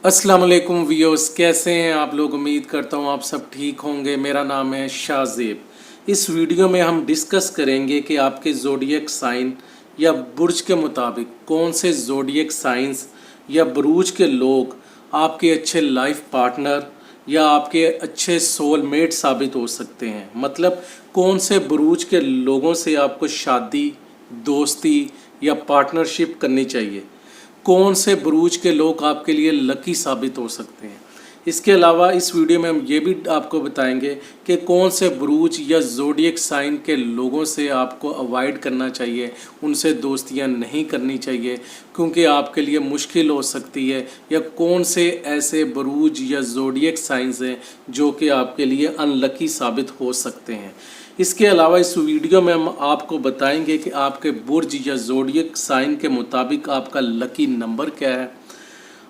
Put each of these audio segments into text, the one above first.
अस्सलाम वालेकुम व्यूअर्स, कैसे हैं आप लोग। उम्मीद करता हूं आप सब ठीक होंगे। मेरा नाम है शाहजेब। इस वीडियो में हम डिस्कस करेंगे कि आपके ज़ोडिएक साइन या बुर्ज के मुताबिक कौन से ज़ोडिएक साइंस या बुरूज के लोग आपके अच्छे लाइफ पार्टनर या आपके अच्छे सोलमेट साबित हो सकते हैं। मतलब कौन से बुरूज के लोगों से आपको शादी, दोस्ती या पार्टनरशिप करनी चाहिए। कौन से बुरूज के लोग आपके लिए लकी साबित हो सकते हैं। इसके अलावा इस वीडियो में हम ये भी आपको बताएंगे कि कौन से बुरूज या ज़ोडिएक साइन के लोगों से आपको अवॉइड करना चाहिए, उनसे दोस्तियां नहीं करनी चाहिए क्योंकि आपके लिए मुश्किल हो सकती है, या कौन से ऐसे बुरूज या ज़ोडिएक साइंस हैं जो कि आपके लिए अनलकी साबित हो सकते हैं। इसके अलावा इस वीडियो में हम आपको बताएंगे कि आपके बुर्ज या ज़ोडिएक साइन के मुताबिक आपका लकी नंबर क्या है,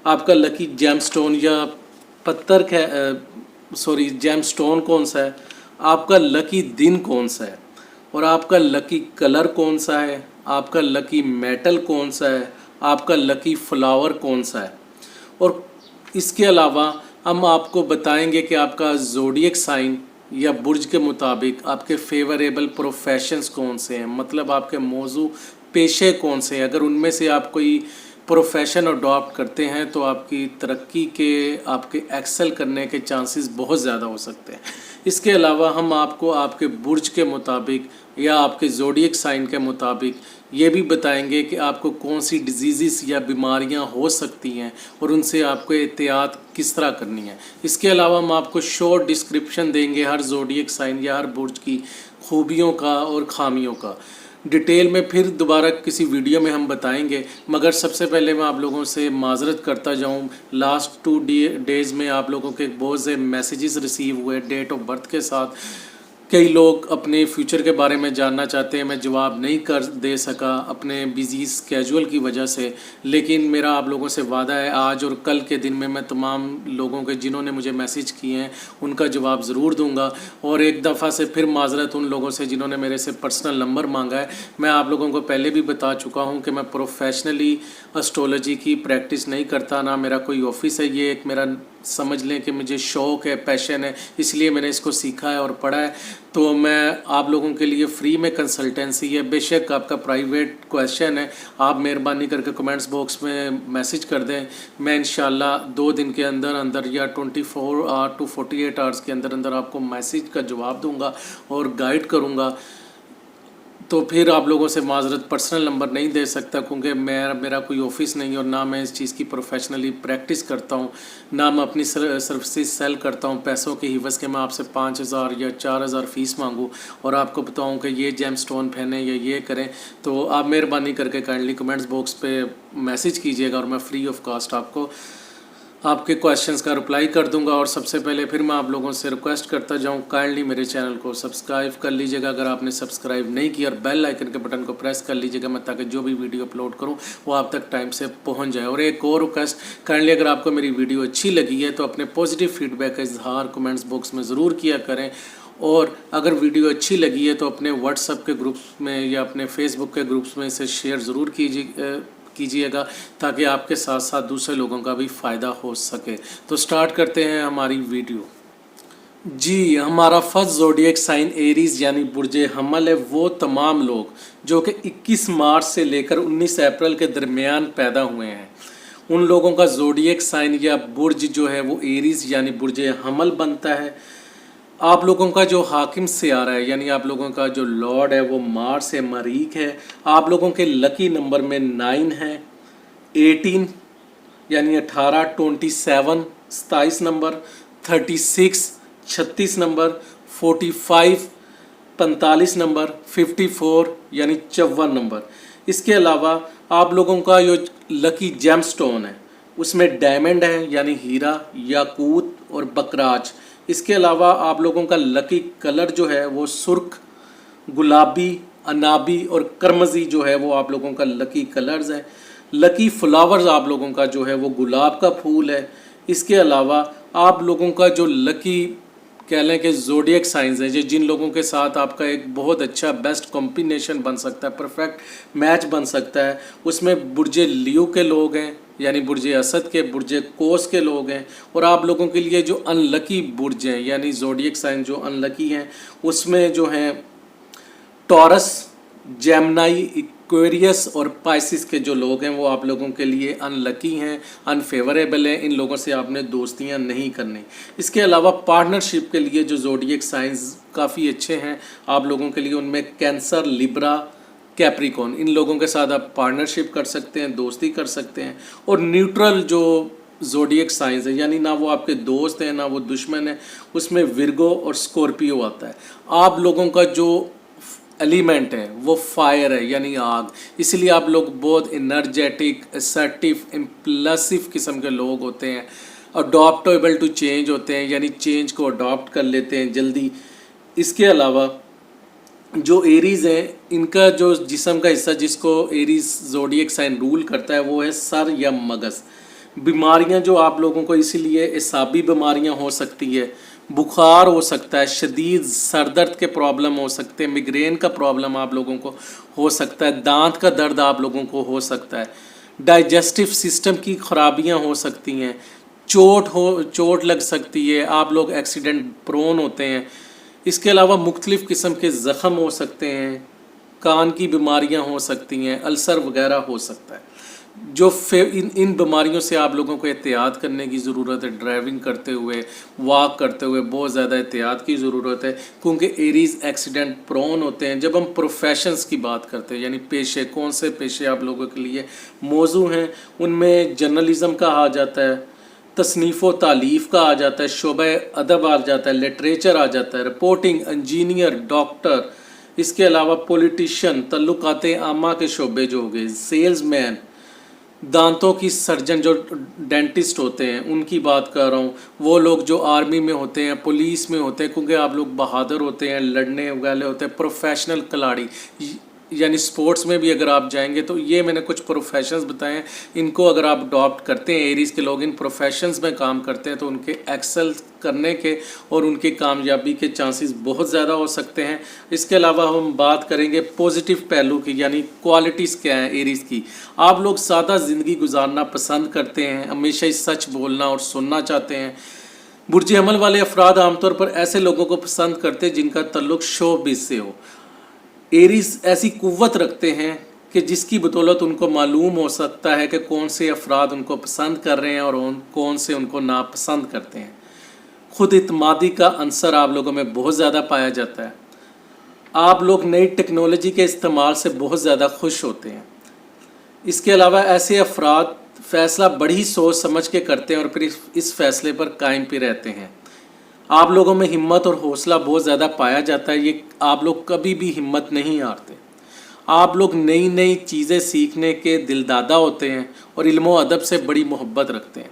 आपका लकी जेमस्टोन या पत्थर जेमस्टोन कौन सा है, आपका लकी दिन कौन सा है, और आपका लकी कलर कौन सा है, आपका लकी मेटल कौन सा है, आपका लकी फ्लावर कौन सा है। और इसके अलावा हम आपको बताएंगे कि आपका ज़ोडिएक साइन या बुर्ज के मुताबिक आपके फेवरेबल प्रोफेशंस कौन से हैं। मतलब आपके मौजू पेशे कौन से हैं। अगर उनमें से आप कोई प्रोफेशन अडॉप्ट करते हैं तो आपकी तरक्की के, आपके एक्सेल करने के चांसेस बहुत ज़्यादा हो सकते हैं। इसके अलावा हम आपको आपके बुर्ज के मुताबिक या आपके ज़ोडिएक साइन के मुताबिक ये भी बताएंगे कि आपको कौन सी डिजीज़ या बीमारियां हो सकती हैं और उनसे आपको एहतियात किस तरह करनी है। इसके अलावा हम आपको शॉर्ट डिस्क्रिप्शन देंगे हर ज़ोडिएक साइन या हर बुर्ज की खूबियों का और खामियों का। डिटेल में फिर दोबारा किसी वीडियो में हम बताएंगे, मगर सबसे पहले मैं आप लोगों से माजरत करता जाऊं। लास्ट 2 डेज़ में आप लोगों के बहुत से मैसेजेस रिसीव हुए डेट ऑफ बर्थ के साथ। कई लोग अपने फ्यूचर के बारे में जानना चाहते हैं, मैं जवाब नहीं कर दे सका अपने बिजी स्केजुअल की वजह से, लेकिन मेरा आप लोगों से वादा है आज और कल के दिन में मैं तमाम लोगों के जिन्होंने मुझे मैसेज किए हैं उनका जवाब ज़रूर दूंगा। और एक दफ़ा से फिर माजरत उन लोगों से जिन्होंने मेरे से पर्सनल नंबर मांगा है। मैं आप लोगों को पहले भी बता चुका हूँ कि मैं प्रोफेशनली एस्ट्रोलॉजी की प्रैक्टिस नहीं करता, ना मेरा कोई ऑफिस है। ये एक मेरा समझ लें कि मुझे शौक़ है, पैशन है, इसलिए मैंने इसको सीखा है और पढ़ा है। तो मैं आप लोगों के लिए फ्री में कंसल्टेंसी है। बेशक आपका प्राइवेट क्वेश्चन है, आप मेहरबानी करके कमेंट्स बॉक्स में मैसेज कर दें। मैं इंशाल्लाह 2 दिन के अंदर अंदर या 24 आवर टू 48 आवर्स के अंदर अंदर आपको मैसेज का जवाब दूंगा और गाइड करूंगा। तो फिर आप लोगों से माजरत पर्सनल नंबर नहीं दे सकता क्योंकि मेरा कोई ऑफिस नहीं है और ना मैं इस चीज़ की प्रोफेशनली प्रैक्टिस करता हूँ, ना मैं अपनी सर्विसेज सेल करता हूँ पैसों के हिवस के। मैं आपसे 5,000 या 4,000 फ़ीस मांगूँ और आपको बताऊँ कि ये जेम स्टोन पहने या ये करें। तो आप मेहरबानी करके काइंडली कमेंट्स बॉक्स पे मैसेज कीजिएगा और मैं फ्री ऑफ कॉस्ट आपको आपके क्वेश्चंस का रिप्लाई कर दूंगा। और सबसे पहले फिर मैं आप लोगों से रिक्वेस्ट करता जाऊं, काइंडली मेरे चैनल को सब्सक्राइब कर लीजिएगा अगर आपने सब्सक्राइब नहीं किया, और बेल आइकन के बटन को प्रेस कर लीजिएगा मैं, ताकि जो भी वीडियो अपलोड करूं वो आप तक टाइम से पहुंच जाए। और एक और रिक्वेस्ट, काइंडली अगर आपको मेरी वीडियो अच्छी लगी है तो अपने पॉजिटिव फीडबैक का इजहार कमेंट्स बॉक्स में ज़रूर किया करें। और अगर वीडियो अच्छी लगी है तो अपने व्हाट्सएप के ग्रुप्स में या अपने फेसबुक के ग्रुप्स में इसे शेयर ज़रूर कीजिएगा ताकि आपके साथ साथ दूसरे लोगों का भी फ़ायदा हो सके। तो स्टार्ट करते हैं हमारी वीडियो। जी, हमारा फर्स्ट ज़ोडिएक साइन एरीज़ यानी बुर्जे हमल है। वो तमाम लोग जो कि 21 मार्च से लेकर 19 अप्रैल के दरमियान पैदा हुए हैं, उन लोगों का ज़ोडिएक साइन या बुर्ज जो है वो एरीज़ यानी बुर्जे हमल बनता है। आप लोगों का जो हाकिम सियारा है यानी आप लोगों का जो लॉर्ड है वो मार्स है, मरीख है। आप लोगों के लकी नंबर में 9 है, 18 यानी 18, 27 27 नंबर, 36 36 नंबर, 45 45 नंबर, 54 यानी 54 नंबर। इसके अलावा आप लोगों का जो लकी जेम स्टोन है उसमें डायमंड है यानी हीरा, याकूत और बकराज। इसके अलावा आप लोगों का लकी कलर जो है वो सुर्ख, गुलाबी, अनाबी और करमजी जो है वो आप लोगों का लकी कलर्स है। लकी फ्लावर्स आप लोगों का जो है वो गुलाब का फूल है। इसके अलावा आप लोगों का जो लकी कह लें कि ज़ोडिएक साइंस है, जो जिन लोगों के साथ आपका एक बहुत अच्छा बेस्ट कॉम्बिनेशन बन सकता है, परफेक्ट मैच बन सकता है, उसमें बुर्जे लियो के लोग हैं, یعنی برج اسد کے، برج قوس کے لوگ ہیں. اور آپ لوگوں کے لیے جو ان لکی برج ہیں یعنی زوڈیک سائن جو ان لکی ہیں اس میں جو ہیں ٹورس، جیمنائی، ایکویریس اور پائسس کے جو لوگ ہیں وہ آپ لوگوں کے لیے ان لکی ہیں، ان فیوریبل ہیں. ان لوگوں سے آپ نے دوستیاں نہیں کرنی. اس کے علاوہ پارٹنرشپ کے لیے جو زوڈیک سائنز کافی اچھے ہیں آپ لوگوں کے لیے، ان میں کینسر، لیبرا، کیپریکون، ان لوگوں کے ساتھ آپ پارٹنرشپ کر سکتے ہیں، دوستی کر سکتے ہیں. اور نیوٹرل جو زوڈیک سائنز ہے یعنی نہ وہ آپ کے دوست ہیں نہ وہ دشمن ہیں، اس میں ورگو اور اسکورپیو آتا ہے. آپ لوگوں کا جو ایلیمنٹ ہے وہ فائر ہے یعنی آگ، اس لیے آپ لوگ بہت انرجیٹک، اسرٹیو، امپلسو قسم کے لوگ ہوتے ہیں. اڈاپٹیبل ٹو چینج ہوتے ہیں یعنی چینج کو اڈاپٹ کر لیتے ہیں جلدی. اس کے علاوہ جو ایریز ہیں ان کا جو جسم کا حصہ جس کو ایریز زوڈیک سائن رول کرتا ہے وہ ہے سر یا مغز. بیماریاں جو آپ لوگوں کو اسی لیے اعصابی بیماریاں ہو سکتی ہے، بخار ہو سکتا ہے، شدید سر درد کے پرابلم ہو سکتے ہیں، میگرین کا پرابلم آپ لوگوں کو ہو سکتا ہے، دانت کا درد آپ لوگوں کو ہو سکتا ہے، ڈائجسٹو سسٹم کی خرابیاں ہو سکتی ہیں، چوٹ لگ سکتی ہے، آپ لوگ ایکسیڈنٹ پرون ہوتے ہیں. اس کے علاوہ مختلف قسم کے زخم ہو سکتے ہیں، کان کی بیماریاں ہو سکتی ہیں، السر وغیرہ ہو سکتا ہے. جو ان بیماریوں سے آپ لوگوں کو احتیاط کرنے کی ضرورت ہے. ڈرائیونگ کرتے ہوئے، واک کرتے ہوئے بہت زیادہ احتیاط کی ضرورت ہے کیونکہ ایریز ایکسیڈنٹ پرون ہوتے ہیں. جب ہم پروفیشنز کی بات کرتے ہیں یعنی پیشے، کون سے پیشے آپ لوگوں کے لیے موضوع ہیں، ان میں جرنلزم کا آ جاتا ہے، تصنیف و تالیف کا آ جاتا ہے، شعبہ ادب آ جاتا ہے، لٹریچر آ جاتا ہے، رپورٹنگ، انجینئر، ڈاکٹر. اس کے علاوہ پولیٹیشین، تعلقات عامہ کے شعبے جو ہو گئے، سیلز مین، دانتوں کی سرجن جو ڈینٹسٹ ہوتے ہیں ان کی بات کر رہا ہوں، وہ لوگ جو آرمی میں ہوتے ہیں، پولیس میں ہوتے ہیں کیونکہ آپ لوگ بہادر ہوتے ہیں، لڑنے والے ہوتے ہیں، پروفیشنل کھلاڑی یعنی سپورٹس میں بھی اگر آپ جائیں گے تو یہ میں نے کچھ پروفیشنز بتائے ہیں، ان کو اگر آپ اڈاپٹ کرتے ہیں، ایریز کے لوگ ان پروفیشنز میں کام کرتے ہیں تو ان کے ایکسل کرنے کے اور ان کی کامیابی کے چانسز بہت زیادہ ہو سکتے ہیں. اس کے علاوہ ہم بات کریں گے پوزیٹیو پہلو کی یعنی کوالٹیز کیا ہیں ایریز کی. آپ لوگ سادہ زندگی گزارنا پسند کرتے ہیں، ہمیشہ ہی سچ بولنا اور سننا چاہتے ہیں. برج حمل والے افراد عام طور پر ایسے لوگوں کو پسند کرتے ہیں جن کا تعلق شو بز سے ہو. ایریز ایسی قوت رکھتے ہیں کہ جس کی بدولت ان کو معلوم ہو سکتا ہے کہ کون سے افراد ان کو پسند کر رہے ہیں اور کون سے ان کو ناپسند کرتے ہیں. خود اعتمادی کا عنصر آپ لوگوں میں بہت زیادہ پایا جاتا ہے. آپ لوگ نئی ٹیکنالوجی کے استعمال سے بہت زیادہ خوش ہوتے ہیں. اس کے علاوہ ایسے افراد فیصلہ بڑی سوچ سمجھ کے کرتے ہیں اور پھر اس فیصلے پر قائم بھی رہتے ہیں. آپ لوگوں میں ہمت اور حوصلہ بہت زیادہ پایا جاتا ہے. یہ آپ لوگ کبھی بھی ہمت نہیں ہارتے. آپ لوگ نئی نئی چیزیں سیکھنے کے دلدادہ ہوتے ہیں اور علم و ادب سے بڑی محبت رکھتے ہیں.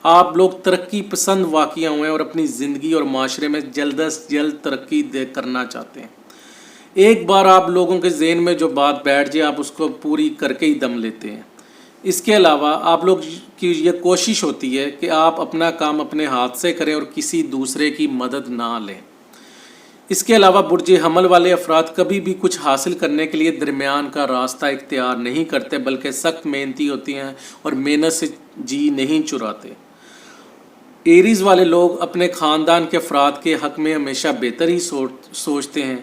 آپ لوگ ترقی پسند واقعہ ہوئے اور اپنی زندگی اور معاشرے میں جلد از جلد ترقی کرنا چاہتے ہیں. ایک بار آپ لوگوں کے ذہن میں جو بات بیٹھ جائے آپ اس کو پوری کر کے ہی دم لیتے ہیں. اس کے علاوہ آپ لوگ کی یہ کوشش ہوتی ہے کہ آپ اپنا کام اپنے ہاتھ سے کریں اور کسی دوسرے کی مدد نہ لیں. اس کے علاوہ برج حمل والے افراد کبھی بھی کچھ حاصل کرنے کے لیے درمیان کا راستہ اختیار نہیں کرتے بلکہ سخت محنتی ہوتی ہیں اور محنت سے جی نہیں چراتے. ایریز والے لوگ اپنے خاندان کے افراد کے حق میں ہمیشہ بہتر ہی سوچتے ہیں.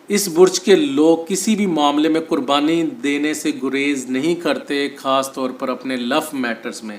اس برج کے لوگ کسی بھی معاملے میں قربانی دینے سے گریز نہیں کرتے، خاص طور پر اپنے لو میٹرز میں.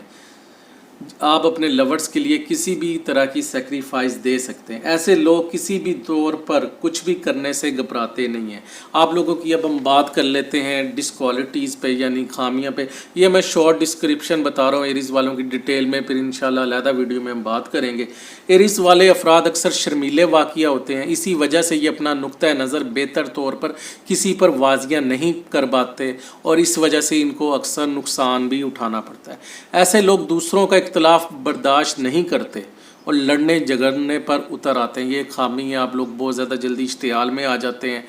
آپ اپنے لورز کے لیے کسی بھی طرح کی سیکریفائس دے سکتے ہیں. ایسے لوگ کسی بھی طور پر کچھ بھی کرنے سے گھبراتے نہیں ہیں. آپ لوگوں کی اب ہم بات کر لیتے ہیں ڈسکوالٹیز پہ یعنی خامیاں پہ. یہ میں شارٹ ڈسکرپشن بتا رہا ہوں ایریز والوں کی، ڈیٹیل میں پھر انشاءاللہ علیحدہ ویڈیو میں ہم بات کریں گے. ایریز والے افراد اکثر شرمیلے واقعہ ہوتے ہیں، اسی وجہ سے یہ اپنا نقطہ نظر بہتر طور پر کسی پر واضح نہیں کر پاتے اور اس وجہ سے ان کو اکثر نقصان بھی اٹھانا پڑتا ہے. ایسے لوگ دوسروں کا اختلاف برداشت نہیں کرتے اور لڑنے جھگڑنے پر اتر آتے ہیں. یہ خامی ہے، آپ لوگ بہت زیادہ جلدی اشتعال میں آ جاتے ہیں.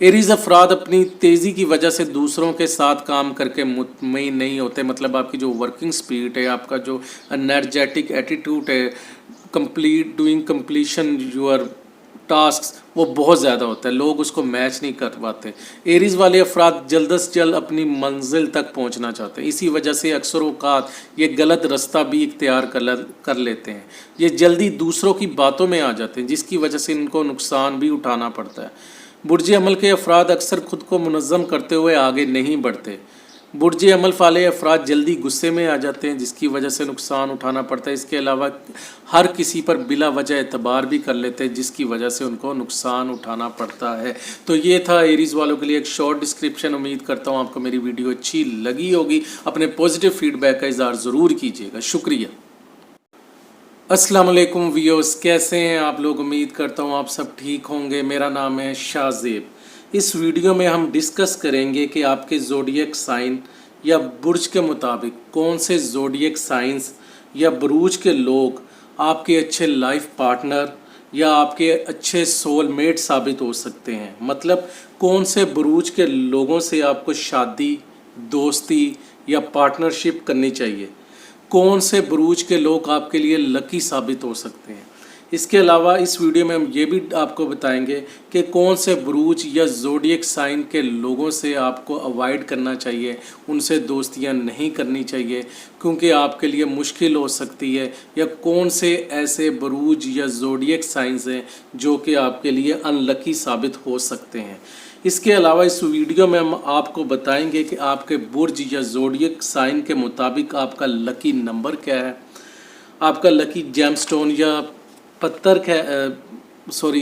ایریز افراد اپنی تیزی کی وجہ سے دوسروں کے ساتھ کام کر کے مطمئن نہیں ہوتے. مطلب آپ کی جو ورکنگ سپیڈ ہے، آپ کا جو انرجیٹک ایٹیٹیوڈ ہے، ڈوئنگ کمپلیشن یور टास्क वो बहुत ज़्यादा होता है, लोग उसको मैच नहीं कर पाते। एरीज़ वाले अफराद जल्द से जल्द अपनी मंजिल तक पहुंचना चाहते हैं, इसी वजह से अक्सर औक़ात ये गलत रास्ता भी इख्तियार कर लेते हैं। ये जल्दी दूसरों की बातों में आ जाते हैं, जिसकी वजह से इनको नुकसान भी उठाना पड़ता है। बुर्ज अमल के अफराद अक्सर खुद को मुनज़्ज़म करते हुए आगे नहीं बढ़ते। बुर्ज अमल वाले अफराद जल्दी गुस्से में आ जाते हैं, जिसकी वजह से नुकसान उठाना पड़ता है। इसके अलावा हर किसी पर बिला वजह एतबार भी कर लेते हैं, जिसकी वजह से उनको नुकसान उठाना पड़ता है। तो ये था एरीज़ वालों के लिए एक शॉर्ट डिस्क्रिप्शन। उम्मीद करता हूँ आपको मेरी वीडियो अच्छी लगी होगी। अपने पॉजिटिव फीडबैक का इज़हार ज़रूर कीजिएगा। शुक्रिया। अस्सलाम वालेकुम व्यूअर्स, कैसे हैं आप लोग? उम्मीद करता हूँ आप सब ठीक होंगे। मेरा नाम है शाहज़ेब। इस वीडियो में हम डिस्कस करेंगे कि आपके ज़ोडिएक साइन या बुर्ज के मुताबिक कौन से ज़ोडिएक साइंस या बुरूज के लोग आपके अच्छे लाइफ पार्टनर या आपके अच्छे सोलमेट साबित हो सकते हैं। मतलब कौन से बुरूज के लोगों से आपको शादी, दोस्ती या पार्टनरशिप करनी चाहिए। कौन से बुरूज के लोग आपके लिए लकी साबित हो सकते हैं। इसके अलावा इस वीडियो में हम ये भी आपको बताएंगे कि कौन से बुरूज या ज़ोडिएक साइन के लोगों से आपको अवॉइड करना चाहिए, उनसे दोस्तियां नहीं करनी चाहिए क्योंकि आपके लिए मुश्किल हो सकती है, या कौन से ऐसे बुरूज या ज़ोडिएक साइंस हैं जो कि आपके लिए अनलकी साबित हो सकते हैं। इसके अलावा इस वीडियो में हम आपको बताएंगे कि आपके बुर्ज या ज़ोडिएक साइन के मुताबिक आपका लकी नंबर क्या है, आपका लकी जेमस्टोन या पत्थर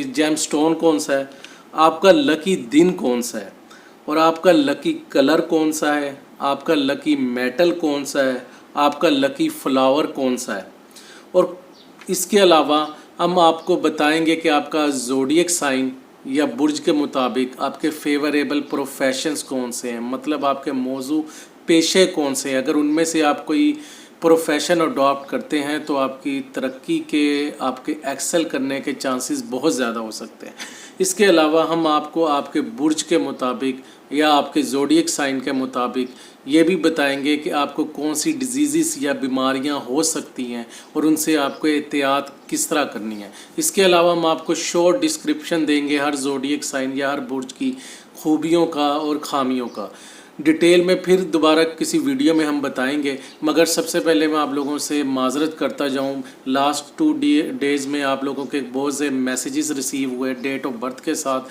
जेमस्टोन कौन सा है, आपका लकी दिन कौन सा है, और आपका लकी कलर कौन सा है, आपका लकी मेटल कौन सा है, आपका लकी फ्लावर कौन सा है। और इसके अलावा हम आपको बताएंगे कि आपका ज़ोडिएक साइन या बुर्ज के मुताबिक आपके फेवरेबल प्रोफेशंस कौन से हैं। मतलब आपके मौजू पेशे कौन से हैं। अगर उनमें से आप कोई प्रोफेशन अडॉप्ट करते हैं तो आपकी तरक्की के, आपके एक्सेल करने के चांसेस बहुत ज़्यादा हो सकते हैं। इसके अलावा हम आपको आपके बुर्ज के मुताबिक या आपके ज़ोडिएक साइन के मुताबिक ये भी बताएंगे कि आपको कौन सी डिजीज़ या बीमारियां हो सकती हैं और उनसे आपको एहतियात किस तरह करनी है। इसके अलावा हम आपको शॉर्ट डिस्क्रिप्शन देंगे हर ज़ोडिएक साइन या हर बुर्ज की खूबियों का और खामियों का। डिटेल में फिर दोबारा किसी वीडियो में हम बताएंगे, मगर सबसे पहले मैं आप लोगों से माजरत करता जाऊं। लास्ट 2 डेज़ में आप लोगों के बहुत से मैसेजेस रिसीव हुए डेट ऑफ बर्थ के साथ।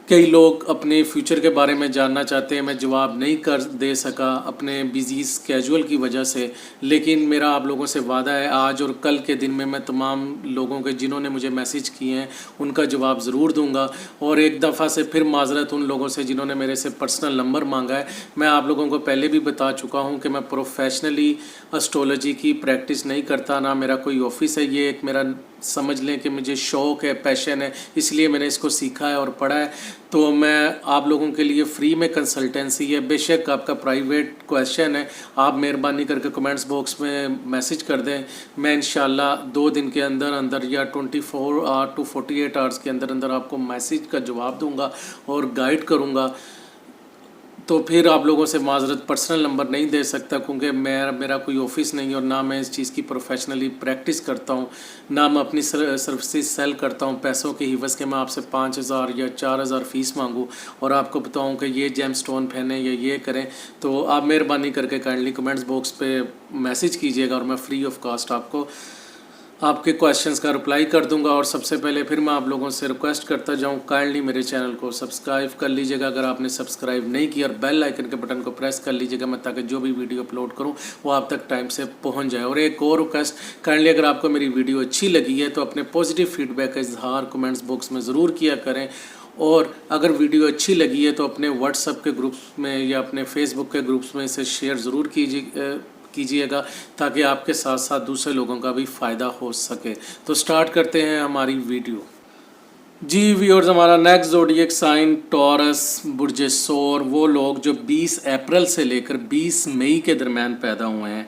कई लोग अपने फ्यूचर के बारे में जानना चाहते हैं, मैं जवाब नहीं कर दे सका अपने बिजी स्केजुअल की वजह से, लेकिन मेरा आप लोगों से वादा है आज और कल के दिन में मैं तमाम लोगों के जिन्होंने मुझे मैसेज किए हैं उनका जवाब ज़रूर दूंगा। और एक दफ़ा से फिर माजरत उन लोगों से जिन्होंने मेरे से पर्सनल नंबर मांगा है। मैं आप लोगों को पहले भी बता चुका हूँ कि मैं प्रोफेशनली एस्ट्रोलॉजी की प्रैक्टिस नहीं करता, ना मेरा कोई ऑफिस है। ये एक मेरा समझ लें कि मुझे शौक़ है, पैशन है, इसलिए मैंने इसको सीखा है और पढ़ा है। तो मैं आप लोगों के लिए फ्री में कंसल्टेंसी है। बेशक आपका प्राइवेट क्वेश्चन है, आप मेहरबानी करके कमेंट्स बॉक्स में मैसेज कर दें। मैं इंशाल्लाह 2 दिन के अंदर अंदर या 24 आवर टू 48 आवर्स के अंदर अंदर आपको मैसेज का जवाब दूंगा और गाइड करूंगा। तो फिर आप लोगों से माजरत पर्सनल नंबर नहीं दे सकता क्योंकि मेरा कोई ऑफिस नहीं और ना मैं इस चीज़ की प्रोफेशनली प्रैक्टिस करता हूँ, ना मैं अपनी सर्विसेज सेल करता हूँ पैसों के हिवस के। मैं आपसे 5000 या 4000 फ़ीस मांगूँ और आपको बताऊँ कि ये जेम स्टोन पहने या ये करें, तो आप मेहरबानी करके काइंडली कमेंट्स बॉक्स पे मैसेज कीजिएगा और मैं फ्री ऑफ कॉस्ट आपको आपके क्वेश्चंस का रिप्लाई कर दूंगा। और सबसे पहले फिर मैं आप लोगों से रिक्वेस्ट करता जाऊं, काइंडली मेरे चैनल को सब्सक्राइब कर लीजिएगा अगर आपने सब्सक्राइब नहीं किया, और बेल आइकन के बटन को प्रेस कर लीजिएगा मैं, ताकि जो भी वीडियो अपलोड करूं वो आप तक टाइम से पहुंच जाए। और एक और रिक्वेस्ट, काइंडली अगर आपको मेरी वीडियो अच्छी लगी है तो अपने पॉजिटिव फीडबैक का इजहार कमेंट्स बॉक्स में ज़रूर किया करें। और अगर वीडियो अच्छी लगी है तो अपने व्हाट्सएप के ग्रुप्स में या अपने फेसबुक के ग्रुप्स में इसे शेयर ज़रूर कीजिएगा ताकि आपके साथ साथ दूसरे लोगों का भी फ़ायदा हो सके। तो स्टार्ट करते हैं हमारी वीडियो। जी व्यूअर्स, हमारा नेक्स्ट ज़ोडिएक साइन टॉरस बुर्ज सौर, वो लोग जो 20 अप्रैल से लेकर 20 मई के दरमियान पैदा हुए हैं,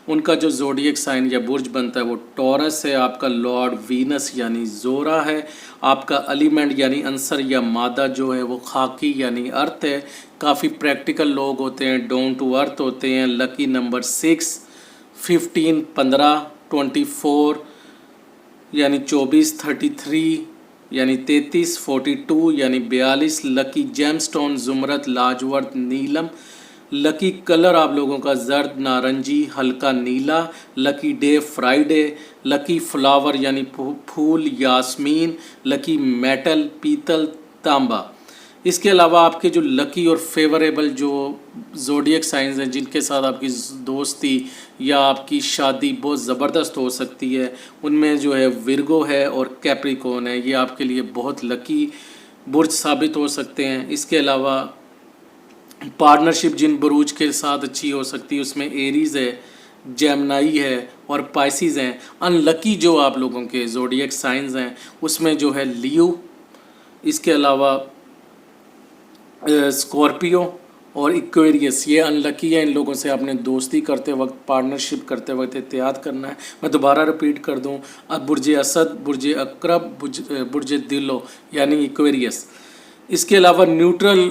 उनका जो ज़ोडिएक साइन या बुर्ज बनता है वो टॉरस है। आपका लॉर्ड वीनस यानी जोरा है। आपका एलिमेंट यानी अंसर या मादा जो है वो खाकी यानी अर्थ है। काफ़ी प्रैक्टिकल लोग होते हैं, डाउन टू अर्थ होते हैं। लकी नंबर 6, 15, 15, 24 यानी 24, 33, یعنی 33 42 یعنی 42. لکی جیم سٹون زمرد لاجورد نیلم. لکی کلر آپ لوگوں کا زرد نارنجی ہلکا نیلا. لکی ڈے فرائیڈے. لکی فلاور یعنی پھول یاسمین. لکی میٹل پیتل تانبا. اس کے علاوہ آپ کے جو لکی اور فیوریبل جو زوڈیک سائنز ہیں جن کے ساتھ آپ کی دوستی یا آپ کی شادی بہت زبردست ہو سکتی ہے، ان میں جو ہے ورگو ہے اور کیپریکون ہے. یہ آپ کے لیے بہت لکی برج ثابت ہو سکتے ہیں. اس کے علاوہ پارٹنرشپ جن بروج کے ساتھ اچھی ہو سکتی ہے اس میں ایریز ہے، جیمنائی ہے اور پائسیز ہیں. ان لکی جو آپ لوگوں کے زوڈیک سائنز ہیں اس میں جو ہے لیو، اس کے علاوہ اسکورپیو اور ایکویریس. یہ ان لکی ہے. ان لوگوں سے آپ نے دوستی کرتے وقت پارٹنرشپ کرتے وقت احتیاط کرنا ہے. میں دوبارہ رپیٹ کر دوں، اب برج اسد، برج اقرب، برج دلو یعنی ایکویریس. اس کے علاوہ نیوٹرل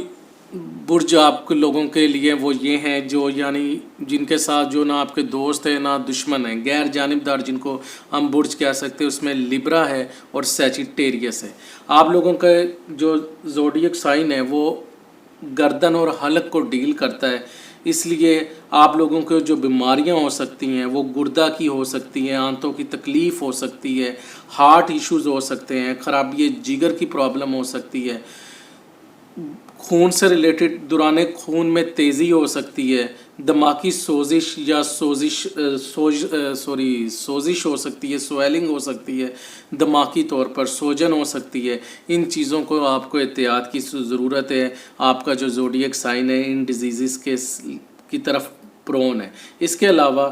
برج آپ کے لوگوں کے لیے وہ یہ ہیں جو یعنی جن کے ساتھ جو نہ آپ کے دوست ہیں نہ دشمن ہیں، غیر جانبدار جن کو ہم برج کہہ سکتے ہیں. اس میں لیبرا ہے اور سیجیٹیریس ہے. آپ لوگوں کا جو زوڈیک سائن ہے وہ گردن اور حلق کو ڈیل کرتا ہے، اس لیے آپ لوگوں کو جو بیماریاں ہو سکتی ہیں وہ گردہ کی ہو سکتی ہیں، آنتوں کی تکلیف ہو سکتی ہے، ہارٹ ایشوز ہو سکتے ہیں، خرابی جگر کی پرابلم ہو سکتی ہے، خون سے ریلیٹڈ دوران خون میں تیزی ہو سکتی ہے، دماغی سوزش یا سوزش ہو سکتی ہے، سویلنگ ہو سکتی ہے، دماغی طور پر سوجن ہو سکتی ہے. ان چیزوں کو آپ کو احتیاط کی ضرورت ہے. آپ کا جو زوڈیک سائن ہے ان ڈیزیزز کی طرف پرون ہے. اس کے علاوہ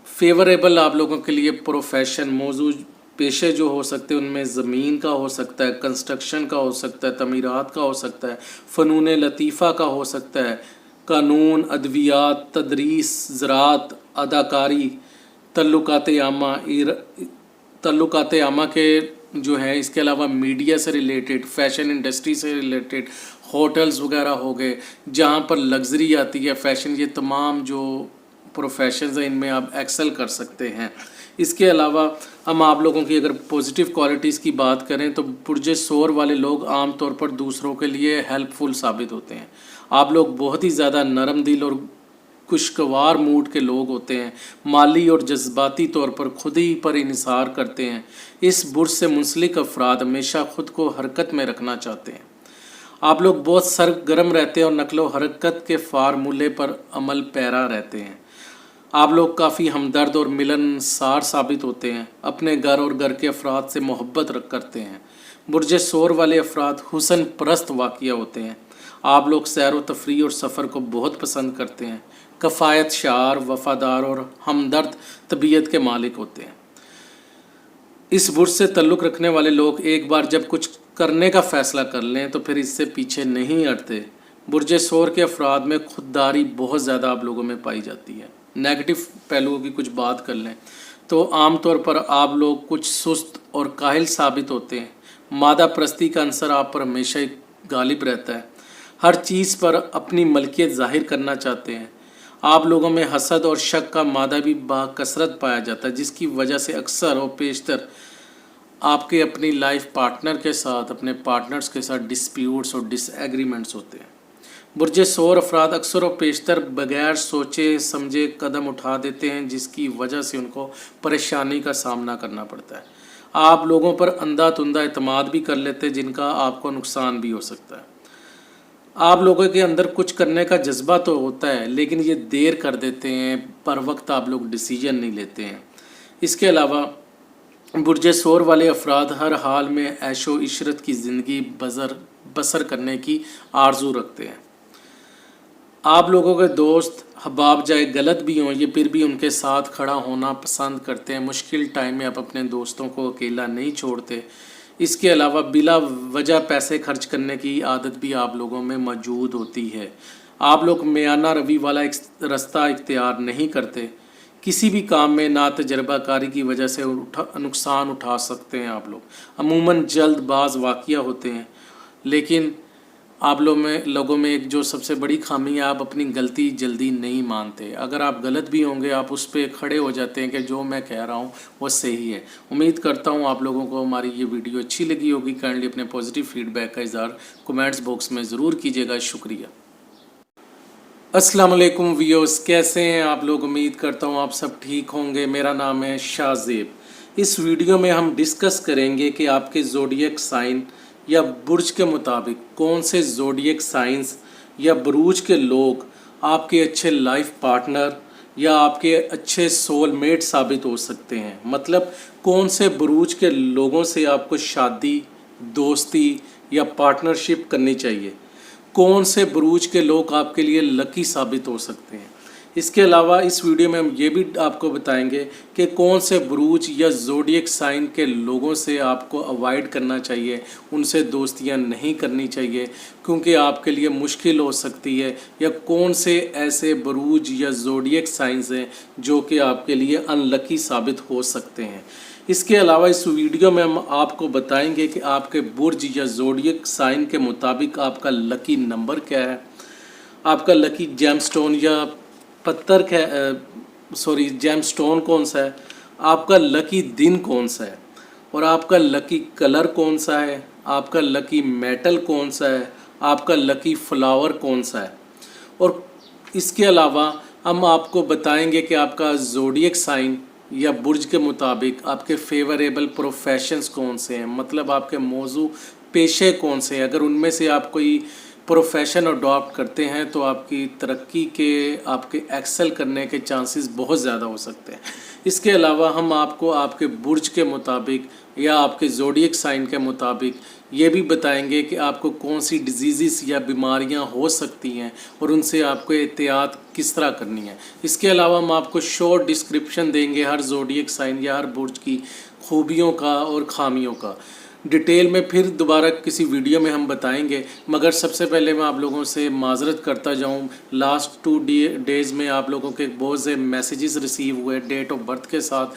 فیوریبل آپ لوگوں کے لیے پروفیشن موضوع پیشے جو ہو سکتے ہیں ان میں زمین کا ہو سکتا ہے، کنسٹرکشن کا ہو سکتا ہے، تعمیرات کا ہو سکتا ہے، فنون لطیفہ کا ہو سکتا ہے، قانون، ادویات، تدریس، زراعت، اداکاری، تعلقات عامہ کے جو ہے. اس کے علاوہ میڈیا سے ریلیٹڈ، فیشن انڈسٹری سے ریلیٹڈ، ہوٹلز وغیرہ ہو گئے جہاں پر لگژری آتی ہے، فیشن. یہ تمام جو پروفیشنز ہیں ان میں آپ ایکسل کر سکتے ہیں. اس کے علاوہ ہم آپ لوگوں کی اگر پوزیٹیو کوالٹیز کی بات کریں تو برج سور والے لوگ عام طور پر دوسروں کے لیے ہیلپ فل ثابت ہوتے ہیں. آپ لوگ بہت ہی زیادہ نرم دل اور خوشگوار موڈ کے لوگ ہوتے ہیں، مالی اور جذباتی طور پر خود ہی پر انحصار کرتے ہیں. اس برج سے منسلک افراد ہمیشہ خود کو حرکت میں رکھنا چاہتے ہیں. آپ لوگ بہت سرگرم رہتے ہیں اور نقل و حرکت کے فارمولے پر عمل پیرا رہتے ہیں. آپ لوگ کافی ہمدرد اور ملنسار ثابت ہوتے ہیں، اپنے گھر اور گھر کے افراد سے محبت کرتے ہیں. برج سور والے افراد حسن پرست واقع ہوتے ہیں. آپ لوگ سیر و تفریح اور سفر کو بہت پسند کرتے ہیں، کفایت شعار، وفادار اور ہمدرد طبیعت کے مالک ہوتے ہیں. اس برج سے تعلق رکھنے والے لوگ ایک بار جب کچھ کرنے کا فیصلہ کر لیں تو پھر اس سے پیچھے نہیں ہٹتے. برج سور کے افراد میں خودداری بہت زیادہ آپ لوگوں میں پائی جاتی ہے. نیگیٹو پہلوؤں کی کچھ بات کر لیں تو عام طور پر آپ لوگ کچھ سست اور کاہل ثابت ہوتے ہیں. مادہ پرستی کا عنصر آپ پر ہمیشہ غالب رہتا ہے. ہر چیز پر اپنی ملکیت ظاہر کرنا چاہتے ہیں. آپ لوگوں میں حسد اور شک کا مادہ بھی بکثرت پایا جاتا ہے، جس کی وجہ سے اکثر و بیشتر آپ کے اپنی لائف پارٹنر کے ساتھ، اپنے پارٹنرز کے ساتھ ڈسپیوٹس اور ڈس ایگریمنٹس ہوتے ہیں. برج سور افراد اکثر و بیشتر بغیر سوچے سمجھے قدم اٹھا دیتے ہیں، جس کی وجہ سے ان کو پریشانی کا سامنا کرنا پڑتا ہے. آپ لوگوں پر اندھا دھندہ اعتماد بھی کر لیتے ہیں جن کا آپ کو نقصان بھی ہو سکتا ہے. آپ لوگوں کے اندر کچھ کرنے کا جذبہ تو ہوتا ہے لیکن یہ دیر کر دیتے ہیں، پر وقت آپ لوگ ڈیسیجن نہیں لیتے ہیں. اس کے علاوہ برج سور والے افراد ہر حال میں عیش و عشرت کی زندگی بسر کرنے کی آرزو رکھتے ہیں. آپ لوگوں کے دوست حباب جائے غلط بھی ہوں یہ پھر بھی ان کے ساتھ کھڑا ہونا پسند کرتے ہیں. مشکل ٹائم میں آپ اپنے دوستوں کو اکیلا نہیں چھوڑتے. اس کے علاوہ بلا وجہ پیسے خرچ کرنے کی عادت بھی آپ لوگوں میں موجود ہوتی ہے. آپ لوگ میانہ روی والا راستہ اختیار نہیں کرتے. کسی بھی کام میں نا تجربہ کاری کی وجہ سے نقصان اٹھا سکتے ہیں. آپ لوگ عموماً جلد باز واقع ہوتے ہیں لیکن आप लोगों में एक जो सबसे बड़ी खामी है, आप अपनी गलती जल्दी नहीं मानते। अगर आप गलत भी होंगे आप उस पर खड़े हो जाते हैं कि जो मैं कह रहा हूँ वो सही है। उम्मीद करता हूँ आप लोगों को हमारी ये वीडियो अच्छी लगी होगी। काइंडली अपने पॉजिटिव फीडबैक का इज़हार कमेंट्स बॉक्स में ज़रूर कीजिएगा। शुक्रिया। अस्सलाम वालेकुम व्यूअर्स, कैसे हैं आप लोग? उम्मीद करता हूँ आप सब ठीक होंगे। मेरा नाम है शाहजेब। इस वीडियो में हम डिस्कस करेंगे कि आपके ज़ोडिएक साइन या बुर्ज के मुताबिक कौन से ज़ोडिएक साइंस या बुरूज के लोग आपके अच्छे लाइफ पार्टनर या आपके अच्छे सोलमेट साबित हो सकते हैं। मतलब कौन से बुरूज के लोगों से आपको शादी, दोस्ती या पार्टनरशिप करनी चाहिए। कौन से बुरूज के लोग आपके लिए लकी साबित हो सकते हैं। इसके अलावा इस वीडियो में हम ये भी आपको बताएंगे कि कौन से बुरूज या ज़ोडिएक साइन के लोगों से आपको अवॉइड करना चाहिए, उनसे दोस्तियां नहीं करनी चाहिए क्योंकि आपके लिए मुश्किल हो सकती है, या कौन से ऐसे बुरूज या ज़ोडिएक साइंस हैं जो कि आपके लिए अनलकी साबित हो सकते हैं। इसके अलावा इस वीडियो में हम आपको बताएंगे कि आपके बुर्ज या ज़ोडिएक साइन के मुताबिक आपका लकी नंबर क्या है, आपका लकी जेमस्टोन या पत्थर जेमस्टोन कौन सा है, आपका लकी दिन कौन सा है, और आपका लकी कलर कौन सा है, आपका लकी मेटल कौन सा है, आपका लकी फ्लावर कौन सा है। और इसके अलावा हम आपको बताएंगे कि आपका ज़ोडिएक साइन या बुर्ज के मुताबिक आपके फेवरेबल प्रोफेशंस कौन से हैं। मतलब आपके मौजू पेशे कौन से हैं। अगर उनमें से आप कोई प्रोफेशन अडॉप्ट करते हैं तो आपकी तरक्की के, आपके एक्सेल करने के चांसेस बहुत ज़्यादा हो सकते हैं। इसके अलावा हम आपको आपके बुर्ज के मुताबिक या आपके ज़ोडिएक साइन के मुताबिक ये भी बताएंगे कि आपको कौन सी डिजीज़ या बीमारियां हो सकती हैं और उनसे आपको एहतियात किस तरह करनी है। इसके अलावा हम आपको शॉर्ट डिस्क्रिप्शन देंगे हर ज़ोडिएक साइन या हर बुर्ज की खूबियों का और खामियों का। डिटेल में फिर दोबारा किसी वीडियो में हम बताएंगे, मगर सबसे पहले मैं आप लोगों से माजरत करता जाऊं। लास्ट 2 डेज़ में आप लोगों के बहुत से मैसेजेस रिसीव हुए डेट ऑफ बर्थ के साथ।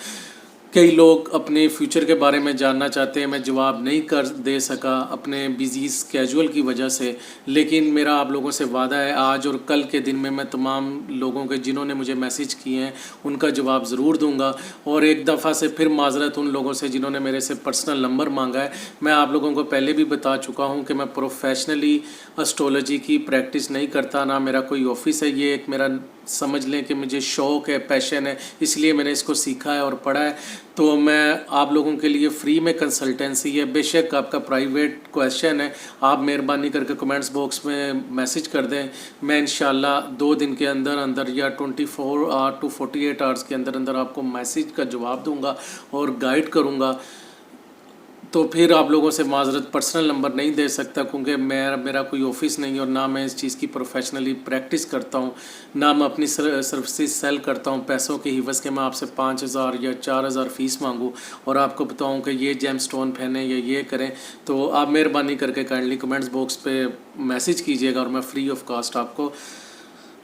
कई लोग अपने फ्यूचर के बारे में जानना चाहते हैं, मैं जवाब नहीं कर दे सका अपने बिजी स्केजुअल की वजह से, लेकिन मेरा आप लोगों से वादा है आज और कल के दिन में मैं तमाम लोगों के जिन्होंने मुझे मैसेज किए हैं उनका जवाब ज़रूर दूंगा। और एक दफ़ा से फिर माजरत उन लोगों से जिन्होंने मेरे से पर्सनल नंबर मांगा है। मैं आप लोगों को पहले भी बता चुका हूँ कि मैं प्रोफेशनली एस्ट्रोलॉजी की प्रैक्टिस नहीं करता, ना मेरा कोई ऑफिस है। ये एक मेरा समझ लें कि मुझे शौक़ है, पैशन है, इसलिए मैंने इसको सीखा है और पढ़ा है। तो मैं आप लोगों के लिए फ्री में कंसल्टेंसी है। बेशक आपका प्राइवेट क्वेश्चन है, आप मेहरबानी करके कमेंट्स बॉक्स में मैसेज कर दें। मैं इंशाल्लाह 2 दिन के अंदर अंदर या 24 आवर टू 48 आवर्स के अंदर अंदर आपको मैसेज का जवाब दूंगा और गाइड करूंगा। तो फिर आप लोगों से माजरत पर्सनल नंबर नहीं दे सकता क्योंकि मेरा कोई ऑफिस नहीं और ना मैं इस चीज़ की प्रोफेशनली प्रैक्टिस करता हूँ, ना मैं अपनी सर्विसेज सेल करता हूँ पैसों के हिवस के। मैं आपसे 5,000 या 4,000 फ़ीस मांगूँ और आपको बताऊँ कि ये जेम स्टोन पहने या ये करें, तो आप मेहरबानी करके काइंडली कमेंट्स बॉक्स पे मैसेज कीजिएगा और मैं फ्री ऑफ कॉस्ट आपको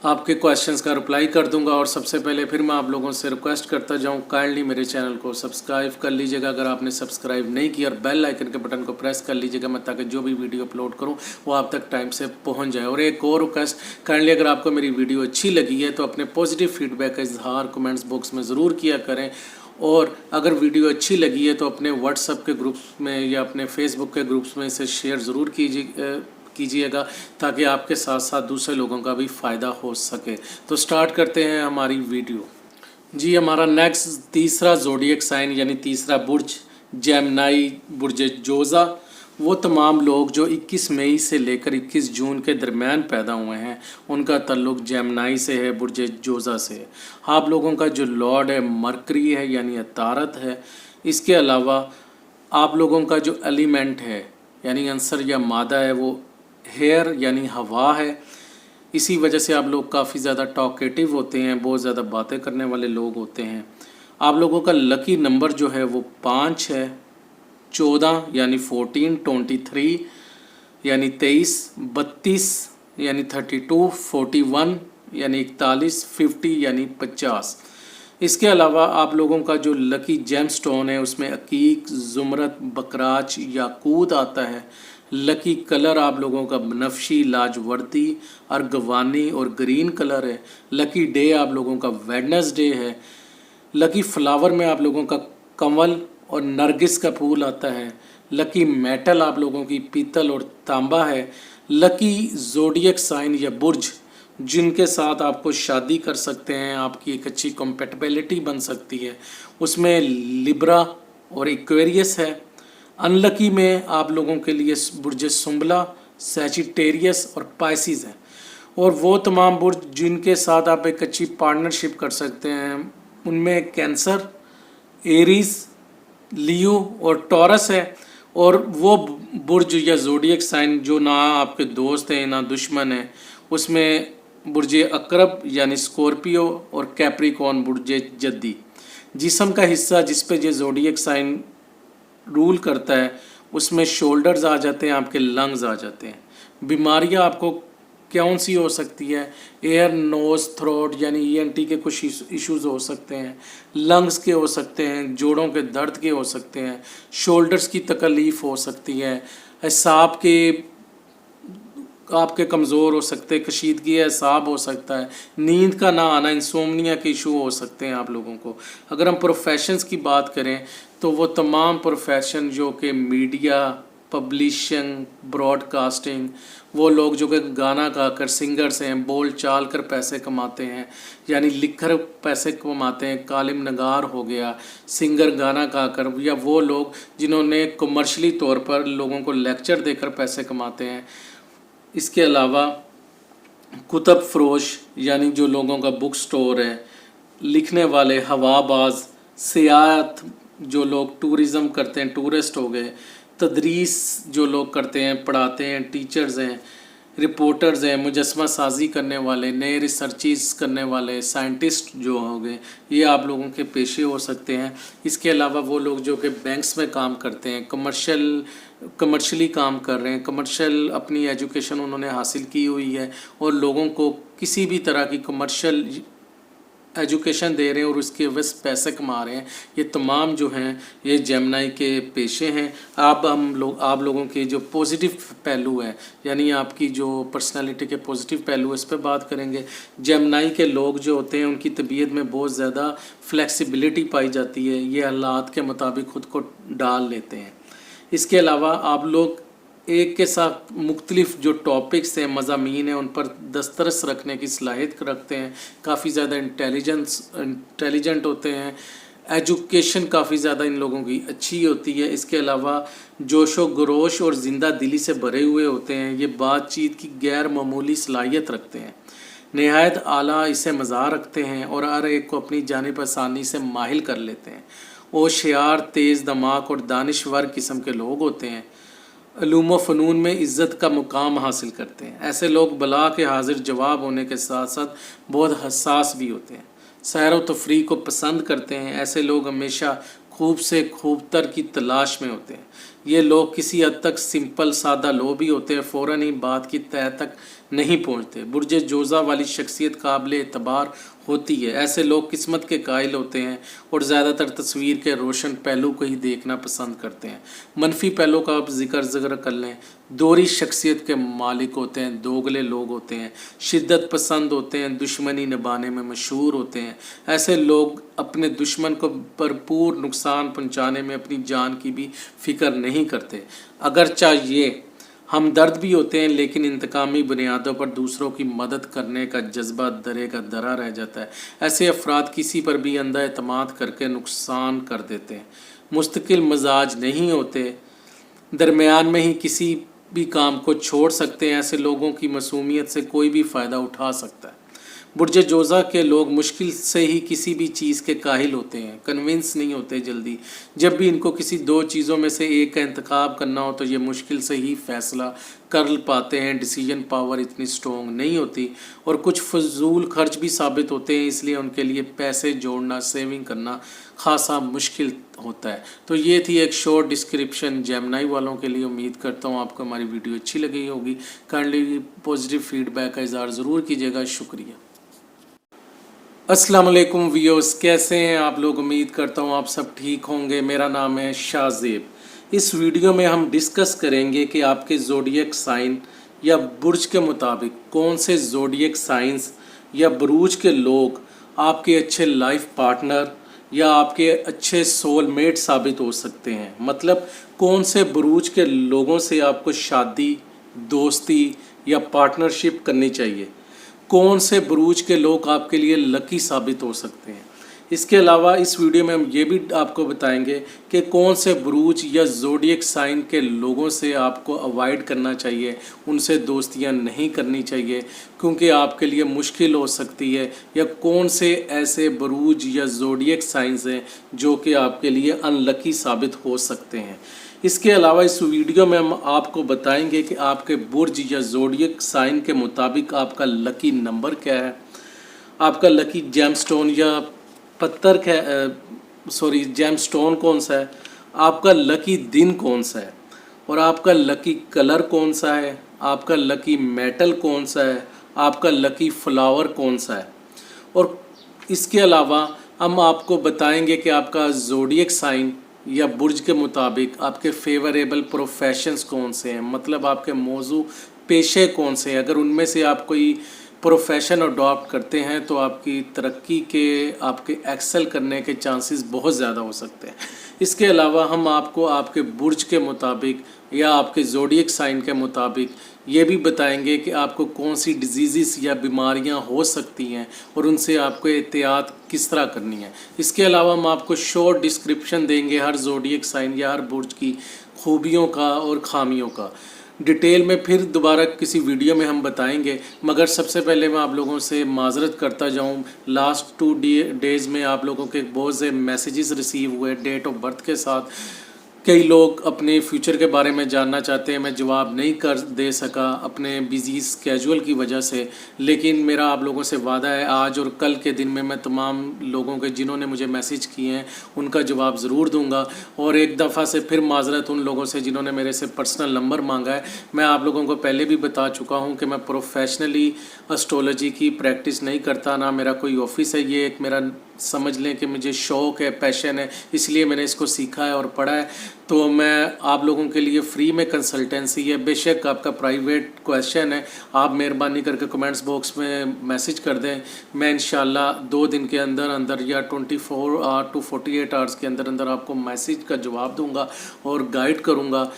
आपके क्वेश्चंस का रिप्लाई कर दूंगा। और सबसे पहले फिर मैं आप लोगों से रिक्वेस्ट करता जाऊं, काइंडली मेरे चैनल को सब्सक्राइब कर लीजिएगा अगर आपने सब्सक्राइब नहीं किया, और बेल आइकन के बटन को प्रेस कर लीजिएगा मैं, ताकि जो भी वीडियो अपलोड करूं वो आप तक टाइम से पहुंच जाए। और एक और रिक्वेस्ट, काइंडली अगर आपको मेरी वीडियो अच्छी लगी है तो अपने पॉजिटिव फीडबैक का इजहार कमेंट्स बॉक्स में ज़रूर किया करें। और अगर वीडियो अच्छी लगी है तो अपने व्हाट्सएप के ग्रुप्स में या अपने फेसबुक के ग्रुप्स में इसे शेयर ज़रूर कीजिएगा ताकि आपके साथ साथ दूसरे लोगों का भी फ़ायदा हो सके। तो स्टार्ट करते हैं हमारी वीडियो। जी, हमारा नेक्स्ट तीसरा ज़ोडिएक साइन यानी तीसरा बुर्ज जेमिनी बुर्ज जोज़ा। वो तमाम लोग जो 21 मई से लेकर 21 जून के दरमियान पैदा हुए हैं उनका ताल्लुक जेमिनी से है, बुर्ज जोज़ा से है। आप लोगों का जो लॉर्ड है मरकरी है यानी अतारत है। इसके अलावा आप लोगों का जो एलिमेंट है यानी अंसर या मादा है वो हेयर यानी हवा है। इसी वजह से आप लोग काफ़ी ज़्यादा टॉकेटिव होते हैं, बहुत ज़्यादा बातें करने वाले लोग होते हैं। आप लोगों का लकी नंबर जो है वो 5 है, 14 यानी 14, 23 यानी 23, 32 यानी 32, 41 यानी 41, 50 यानी 50। اس کے علاوہ آپ لوگوں کا جو لکی جیم سٹون ہے اس میں عقیق، زمرد، بکراچ، یاقوت آتا ہے۔ لکی کلر آپ لوگوں کا بنفشی، لاجوردی، ارغوانی اور گرین کلر ہے۔ لکی ڈے آپ لوگوں کا ویڈنسڈے ہے۔ لکی فلاور میں آپ لوگوں کا کنول اور نرگس کا پھول آتا ہے۔ لکی میٹل آپ لوگوں کی پیتل اور تانبا ہے۔ لکی زوڈیک سائن یا برج جن کے ساتھ آپ کو شادی کر سکتے ہیں، آپ کی ایک اچھی کمپیٹیبلٹی بن سکتی ہے، اس میں لیبرا اور ایکویریس ہے۔ ان لکی میں آپ لوگوں کے لیے برج سنبلا، سیجیٹیریس اور پائسیز ہیں۔ اور وہ تمام برج جن کے ساتھ آپ ایک اچھی پارٹنرشپ کر سکتے ہیں ان میں کینسر، ایریز، لیو اور ٹورس ہے۔ اور وہ برج یا زوڈیک سائن جو نہ آپ کے دوست ہیں نہ دشمن ہیں، اس میں برج عقرب یعنی اسکورپیو اور کیپریکون برج جدی۔ جسم کا حصہ جس پہ یہ زوڈیک سائن رول کرتا ہے اس میں شولڈرز آ جاتے ہیں، آپ کے لنگز آ جاتے ہیں۔ بیماریاں آپ کو کون سی ہو سکتی ہے؟ ایئر، نوز، تھروٹ یعنی ENT کے کچھ ایشوز ہو سکتے ہیں، لنگز کے ہو سکتے ہیں، جوڑوں کے درد کے ہو سکتے ہیں، شولڈرز کی تکلیف ہو سکتی ہے، اعصاب کے آپ کے کمزور ہو سکتے ہیں، کشیدگی اعصاب ہو سکتا ہے، نیند کا نہ آنا، انسومنیا کے ایشو ہو سکتے ہیں آپ لوگوں کو۔ اگر ہم پروفیشنز کی بات کریں تو وہ تمام پروفیشن جو کہ میڈیا، پبلیشنگ، براڈ کاسٹنگ، وہ لوگ جو کہ گانا گا کر سنگرز ہیں، بول چال کر پیسے کماتے ہیں، یعنی لکھ کر پیسے کماتے ہیں، کالم نگار ہو گیا، سنگر گانا گا کر، یا وہ لوگ جنہوں نے کمرشلی طور پر لوگوں کو لیکچر دے کر پیسے کماتے ہیں۔ اس کے علاوہ کتب فروش یعنی جو لوگوں کا بک سٹور ہے، لکھنے والے، ہوا باز، سیاحت جو لوگ ٹورزم کرتے ہیں، ٹورسٹ ہو گئے، تدریس جو لوگ کرتے ہیں، پڑھاتے ہیں، ٹیچرز ہیں، رپورٹرز ہیں، مجسمہ سازی کرنے والے، نئے ریسرچز کرنے والے، سائنٹسٹ جو ہو گئے، یہ آپ لوگوں کے پیشے ہو سکتے ہیں۔ اس کے علاوہ وہ لوگ جو کہ بینکس میں کام کرتے ہیں، کمرشلی کام کر رہے ہیں، کمرشل اپنی ایجوکیشن انہوں نے حاصل کی ہوئی ہے اور لوگوں کو کسی بھی طرح کی کمرشل ایجوکیشن دے رہے ہیں اور اس کے عوض پیسے کما رہے ہیں، یہ تمام جو ہیں یہ جیمنائی کے پیشے ہیں۔ آپ لوگوں کے جو پوزیٹیو پہلو ہے یعنی آپ کی جو پرسنالٹی کے پوزیٹیو پہلو ہے اس پہ بات کریں گے۔ جیمنائی کے لوگ جو ہوتے ہیں ان کی طبیعت میں بہت زیادہ فلیکسیبلٹی پائی جاتی ہے، یہ حالات کے مطابق خود کو ڈال لیتے ہیں۔ اس کے علاوہ آپ لوگ ایک کے ساتھ مختلف جو ٹاپکس ہیں، مضامین ہیں، ان پر دسترس رکھنے کی صلاحیت رکھتے ہیں، کافی زیادہ انٹیلیجنٹ ہوتے ہیں، ایجوکیشن کافی زیادہ ان لوگوں کی اچھی ہوتی ہے۔ اس کے علاوہ جوش و خروش اور زندہ دلی سے بھرے ہوئے ہوتے ہیں، یہ بات چیت کی غیر معمولی صلاحیت رکھتے ہیں، نہایت اعلیٰ اسے مزاح رکھتے ہیں اور ہر ایک کو اپنی جانب آسانی سے مائل کر لیتے ہیں۔ ہوشیار، تیز دماغ اور دانشور قسم کے لوگ ہوتے ہیں، علوم و فنون میں عزت کا مقام حاصل کرتے ہیں۔ ایسے لوگ بلا کے حاضر جواب ہونے کے ساتھ ساتھ بہت حساس بھی ہوتے ہیں، سیر و تفریح کو پسند کرتے ہیں۔ ایسے لوگ ہمیشہ خوب سے خوب تر کی تلاش میں ہوتے ہیں۔ یہ لوگ کسی حد تک سمپل، سادہ لوگ بھی ہوتے ہیں، فوراً ہی بات کی تہہ تک نہیں پہنچتے۔ برج جوزہ والی شخصیت قابل اعتبار ہوتی ہے۔ ایسے لوگ قسمت کے قائل ہوتے ہیں اور زیادہ تر تصویر کے روشن پہلو کو ہی دیکھنا پسند کرتے ہیں۔ منفی پہلو کا آپ ذکر کر لیں، دوہری شخصیت کے مالک ہوتے ہیں، دوگلے لوگ ہوتے ہیں، شدت پسند ہوتے ہیں، دشمنی نبھانے میں مشہور ہوتے ہیں۔ ایسے لوگ اپنے دشمن کو بھرپور نقصان پہنچانے میں اپنی جان کی بھی فکر نہیں کرتے، اگرچہ یہ ہمدرد بھی ہوتے ہیں، لیکن انتقامی بنیادوں پر دوسروں کی مدد کرنے کا جذبہ درے کا درا رہ جاتا ہے۔ ایسے افراد کسی پر بھی اندھا اعتماد کر کے نقصان کر دیتے ہیں، مستقل مزاج نہیں ہوتے، درمیان میں ہی کسی بھی کام کو چھوڑ سکتے ہیں۔ ایسے لوگوں کی معصومیت سے کوئی بھی فائدہ اٹھا سکتا ہے۔ برج جوزہ کے لوگ مشکل سے ہی کسی بھی چیز کے کاہل ہوتے ہیں، کنونس نہیں ہوتے جلدی۔ جب بھی ان کو کسی دو چیزوں میں سے ایک کا انتخاب کرنا ہو تو یہ مشکل سے ہی فیصلہ کر پاتے ہیں، ڈیسیجن پاور اتنی سٹرونگ نہیں ہوتی اور کچھ فضول خرچ بھی ثابت ہوتے ہیں، اس لیے ان کے لیے پیسے جوڑنا، سیونگ کرنا خاصا مشکل ہوتا ہے۔ تو یہ تھی ایک شارٹ ڈسکرپشن جیمنائی والوں کے لیے۔ امید کرتا ہوں آپ کو ہماری ویڈیو اچھی لگی ہوگی۔ کائنڈلی پازیٹیو فیڈ بیک کا اظہار ضرور کیجیے گا۔ شکریہ۔ अस्सलाम वालेकुम व्यूअर्स, कैसे हैं आप लोग। उम्मीद करता हूँ आप सब ठीक होंगे। मेरा नाम है शाहजेब। इस वीडियो में हम डिस्कस करेंगे कि आपके ज़ोडिएक साइन या बुर्ज के मुताबिक कौन से ज़ोडिएक साइंस या बुरूज के लोग आपके अच्छे लाइफ पार्टनर या आपके अच्छे सोलमेट साबित हो सकते हैं। मतलब कौन से बुरूज के लोगों से आपको शादी, दोस्ती या पार्टनरशिप करनी चाहिए। कौन से बुरूज के लोग आपके लिए लकी साबित हो सकते हैं। इसके अलावा इस वीडियो में हम ये भी आपको बताएंगे कि कौन से बुरूज या ज़ोडिएक साइन के लोगों से आपको अवॉइड करना चाहिए, उनसे दोस्तियां नहीं करनी चाहिए क्योंकि आपके लिए मुश्किल हो सकती है, या कौन से ऐसे बुरूज या ज़ोडिएक साइंस हैं जो कि आपके लिए अनलकी साबित हो सकते हैं। इसके अलावा इस वीडियो में हम आपको बताएंगे कि आपके बुर्ज या ज़ोडिएक साइन के मुताबिक आपका लकी नंबर क्या है, आपका लकी जेमस्टोन या पत्थर जेमस्टोन कौन सा है, आपका लकी दिन कौन सा है, और आपका लकी कलर कौन सा है, आपका लकी मेटल कौन सा है, आपका लकी फ्लावर कौन सा है। और इसके अलावा हम आपको बताएंगे कि आपका ज़ोडिएक साइन या बुर्ज के मुताबिक आपके फेवरेबल प्रोफेशंस कौन से हैं। मतलब आपके मौजू पेशे कौन से हैं। अगर उनमें से आप कोई प्रोफेशन अडॉप्ट करते हैं तो आपकी तरक्की के, आपके एक्सेल करने के चांसेस बहुत ज़्यादा हो सकते हैं। इसके अलावा हम आपको आपके बुर्ज के मुताबिक या आपके ज़ोडिएक साइन के मुताबिक ये भी बताएंगे कि आपको कौन सी डिजीज़ या बीमारियां हो सकती हैं और उनसे आपको एहतियात किस तरह करनी है। इसके अलावा हम आपको शॉर्ट डिस्क्रिप्शन देंगे हर ज़ोडिएक साइन या हर बुर्ज की खूबियों का और खामियों का। डिटेल में फिर दोबारा किसी वीडियो में हम बताएंगे, मगर सबसे पहले मैं आप लोगों से माजरत करता जाऊं। लास्ट 2 डेज़ में आप लोगों के बहुत से मैसेजेस रिसीव हुए डेट ऑफ बर्थ के साथ। कई लोग अपने फ्यूचर के बारे में जानना चाहते हैं, मैं जवाब नहीं कर दे सका अपने बिजी स्केजुअल की वजह से, लेकिन मेरा आप लोगों से वादा है आज और कल के दिन में मैं तमाम लोगों के जिन्होंने मुझे मैसेज किए हैं उनका जवाब ज़रूर दूंगा। और एक दफ़ा से फिर माजरत उन लोगों से जिन्होंने मेरे से पर्सनल नंबर मांगा है। मैं आप लोगों को पहले भी बता चुका हूँ कि मैं प्रोफेशनली एस्ट्रोलॉजी की प्रैक्टिस नहीं करता, ना मेरा कोई ऑफिस है। ये एक मेरा समझ लें कि मुझे शौक़ है, पैशन है, इसलिए मैंने इसको सीखा है और पढ़ा है। तो मैं आप लोगों के लिए फ्री में कंसल्टेंसी है। बेशक आपका प्राइवेट क्वेश्चन है, आप मेहरबानी करके कमेंट्स बॉक्स में मैसेज कर दें। मैं इंशाल्लाह 2 दिन के अंदर अंदर या 24 आवर टू 48 आवर्स के अंदर अंदर आपको मैसेज का जवाब दूंगा और गाइड करूंगा।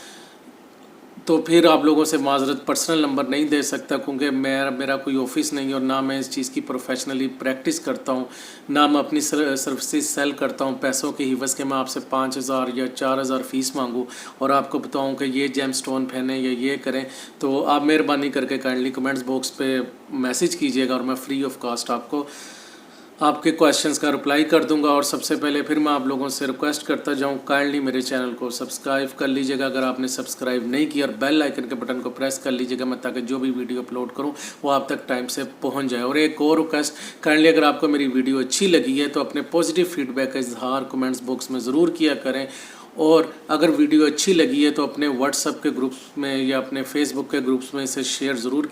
तो फिर आप लोगों से माजरत पर्सनल नंबर नहीं दे सकता क्योंकि मेरा कोई ऑफिस नहीं है और ना मैं इस चीज़ की प्रोफेशनली प्रैक्टिस करता हूँ, ना मैं अपनी सर्विसेज सेल करता हूँ पैसों के हिवस के मैं आपसे 5,000 या 4,000 फ़ीस मांगूँ और आपको बताऊँ कि ये जेम स्टोन पहने या ये करें। तो आप मेहरबानी करके काइंडली कमेंट्स बॉक्स पे मैसेज कीजिएगा और मैं फ्री ऑफ कॉस्ट आपको आपके क्वेश्चंस का रिप्लाई कर दूंगा। और सबसे पहले फिर मैं आप लोगों से रिक्वेस्ट करता जाऊं, काइंडली मेरे चैनल को सब्सक्राइब कर लीजिएगा अगर आपने सब्सक्राइब नहीं किया, और बेल आइकन के बटन को प्रेस कर लीजिएगा मैं, ताकि जो भी वीडियो अपलोड करूं वो आप तक टाइम से पहुंच जाए। और एक और रिक्वेस्ट, काइंडली अगर आपको मेरी वीडियो अच्छी लगी है तो अपने पॉजिटिव फीडबैक का इजहार कमेंट्स बॉक्स में ज़रूर किया करें। और अगर वीडियो अच्छी लगी है तो अपने व्हाट्सएप के ग्रुप्स में या अपने फेसबुक के ग्रुप्स में इसे शेयर ज़रूर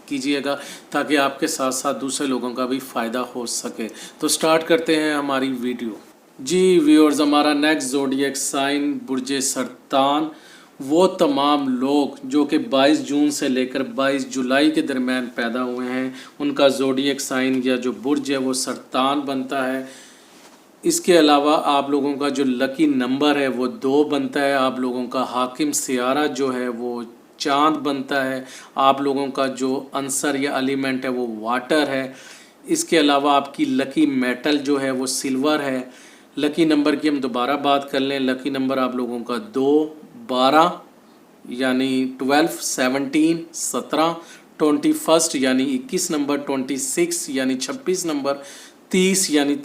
कीजिएगा ताकि आपके साथ साथ दूसरे लोगों का भी फ़ायदा हो सके। तो स्टार्ट करते हैं हमारी वीडियो। जी व्यूअर्स, हमारा नेक्स्ट ज़ोडिएक साइन बुर्ज सरतान, वो तमाम लोग जो कि 22 जून से लेकर 22 जुलाई के दरमियान पैदा हुए हैं, उनका ज़ोडिएक साइन या जो बुर्ज है वो सरतान बनता है। इसके अलावा आप लोगों का जो लकी नंबर है वो 2 बनता है। आप लोगों का हाकिम सियारा जो है वो चांद बनता है। आप लोगों का जो आंसर या एलिमेंट है वो वाटर है। इसके अलावा आपकी लकी मेटल जो है वो सिल्वर है। लकी नंबर की हम दोबारा बात कर लें, लकी नंबर आप लोगों का 2, 12 यानी 12, 17, 17, 21 यानी 21 नंबर, 26 यानी 26 नंबर, 30 यानी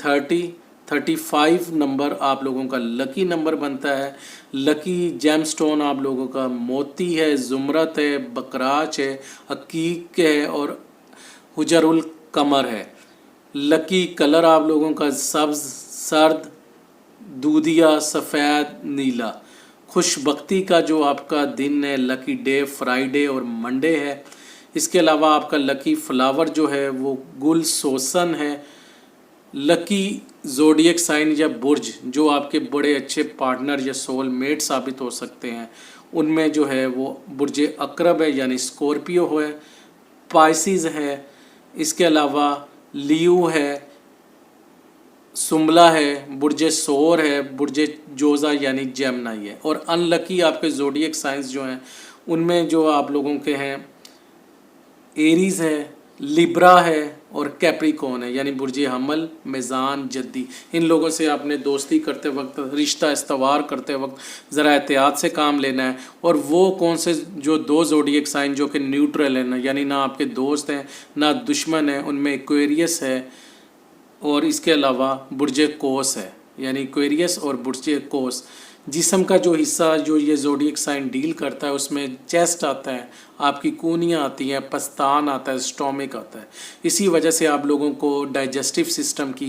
35 नंबर आप लोगों का लकी नंबर बनता है। लकी जेमस्टोन आप लोगों का मोती है, जुमरत है, बकराच है, अकीक है और हुजरुल कमर है। लकी कलर आप लोगों का सब्ज, सर्द, दूधिया, सफ़ेद, नीला। खुशबख्ती का जो आपका दिन है, लकी डे फ्राइडे और मंडे है। इसके अलावा आपका लकी फ्लावर जो है वो गुल सोसन है। लकी ज़ोडिएक साइन या बुर्ज जो आपके बड़े अच्छे पार्टनर या सोल मेट साबित हो सकते हैं, उनमें जो है वो बुर्ज अकरब है यानी स्कॉर्पियो है, पाइसिस है, इसके अलावा लियो है, सुमला है, बुर्ज सोर है, बुर्ज जोज़ा यानी जेमिनी है। और अनलकी आपके ज़ोडिएक साइंस जो हैं उनमें जो आप लोगों के हैं एरीज़ है, लिब्रा है और कैप्रिकॉर्न है यानी बुर्ज हमल, मेज़ान, जद्दी। इन लोगों से आपने दोस्ती करते वक्त, रिश्ता इस्तवार करते वक्त ज़रा एहतियात से काम लेना है। और वो कौन से जो 2 ज़ोडिएक साइन जो कि न्यूट्रल हैं, यानी ना आपके दोस्त हैं ना दुश्मन हैं, उनमें एक्वेरियस है और इसके अलावा बुर्ज कोस है यानी एक्वेरियस और बुर्ज कोस। जिस्म का जो हिस्सा जो ये ज़ोडिएक साइन डील करता है उसमें चेस्ट आता है, आपकी कूनियाँ आती हैं, पस्तान आता है, स्टोमिक आता है। इसी वजह से आप लोगों को डाइजेस्टिव सिस्टम की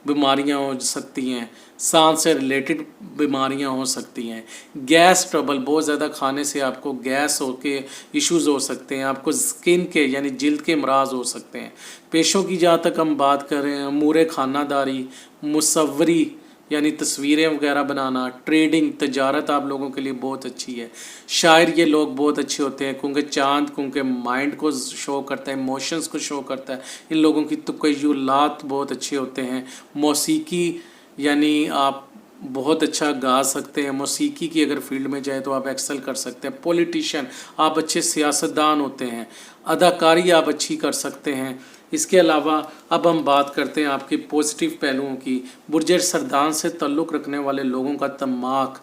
बीमारियां हो सकती हैं, सांस से रिलेटेड बीमारियां हो सकती हैं, गैस ट्रबल, बहुत ज़्यादा खाने से आपको गैस हो के इश्यूज़ हो सकते हैं, आपको स्किन के यानी जिल्द के अमराज हो सकते हैं। पेशों की जहाँ तक हम बात करें, अमूर खानादारी, मुसव्वरी यानी तस्वीरें वगैरह बनाना, ट्रेडिंग, तजारत आप लोगों के लिए बहुत अच्छी है। शायर ये लोग बहुत अच्छे होते हैं क्योंकि चाँद क्योंकि माइंड को शो करता है, इमोशंस को शो करता है। इन लोगों की तख़य्युलात बहुत अच्छे होते हैं। मौसीकी यानी आप बहुत अच्छा गा सकते हैं, मौसीकी की अगर फील्ड में जाए तो आप एक्सेल कर सकते हैं। पॉलिटिशियन, आप अच्छे सियासतदान होते हैं। अदाकारी आप अच्छी कर सकते हैं। इसके अलावा अब हम बात करते हैं आपके पॉजिटिव पहलुओं की। बुर्ज सरदान से ताल्लुक़ रखने वाले लोगों का दिमाग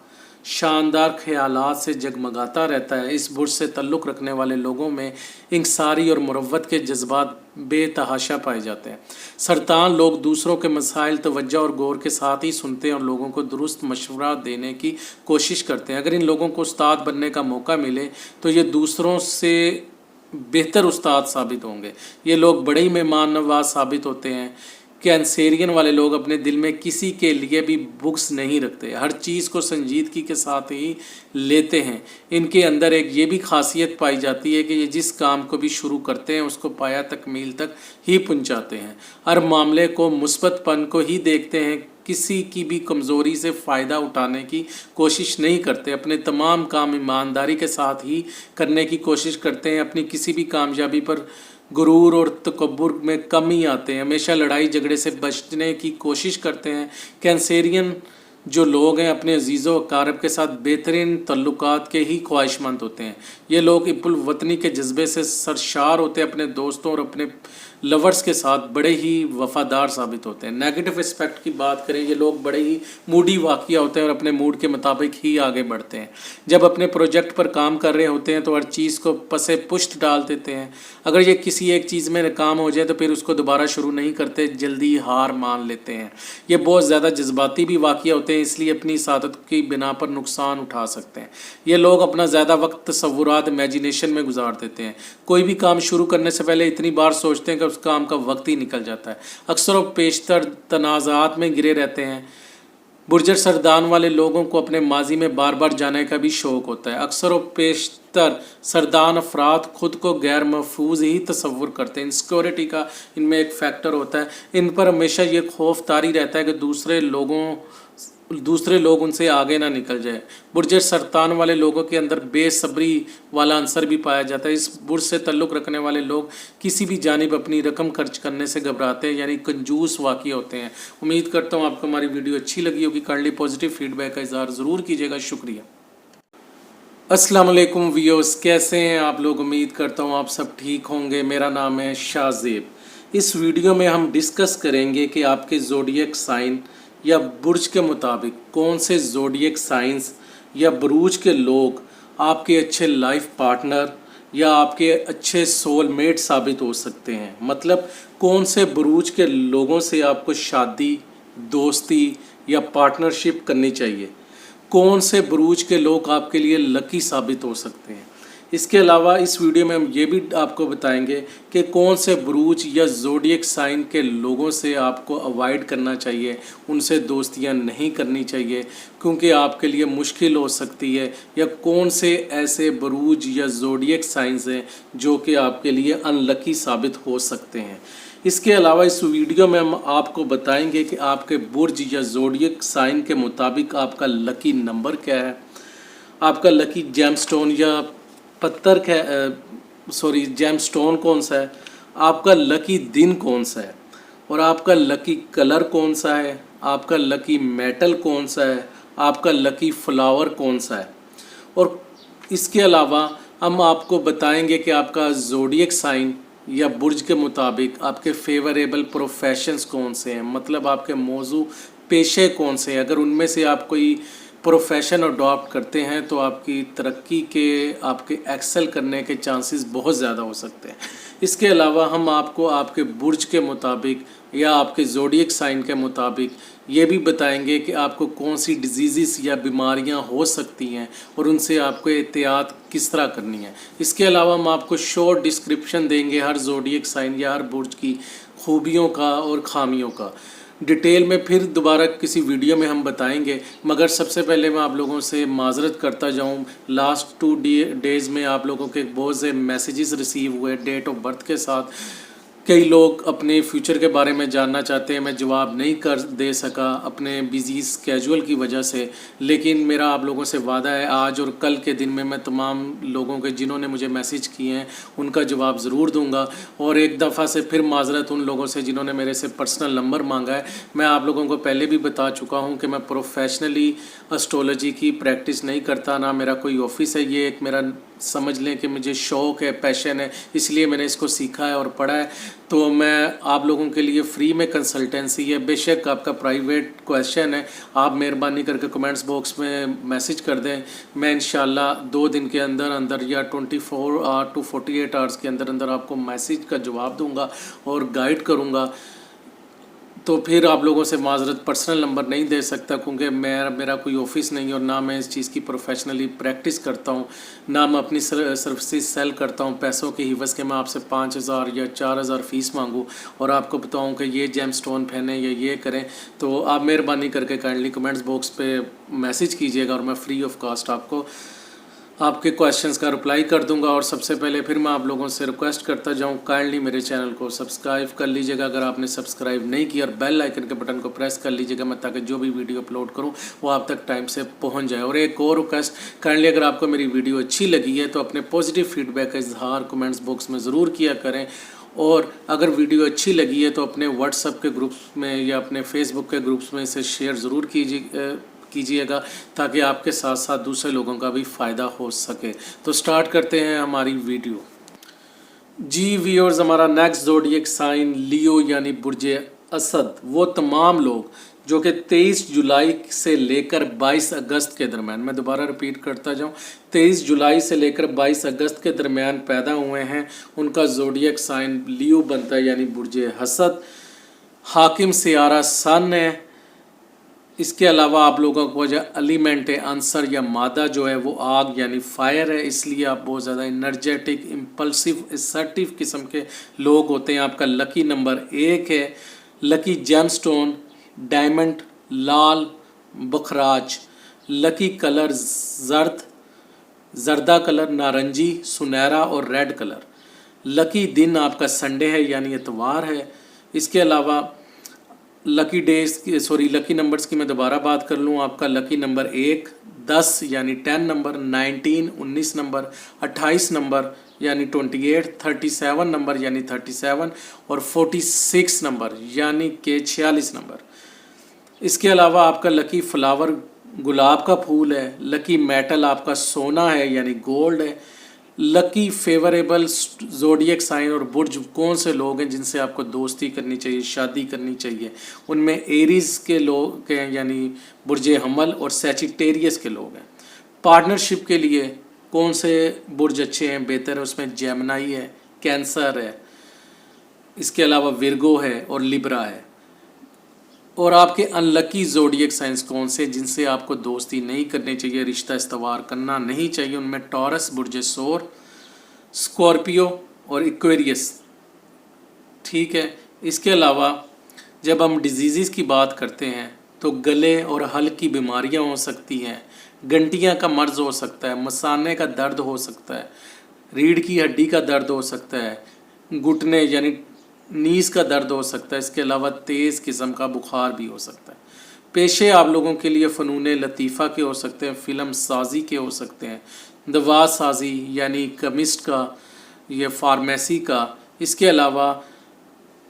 शानदार ख्यालात से जगमगाता रहता है। इस बुर्ज से ताल्लुक़ रखने वाले लोगों में इंकसारी और मुरव्वत के जज्बात बेतहाशा पाए जाते हैं। सरतान लोग दूसरों के मसाइल तवज्जो और गौर के साथ ही सुनते हैं और लोगों को दुरुस्त मशवरा देने की कोशिश करते हैं। अगर इन लोगों को उस्ताद बनने का मौका मिले तो ये दूसरों से बेहतर उस्ताद साबित होंगे। ये लोग बड़े ही मेहमान नवाज साबित होते हैं। कैंसेरियन वाले लोग अपने दिल में किसी के लिए भी बुग्स नहीं रखते, हर चीज़ को संजीदगी के साथ ही लेते हैं। इनके अंदर एक ये भी खासियत पाई जाती है कि ये जिस काम को भी शुरू करते हैं उसको पाया तकमील तक ही पहुंचाते हैं। हर मामले को मुस्बतपन को ही देखते हैं, किसी की भी कमज़ोरी से फ़ायदा उठाने की कोशिश नहीं करते। अपने तमाम काम ईमानदारी के साथ ही करने की कोशिश करते हैं। अपनी किसी भी कामयाबी पर गुरूर और तकब्बुर में कमी आते हैं। हमेशा लड़ाई झगड़े से बचने की कोशिश करते हैं। कैंसेरियन जो लोग हैं अपने अजीज़ों अकारब के साथ बेहतरीन तल्लुकात के ही ख्वाहिशमंद होते हैं। ये लोग इब्बुल वतनी के जज्बे से सरशार होते हैं। अपने दोस्तों और अपने लवर्स के साथ बड़े ही वफ़ादार साबित होते हैं। नेगेटिव एस्पेक्ट की बात करें, ये लोग बड़े ही मूडी वाक़िया होते हैं और अपने मूड के मुताबिक ही आगे बढ़ते हैं। जब अपने प्रोजेक्ट पर काम कर रहे होते हैं तो हर चीज़ को पसे पुश्त डाल देते हैं। अगर ये किसी एक चीज़ में नाकाम हो जाए तो फिर उसको दोबारा शुरू नहीं करते, जल्दी हार मान लेते हैं। ये बहुत ज़्यादा जज्बाती भी वाक़िया होते हैं, इसलिए अपनी सादत की बिना पर नुकसान उठा सकते हैं। ये लोग अपना ज़्यादा वक्त तसव्वुरात, इमेजिनेशन में गुजार देते हैं। कोई भी काम शुरू करने से पहले इतनी बार सोचते हैं कि उस काम का वक्त ही निकल जाता है। अक्सर और पेशतर तनाज़ात में घिरे रहते हैं। बुर्ज सरदान वाले लोगों को अपने माजी में बार बार जाने का भी शौक़ होता है। अक्सर और पेशतर सरदान अफराद खुद को गैर महफूज ही तसव्वुर करते हैं। इनसिक्योरिटी का इनमें एक फैक्टर होता है। इन पर हमेशा ये खौफ तारी रहता है कि दूसरे लोग उनसे आगे ना निकल जाए। बुर्ज सरतान वाले लोगों के अंदर बेसब्री वाला अंसर भी पाया जाता है। इस बुर्ज से ताल्लुक़ रखने वाले लोग किसी भी जानिब अपनी रकम खर्च करने से घबराते हैं, यानी कंजूस वाक़ई होते हैं। उम्मीद करता हूँ आपको हमारी वीडियो अच्छी लगी होगी। काइंडली पॉजिटिव फीडबैक का इज़हार ज़रूर कीजिएगा। शुक्रिया। अस्सलाम वालेकुम व्यूअर्स, कैसे हैं आप लोग? उम्मीद करता हूँ आप सब ठीक होंगे। मेरा नाम है शाहज़ेब। इस वीडियो में हम डिस्कस करेंगे कि आपके ज़ोडिएक साइन या बुर्ज के मुताबिक कौन से ज़ोडिएक साइंस या बुरूज के लोग आपके अच्छे लाइफ पार्टनर या आपके अच्छे सोलमेट साबित हो सकते हैं। मतलब कौन से बुरूज के लोगों से आपको शादी, दोस्ती या पार्टनरशिप करनी चाहिए। कौन से बुरूज के लोग आपके लिए लकी साबित हो सकते हैं। इसके अलावा इस वीडियो में हम ये भी आपको बताएंगे कि कौन से बुरूज या ज़ोडिएक साइन के लोगों से आपको अवॉइड करना चाहिए, उनसे दोस्तियां नहीं करनी चाहिए क्योंकि आपके लिए मुश्किल हो सकती है, या कौन से ऐसे बुरूज या ज़ोडिएक साइंस हैं जो कि आपके लिए अनलकी साबित हो सकते हैं। اس کے علاوہ اس ویڈیو میں ہم آپ کو بتائیں گے کہ آپ کے برج یا زوڈیک سائن کے مطابق آپ کا لکی نمبر کیا ہے، آپ کا لکی جیم سٹون یا پتھر جیم سٹون کون سا ہے، آپ کا لکی دن کون سا ہے، اور آپ کا لکی کلر کون سا ہے، آپ کا لکی میٹل کون سا ہے، آپ کا لکی فلاور کون سا ہے۔ اور اس کے علاوہ ہم آپ کو بتائیں گے کہ آپ کا زوڈیک سائن یا برج کے مطابق آپ کے فیوریبل پروفیشنز کون سے ہیں، مطلب آپ کے موضوع پیشے کون سے ہیں۔ اگر ان میں سے آپ کوئی پروفیشن اڈاپٹ کرتے ہیں تو آپ کی ترقی کے، آپ کے ایکسل کرنے کے چانسز بہت زیادہ ہو سکتے ہیں۔ اس کے علاوہ ہم آپ کو آپ کے برج کے مطابق یا آپ کے زوڈیک سائن کے مطابق یہ بھی بتائیں گے کہ آپ کو کون سی ڈیزیزز یا بیماریاں ہو سکتی ہیں اور ان سے آپ کو احتیاط کس طرح کرنی ہے۔ اس کے علاوہ ہم آپ کو شارٹ ڈسکرپشن دیں گے ہر زوڈیک سائن یا ہر برج کی خوبیوں کا اور خامیوں کا، ڈیٹیل میں پھر دوبارہ کسی ویڈیو میں ہم بتائیں گے۔ مگر سب سے پہلے میں آپ لوگوں سے معذرت کرتا جاؤں، لاسٹ 2 ڈیز میں آپ لوگوں کے بہت سے میسیجز ریسیو ہوئے ڈیٹ آف برتھ کے ساتھ۔ کئی لوگ اپنے فیوچر کے بارے میں جاننا چاہتے ہیں، میں جواب نہیں دے سکا اپنے بیزی اسکیجول کی وجہ سے، لیکن میرا آپ لوگوں سے وعدہ ہے آج اور کل کے دن میں تمام لوگوں کے جنہوں نے مجھے میسیج کیے ہیں ان کا جواب ضرور دوں گا۔ اور ایک دفعہ سے پھر معذرت ان لوگوں سے جنہوں نے میرے سے پرسنل نمبر مانگا ہے۔ میں آپ لوگوں کو پہلے بھی بتا چکا ہوں کہ میں پروفیشنلی اسٹرولوجی کی پریکٹس نہیں کرتا، نہ میرا کوئی آفس ہے، یہ ایک میرا سمجھ لیں کہ مجھے شوق ہے، پیشن ہے، اس لیے میں نے اس کو سیکھا ہے اور پڑھا ہے۔ تو میں آپ لوگوں کے لیے فری میں کنسلٹنسی ہے، بے شک آپ کا پرائیویٹ کویشچن ہے، آپ مہربانی کر کے کمنٹس باکس میں میسیج کر دیں، میں انشاءاللہ 2 دن کے اندر یا 24 to 48 آورس کے اندر آپ کو میسیج کا جواب دوں گا اور گائیڈ کروں گا۔ تو پھر آپ لوگوں سے معذرت، پرسنل نمبر نہیں دے سکتا کیونکہ میرا کوئی آفس نہیں اور نہ میں اس چیز کی پروفیشنلی پریکٹس کرتا ہوں، نہ میں اپنی سروسز سیل کرتا ہوں پیسوں کے عوض کے میں آپ سے 5000 یا 4000 فیس مانگوں اور آپ کو بتاؤں کہ یہ جیم سٹون پہنیں یا یہ کریں۔ تو آپ مہربانی کر کے کائنڈلی کمنٹس باکس پہ میسیج کیجیے گا اور میں فری آف کاسٹ آپ کو آپ کے کویشچنز کا رپلائی کر دوں گا۔ اور سب سے پہلے پھر میں آپ لوگوں سے ریکویسٹ کرتا جاؤں، کائنڈلی میرے چینل کو سبسکرائب کر لیجیے گا اگر آپ نے سبسکرائب نہیں کیا، اور بیل آئیکن کے بٹن کو پریس کر لیجیے گا میں تاکہ جو بھی ویڈیو اپلوڈ کروں وہ آپ تک ٹائم سے پہنچ جائے۔ اور ایک اور ریکویسٹ، کائنڈلی اگر آپ کو میری ویڈیو اچھی لگی ہے تو اپنے پازیٹیو فیڈ بیک کا اظہار کمنٹس باکس میں ضرور کیا کریں، اور اگر ویڈیو اچھی لگی ہے تو اپنے واٹس ایپ کے گروپس میں یا اپنے فیس بک کے گروپس میں اسے شیئر ضرور کیجیے گا تاکہ آپ کے ساتھ ساتھ دوسرے لوگوں کا بھی فائدہ ہو سکے۔ تو سٹارٹ کرتے ہیں ہماری ویڈیو۔ جی ویورز، ہمارا نیکسٹ زوڈیک سائن لیو یعنی برج اسد، وہ تمام لوگ جو کہ 23 جولائی سے لے کر 22 اگست کے درمیان، میں دوبارہ رپیٹ کرتا جاؤں، 23 جولائی سے لے کر 22 اگست کے درمیان پیدا ہوئے ہیں، ان کا زوڈیک سائن لیو بنتا ہے یعنی برج اسد۔ حاکم سیارہ سن ہے۔ اس کے علاوہ آپ لوگوں کو جو ایلیمنٹ عنصر یا مادہ جو ہے وہ آگ یعنی فائر ہے، اس لیے آپ بہت زیادہ انرجیٹک، امپلسو، اسرٹیو قسم کے لوگ ہوتے ہیں۔ آپ کا لکی نمبر 1 ہے۔ لکی جیم سٹون ڈائمنڈ، لال، بخراج۔ لکی کلر زردہ کلر، نارنجی، سنہرا اور ریڈ کلر۔ لکی دن آپ کا سنڈے ہے یعنی اتوار ہے۔ اس کے علاوہ لکی نمبرز کی میں دوبارہ بات کر لوں، آپ کا لکی نمبر 1 10 یعنی 10 نمبر، 19 نمبر، 28 نمبر یعنی 28، 37 نمبر یعنی 37 اور 46 نمبر یعنی کہ 46 نمبر۔ اس کے علاوہ آپ کا لکی فلاور گلاب کا پھول ہے۔ لکی میٹل آپ کا سونا ہے یعنی گولڈ ہے۔ لکی فیوریبل زوڈیک سائن اور برج کون سے لوگ ہیں جن سے آپ کو دوستی کرنی چاہیے، شادی کرنی چاہیے؟ ان میں ایریز کے لوگ ہیں یعنی برج حمل، اور سیجیٹیریس کے لوگ ہیں۔ پارٹنرشپ کے لیے کون سے برج اچھے ہیں، بہتر ہے؟ اس میں جیمنائی ہے، کینسر ہے، اس کے علاوہ ورگو ہے اور لیبرا ہے۔ اور آپ کے ان لکی زوڈیک سائنس کون سے جن سے آپ کو دوستی نہیں کرنی چاہیے، رشتہ استوار کرنا نہیں چاہیے؟ ان میں ٹورس، برج سور، اسکارپیو اور ایکویریس، ٹھیک ہے۔ اس کے علاوہ جب ہم ڈیزیزز کی بات کرتے ہیں تو گلے اور حلق کی بیماریاں ہو سکتی ہیں، گنٹیاں کا مرض ہو سکتا ہے، مثانے کا درد ہو سکتا ہے، ریڑھ کی ہڈی کا درد ہو سکتا ہے، گھٹنے یعنی नीज़ का दर्द हो सकता है। इसके अलावा तेज़ किस्म का बुखार भी हो सकता है। पेशे आप लोगों के लिए फ़नून लतीफ़ा के हो सकते हैं, फ़िल्म साजी के हो सकते हैं, दवा साजी यानी केमिस्ट का, ये फार्मेसी का। इसके अलावा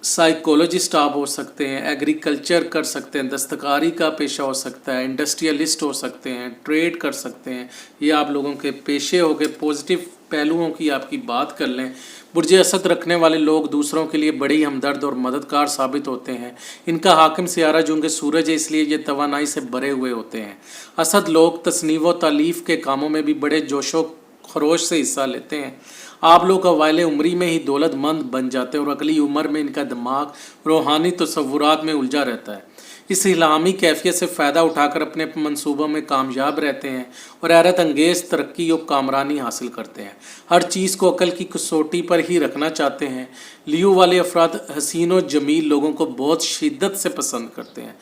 साइकोलॉजिस्ट आप हो सकते हैं, एग्रीकल्चर कर सकते हैं, दस्तकारी का पेशा हो सकता है, इंडस्ट्रियलिस्ट हो सकते हैं, ट्रेड कर सकते हैं। ये आप लोगों के पेशे हो गए। पॉजिटिव पहलुओं की आपकी बात कर लें, बुर्ज असद रखने वाले लोग दूसरों के लिए बड़े ही हमदर्द और मददगार साबित होते हैं। इनका हाकिम सियारा चूँकि सूरज है, इसलिए ये तवानाई से भरे हुए होते हैं। असद लोग तसनीफ़ व तालीफ़ के कामों में भी बड़े जोशो खरोश से हिस्सा लेते हैं। आप लोग अवाइल उम्री में ही दौलतमंद बन जाते हैं और अगली उम्र में इनका दिमाग रूहानी तसव्वुरात में उलझा रहता है। इस इल्हामी कैफियत से फ़ायदा उठाकर अपने मंसूबों में कामयाब रहते हैं और हैरत अंगेज़ तरक्की और कामरानी हासिल करते हैं। हर चीज़ को अकल की कसौटी पर ही रखना चाहते हैं। लियो वाले अफराद हसीन और जमील लोगों को बहुत शिद्दत से पसंद करते हैं,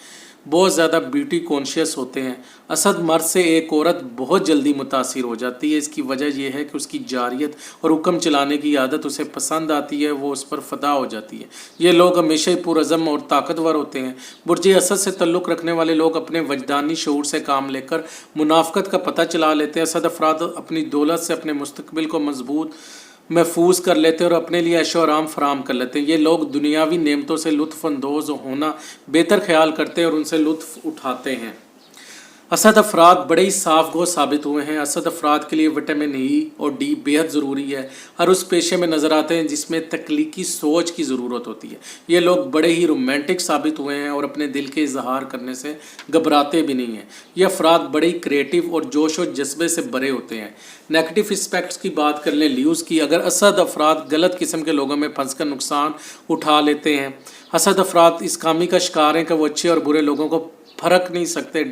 बहुत ज़्यादा ब्यूटी कॉन्शियस होते हैं। असद मर्द से एक औरत बहुत जल्दी मुतासिर हो जाती है। इसकी वजह यह है कि उसकी जारियत और हुक्म चलाने की आदत उसे पसंद आती है, वो उस पर फ़दा हो जाती है। ये लोग हमेशा ही पुरअज़म और ताकतवर होते हैं। बुर्ज असद से तल्लुक़ रखने वाले लोग अपने वजदानी शऊर से काम लेकर मुनाफ़क़त का पता चला लेते हैं। असद अफराद अपनी दौलत से अपने मुस्तक़बिल को मजबूत महफूज कर लेते हैं और अपने लिए ऐशो आराम फराम कर लेते हैं। ये लोग दुनियावी नेमतों से लुत्फ़अंदोज़ होना बेहतर ख्याल करते हैं और उनसे लुत्फ़ उठाते हैं। असद अफराद बड़े ही साफ गो साबित हुए हैं। असद अफराद के लिए विटामिन ई और डी बेहद ज़रूरी है। हर उस पेशे में नज़र आते हैं जिसमें तख्लीकी सोच की ज़रूरत होती है। ये लोग बड़े ही रोमांटिक साबित हुए हैं और अपने दिल के इजहार करने से घबराते भी नहीं हैं। ये अफराद बड़े ही क्रिएटिव और जोश और जज्बे से भरे होते हैं। नेगेटिव एस्पेक्ट्स की बात कर लें ल्यूज़ की, अगर असद अफराद गलत किस्म के लोगों में फंस कर नुकसान उठा लेते हैं। असद अफराद इस खामी का शिकार हैं कि वो अच्छे और बुरे लोगों को फ़र्क नहीं सकते,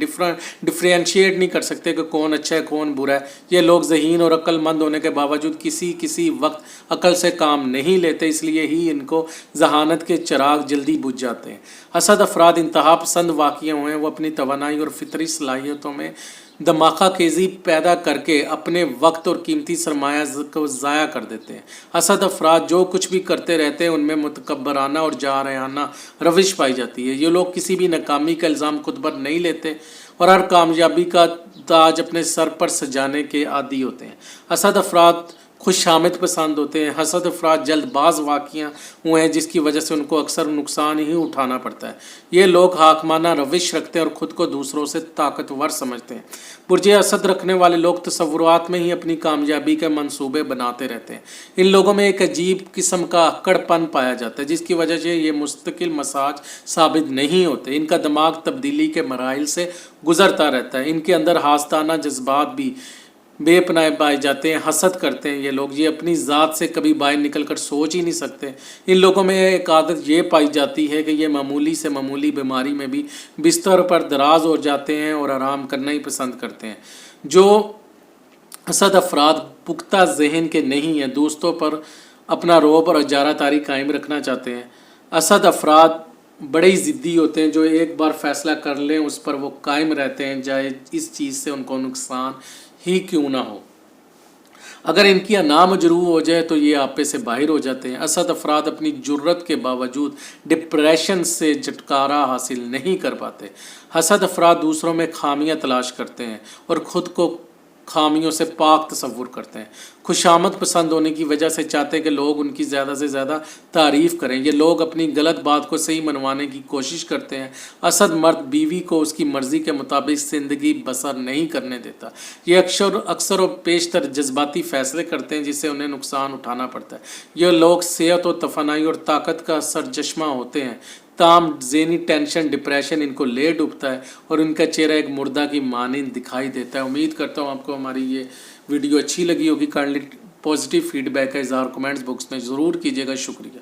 डिफ्रेंशिएट नहीं कर सकते कि कौन अच्छा है कौन बुरा है। ये लोग ज़हीन और अक्लमंद होने के बावजूद किसी वक्त अकल से काम नहीं लेते, इसलिए ही इनको जहानत के चिराग जल्दी बुझ जाते हैं। असद अफराद इंतहा पसंद वाक़िए हुए हैं। वो अपनी तवानाई और फितरी सलाहियतों में धमाका केज़ी पैदा करके अपने वक्त और कीमती सरमाया को ज़ाया कर देते हैं। असद अफराद जो कुछ भी करते रहते हैं उनमें मुतकब्बराना और जारहाना रविश पाई जाती है। ये लोग किसी भी नाकामी का इल्ज़ाम खुद पर नहीं लेते और हर कामयाबी का ताज अपने सर पर सजाने के आदी होते हैं। असद अफराद खुशामद पसंद होते हैं। हसद अफराद जल्दबाज वाक़ियाँ हुए हैं जिसकी वजह से उनको अक्सर नुकसान ही उठाना पड़ता है। ये लोग हाकमाना रविश रखते हैं और ख़ुद को दूसरों से ताकतवर समझते हैं। बुर्ज असद रखने वाले लोग तसव्वुरात में ही अपनी कामयाबी के मंसूबे बनाते रहते हैं। इन लोगों में एक अजीब किस्म का अक्कड़पन पाया जाता है जिसकी वजह से ये मुस्तकिल मसाज साबित नहीं होते। इनका दिमाग तब्दीली के मराइल से गुजरता रहता है। इनके अंदर हास्ताना जज्बात भी बेपनाह पाए जाते हैं। हसद करते हैं ये लोग, ये अपनी ज़ात से कभी बाहर निकल कर सोच ही नहीं सकते। इन लोगों में एक आदत ये पाई जाती है कि ये मामूली से मामूली बीमारी में भी बिस्तर पर दराज हो जाते हैं और आराम करना ही पसंद करते हैं। जो असद अफराद पुख्ता जहन के नहीं हैं, दोस्तों पर अपना रौब और इजारा तारी कायम रखना चाहते हैं। असद अफराद बड़े ही ज़िद्दी होते हैं, जो एक बार फ़ैसला कर लें उस पर वो कायम रहते हैं, चाहे इस चीज़ से उनको नुकसान ही क्यों ना हो। अगर इनकी नामजरू हो जाए तो ये आपे से बाहर हो जाते हैं। असद अफराद अपनी जुर्रत के बावजूद डिप्रेशन से छुटकारा हासिल नहीं कर पाते। असद अफराद दूसरों में खामियां तलाश करते हैं और ख़ुद को खामियों से पाक तसव्वुर करते हैं। खुशामद पसंद होने की वजह से चाहते हैं कि लोग उनकी ज़्यादा से ज़्यादा तारीफ़ करें। ये लोग अपनी गलत बात को सही मनवाने की कोशिश करते हैं। असद मर्द बीवी को उसकी मर्ज़ी के मुताबिक ज़िंदगी बसर नहीं करने देता। ये अक्सर और पेशतर जज्बाती फ़ैसले करते हैं जिससे उन्हें नुकसान उठाना पड़ता है। ये लोग सेहत और तफनाई और ताकत का सरचश्मा होते हैं। ताम ज़हनी टेंशन डिप्रेशन इनको ले डूबता है और उनका चेहरा एक मुर्दा की मानिंद दिखाई देता है। उम्मीद करता हूँ आपको हमारी ये वीडियो अच्छी लगी होगी। काइंडली पॉजिटिव फीडबैक का इज़हार कमेंट्स बॉक्स में ज़रूर कीजिएगा। शुक्रिया।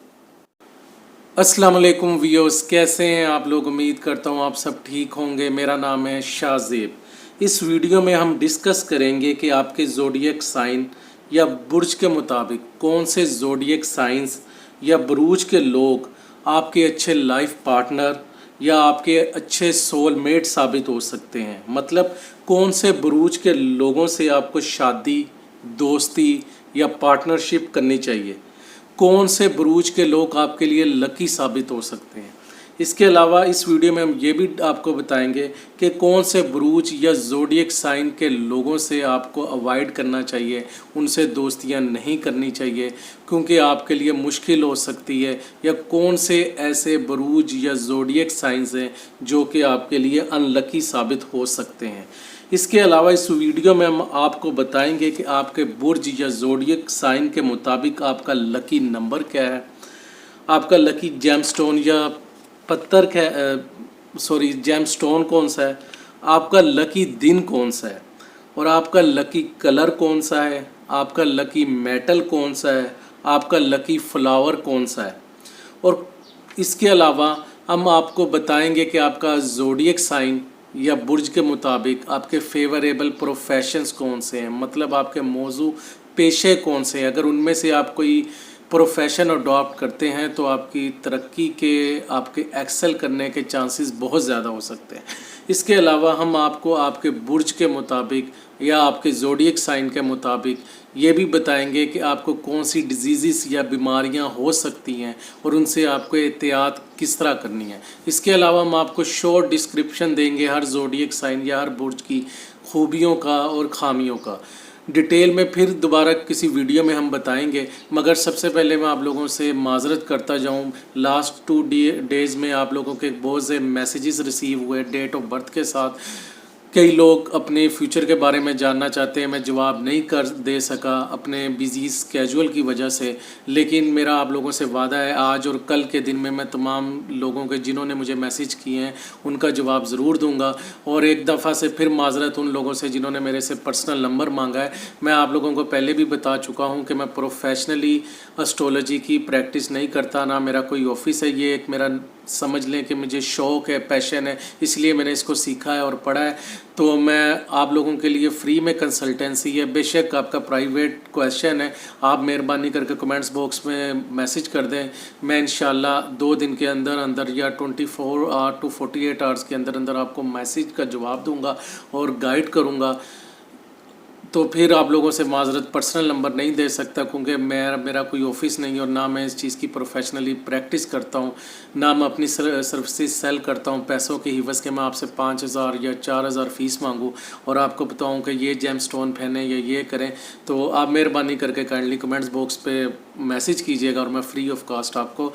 अस्सलाम वालेकुम व्यूअर्स, कैसे हैं आप लोग? उम्मीद करता हूँ आप सब ठीक होंगे। मेरा नाम है शाहज़ेब। इस वीडियो में हम डिस्कस करेंगे कि आपके ज़ोडिएक साइन या बुर्ज के मुताबिक कौन से ज़ोडिएक साइंस या बुरूज के लोग आपके अच्छे लाइफ पार्टनर या आपके अच्छे सोलमेट साबित हो सकते हैं। मतलब कौन से बुरूज के लोगों से आपको शादी, दोस्ती या पार्टनरशिप करनी चाहिए। कौन से बुरूज के लोग आपके लिए लकी साबित हो सकते हैं। इसके अलावा इस वीडियो में हम ये भी आपको बताएंगे कि कौन से बुरूज या ज़ोडिएक साइन के लोगों से आपको अवॉइड करना चाहिए, उनसे दोस्तियां नहीं करनी चाहिए क्योंकि आपके लिए मुश्किल हो सकती है, या कौन से ऐसे बुरूज या ज़ोडिएक साइंस हैं जो कि आपके लिए अनलकी साबित हो सकते हैं। इसके अलावा इस वीडियो में हम आपको बताएंगे कि आपके बुर्ज या ज़ोडिएक साइन के मुताबिक आपका लकी नंबर क्या है, आपका लकी जेमस्टोन या पत्थर जेमस्टोन कौन सा है, आपका लकी दिन कौन सा है, और आपका लकी कलर कौन सा है, आपका लकी मेटल कौन सा है, आपका लकी फ्लावर कौन सा है। और इसके अलावा हम आपको बताएंगे कि आपका ज़ोडिएक साइन या बुर्ज के मुताबिक आपके फेवरेबल प्रोफेशंस कौन से हैं, मतलब आपके मौजू पेशे कौन से हैं। अगर उनमें से आप कोई प्रोफेशन अडॉप्ट करते हैं तो आपकी तरक्की के, आपके एक्सेल करने के चांसेस बहुत ज़्यादा हो सकते हैं। इसके अलावा हम आपको आपके बुर्ज के मुताबिक या आपके ज़ोडिएक साइन के मुताबिक ये भी बताएंगे कि आपको कौन सी डिजीज़ या बीमारियां हो सकती हैं और उनसे आपको एहतियात किस तरह करनी है। इसके अलावा हम आपको शॉर्ट डिस्क्रिप्शन देंगे हर ज़ोडिएक साइन या हर बुर्ज की खूबियों का और खामियों का। डिटेल में फिर दोबारा किसी वीडियो में हम बताएंगे, मगर सबसे पहले मैं आप लोगों से माजरत करता जाऊं। लास्ट 2 डेज़ में आप लोगों के बहुत से मैसेजेस रिसीव हुए डेट ऑफ बर्थ के साथ। कई लोग अपने फ्यूचर के बारे में जानना चाहते हैं, मैं जवाब नहीं कर दे सका अपने बिजी स्केजुअल की वजह से, लेकिन मेरा आप लोगों से वादा है आज और कल के दिन में मैं तमाम लोगों के जिन्होंने मुझे मैसेज किए हैं उनका जवाब ज़रूर दूंगा। और एक दफ़ा से फिर माजरत उन लोगों से जिन्होंने मेरे से पर्सनल नंबर मांगा है। मैं आप लोगों को पहले भी बता चुका हूँ कि मैं प्रोफेशनली एस्ट्रोलॉजी की प्रैक्टिस नहीं करता, ना मेरा कोई ऑफिस है। ये एक मेरा समझ लें कि मुझे शौक़ है, पैशन है, इसलिए मैंने इसको सीखा है और पढ़ा है। तो मैं आप लोगों के लिए फ्री में कंसल्टेंसी है। बेशक आपका प्राइवेट क्वेश्चन है, आप मेहरबानी करके कमेंट्स बॉक्स में मैसेज कर दें। मैं इंशाल्लाह 2 दिन के अंदर अंदर या 24 आवर टू 48 आवर्स के अंदर अंदर आपको मैसेज का जवाब दूंगा और गाइड करूंगा। तो फिर आप लोगों से माजरत पर्सनल नंबर नहीं दे सकता क्योंकि मेरा कोई ऑफिस नहीं है और ना मैं इस चीज़ की प्रोफेशनली प्रैक्टिस करता हूँ, ना मैं अपनी सर्विसेज सेल करता हूँ पैसों के हिवस के। मैं आपसे 5,000 या 4,000 फ़ीस मांगूँ और आपको बताऊँ कि ये जेम स्टोन पहने या ये करें। तो आप मेहरबानी करके काइंडली कमेंट्स बॉक्स पे मैसेज कीजिएगा और मैं फ्री ऑफ कॉस्ट आपको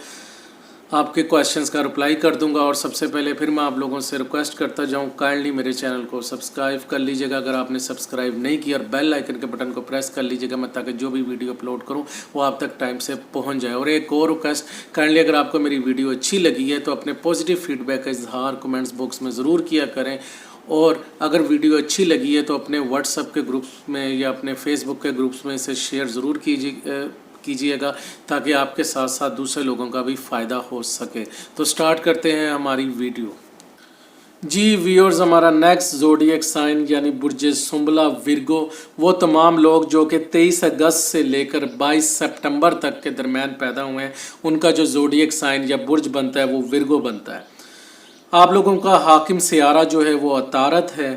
आपके क्वेश्चंस का रिप्लाई कर दूंगा। और सबसे पहले फिर मैं आप लोगों से रिक्वेस्ट करता जाऊं, काइंडली मेरे चैनल को सब्सक्राइब कर लीजिएगा अगर आपने सब्सक्राइब नहीं किया, और बेल आइकन के बटन को प्रेस कर लीजिएगा मैं ताकि जो भी वीडियो अपलोड करूं वो आप तक टाइम से पहुंच जाए। और एक और रिक्वेस्ट, काइंडली अगर आपको मेरी वीडियो अच्छी लगी है तो अपने पॉजिटिव फीडबैक का इजहार कमेंट्स बॉक्स में ज़रूर किया करें। और अगर वीडियो अच्छी लगी है तो अपने व्हाट्सएप के ग्रुप्स में या अपने फेसबुक के ग्रुप्स में इसे शेयर ज़रूर कीजिएगा ताकि आपके साथ साथ दूसरे लोगों का भी फ़ायदा हो सके। तो स्टार्ट करते हैं हमारी वीडियो। जी व्यूअर्स, हमारा नेक्स्ट ज़ोडिएक साइन यानी बुर्ज सुंबला विर्गो, वो तमाम लोग जो कि 23 अगस्त से लेकर 22 सितंबर तक के दरमियान पैदा हुए हैं, उनका जो ज़ोडिएक साइन या बुर्ज बनता है वो विर्गो बनता है। आप लोगों का हाकिम सियारा जो है वो अतारत है।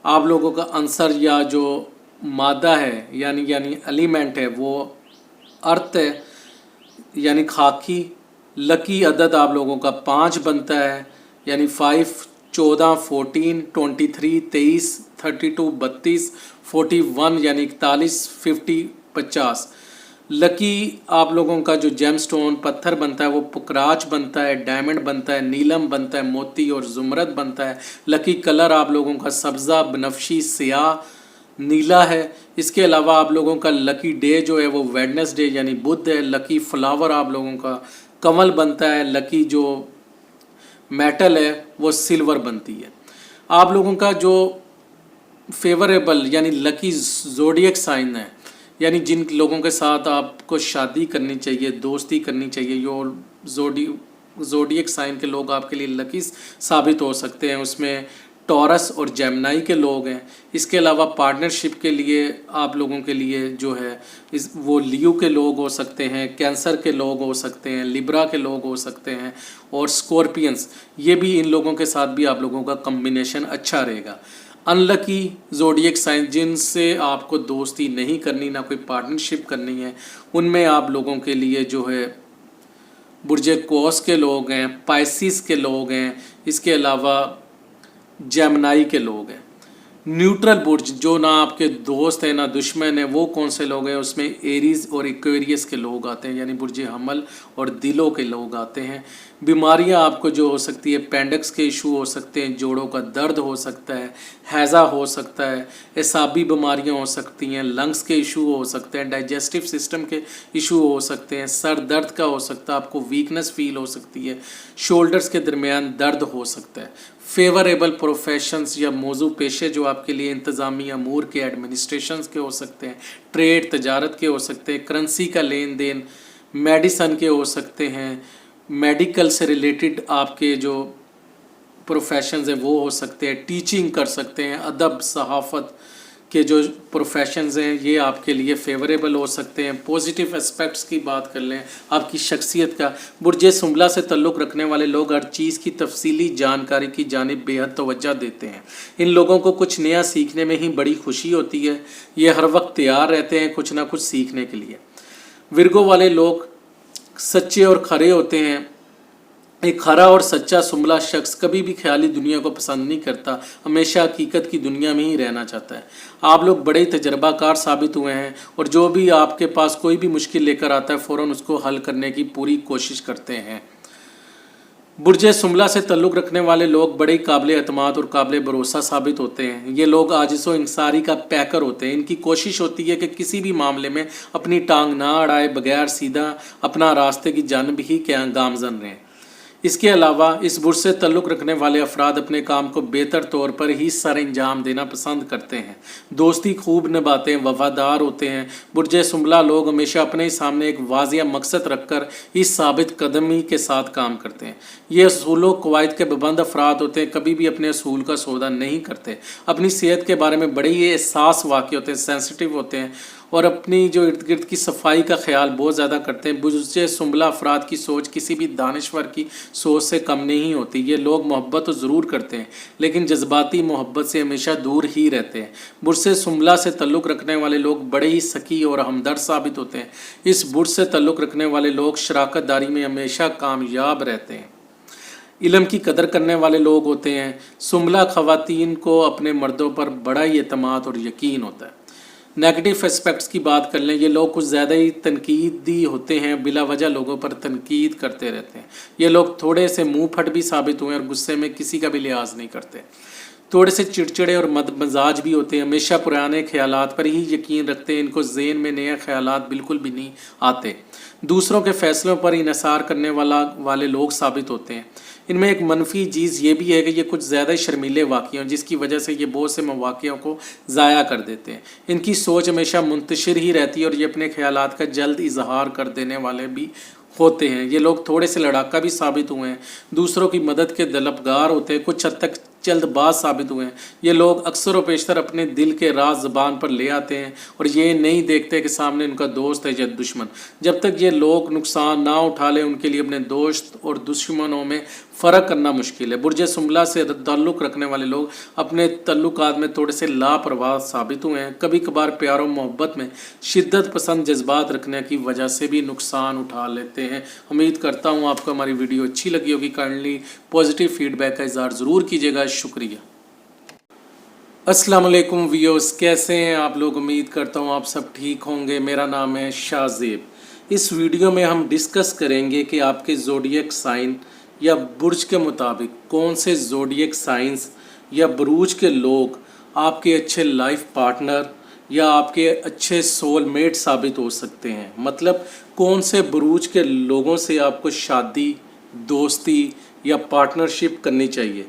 आप लोगों का अंसर या जो मादा है यानी एलिमेंट है वो अर्थ है यानी खाकी। लकी अदद आप लोगों का 5 बनता है यानी 5, 14, 14, 23, 23, 32, 32, 41 यानी 41, 50, 50। लकी आप लोगों का जो जेमस्टोन पत्थर बनता है वो पुकराच बनता है, डायमंड बनता है, नीलम बनता है, मोती और जुमरद बनता है। लकी कलर आप लोगों का सब्ज़ा, बनफशी, सियाह, नीला है। इसके अलावा आप लोगों का लकी डे जो है वो वेडनेसडे यानी बुध है। लकी फ्लावर आप लोगों का कमल बनता है। लकी जो मेटल है वो सिल्वर बनती है। आप लोगों का जो फेवरेबल यानी लकी ज़ोडिएक साइन है यानी जिन लोगों के साथ आपको शादी करनी चाहिए, दोस्ती करनी चाहिए, यो ज़ोडिएक साइन के लोग आपके लिए लकी साबित हो सकते हैं, उसमें टॉरस और जेमिनी के लोग हैं। इसके अलावा पार्टनरशिप के लिए आप लोगों के लिए जो है वो लियो के लोग हो सकते हैं, कैंसर के लोग हो सकते हैं, लिब्रा के लोग हो सकते हैं और स्कॉर्पियंस, ये भी इन लोगों के साथ भी आप लोगों का कम्बिनेशन अच्छा रहेगा। अनलकी ज़ोडिएक साइन जिनसे आपको दोस्ती नहीं करनी, ना कोई पार्टनरशिप करनी है, उनमें आप लोगों के लिए जो है बुर्जे कौस के लोग हैं, पाइसिस के लोग हैं, इसके अलावा जेमिनी के लोग हैं। न्यूट्रल बुर्ज जो ना आपके दोस्त हैं ना दुश्मन हैं, वो कौन से लोग हैं? उसमें एरीज और एक्वेरियस के लोग आते हैं, यानी बुर्ज हमल और दिलों के लोग आते हैं। बीमारियां आपको जो हो सकती है, पेंडिक्स के इशू हो सकते हैं, जोड़ों का दर्द हो सकता है, हैज़ा हो सकता है, एसाबी बीमारियां हो सकती हैं, लंग्स के इशू हो सकते हैं, डाइजेस्टिव सिस्टम के इशू हो सकते हैं, सर दर्द का हो सकता है, आपको वीकनेस फील हो सकती है, शोल्डर्स के दरमियान दर्द हो सकता है। फेवरेबल प्रोफेशंस या मौजू पेशे जो आपके लिए इंतज़ामी अमूर के, एडमिनिस्ट्रेशन के हो सकते हैं, ट्रेड तजारत के हो सकते हैं, करेंसी का लेन देन, मेडिसन के हो सकते हैं, मेडिकल से रिलेटेड आपके जो प्रोफेशंस हैं वो हो सकते हैं, टीचिंग कर सकते हैं, अदब सहाफ़त के जो प्रोफेशंस हैं ये आपके लिए फेवरेबल हो सकते हैं। पॉजिटिव एस्पेक्ट्स की बात कर लें आपकी शख्सियत का, बुर्ज सुंबला से ताल्लुक़ रखने वाले लोग हर चीज़ की तफसीली जानकारी की जानिब बेहद तवज्जो देते हैं। इन लोगों को कुछ नया सीखने में ही बड़ी खुशी होती है। ये हर वक्त तैयार रहते हैं कुछ ना कुछ सीखने के लिए। विर्गो वाले लोग सच्चे और खरे होते हैं। एक खरा और सच्चा सुंबला शख्स कभी भी ख्याली दुनिया को पसंद नहीं करता, हमेशा हकीकत की दुनिया में ही रहना चाहता है। आप लोग बड़े तजर्बाकार साबित हुए हैं और जो भी आपके पास कोई भी मुश्किल लेकर आता है फ़ौरन उसको हल करने की पूरी कोशिश करते हैं। बुर्ज सुंबला से ताल्लुक़ रखने वाले लोग बड़े काबिल एतमाद और काबिल भरोसा साबित होते हैं। ये लोग आजिज़ो इंसारी का पैकर होते हैं। इनकी कोशिश होती है कि किसी भी मामले में अपनी टांग ना अड़ाए बगैर सीधा अपना रास्ते की जानिब ही क्या गामजन रहें। इसके अलावा इस बुर्ज से ताल्लुक़ रखने वाले अफराद अपने काम को बेहतर तौर पर ही सर अंजाम देना पसंद करते हैं, दोस्ती खूब निभाते हैं, वफादार होते हैं। बुर्ज सुंबला लोग हमेशा अपने सामने एक वाज़िया मकसद रखकर इस साबित कदमी के साथ काम करते हैं। ये असूलों कवायद के पाबंद अफराद होते हैं, कभी भी अपने असूल का सौदा नहीं करते, अपनी सेहत के बारे में बड़े ही एहसास वाक़ई होते हैं, सेंसिटिव होते हैं और अपनी जो इर्द गिर्द की सफाई का ख्याल बहुत ज़्यादा करते हैं। बुर्ज सुंबला अफराद की सोच किसी भी दानिश्वर की सोच से कम नहीं होती। ये लोग मोहब्बत तो ज़रूर करते हैं लेकिन जज्बाती मोहब्बत से हमेशा दूर ही रहते हैं। बुर्ज सुंबला से ताल्लुक़ रखने वाले लोग बड़े ही सकी और हमदर्द साबित होते हैं। इस बुर्ज से ताल्लुक़ रखने वाले लोग शराकत दारी में हमेशा कामयाब रहते हैं, इल्म की कदर करने वाले लोग होते हैं। सुंबला ख़वातीन को अपने मर्दों पर बड़ा ही एतमाद और यकीन होता है। नेगेटिव एस्पेक्ट्स की बात कर लें, ये लोग कुछ ज़्यादा ही तनकीदी होते हैं, बिला वजह लोगों पर तनकीद करते रहते हैं। ये लोग थोड़े से मुंह फट भी साबित हुए और गुस्से में किसी का भी लिहाज नहीं करते, थोड़े से चिड़चिड़े और मदमजाज भी होते हैं, हमेशा पुराने ख्यालात पर ही यकीन रखते हैं, इनको ज़हन में नए ख्यालात बिल्कुल भी नहीं आते। दूसरों के फ़ैसलों पर इन्हिसार करने वाले लोग साबित होते हैं। इनमें एक मनफी चीज़ ये भी है कि ये कुछ ज़्यादा ही शर्मीले वाक़ियों जिसकी वजह से ये बहुत से मौक़ियों को ज़ाया कर देते हैं। इनकी सोच हमेशा मुंतशिर ही रहती है और ये अपने ख्यालात का जल्द इजहार कर देने वाले भी होते हैं। ये लोग थोड़े से लड़ाका भी साबित हुए हैं, दूसरों की मदद के तलबगार होते हैं, कुछ हद तक जल्दबाज साबित हुए हैं। ये लोग अक्सर व पेशतर अपने दिल के राज ज़बान पर ले आते हैं और ये नहीं देखते कि सामने उनका दोस्त है या दुश्मन। जब तक ये लोग नुकसान ना उठा लें उनके लिए अपने दोस्त और दुश्मनों में फ़र्क करना मुश्किल है। बुर्ज सुंबला से ताल्लुक़ रखने वाले लोग अपने तल्लुकात में थोड़े से लापरवाह साबित हुए हैं, कभी कभार प्यार और मोहब्बत में शिद्दत पसंद जज्बात रखने की वजह से भी नुकसान उठा लेते हैं। उम्मीद करता हूँ आपको हमारी वीडियो अच्छी लगी होगी। काइंडली पॉजिटिव फीडबैक का इज़हार ज़रूर कीजिएगा। शुक्रिया। अस्सलाम वालेकुम व्यूअर्स, कैसे हैं आप लोग? उम्मीद करता हूँ आप सब ठीक होंगे। मेरा नाम है शाहज़ेब। इस वीडियो में हम डिस्कस करेंगे कि आपके ज़ोडिएक साइन या बुर्ज के मुताबिक कौन से ज़ोडिएक साइंस या बुरूज के लोग आपके अच्छे लाइफ पार्टनर या आपके अच्छे सोलमेट साबित हो सकते हैं। मतलब कौन से बुरूज के लोगों से आपको शादी, दोस्ती या पार्टनरशिप करनी चाहिए,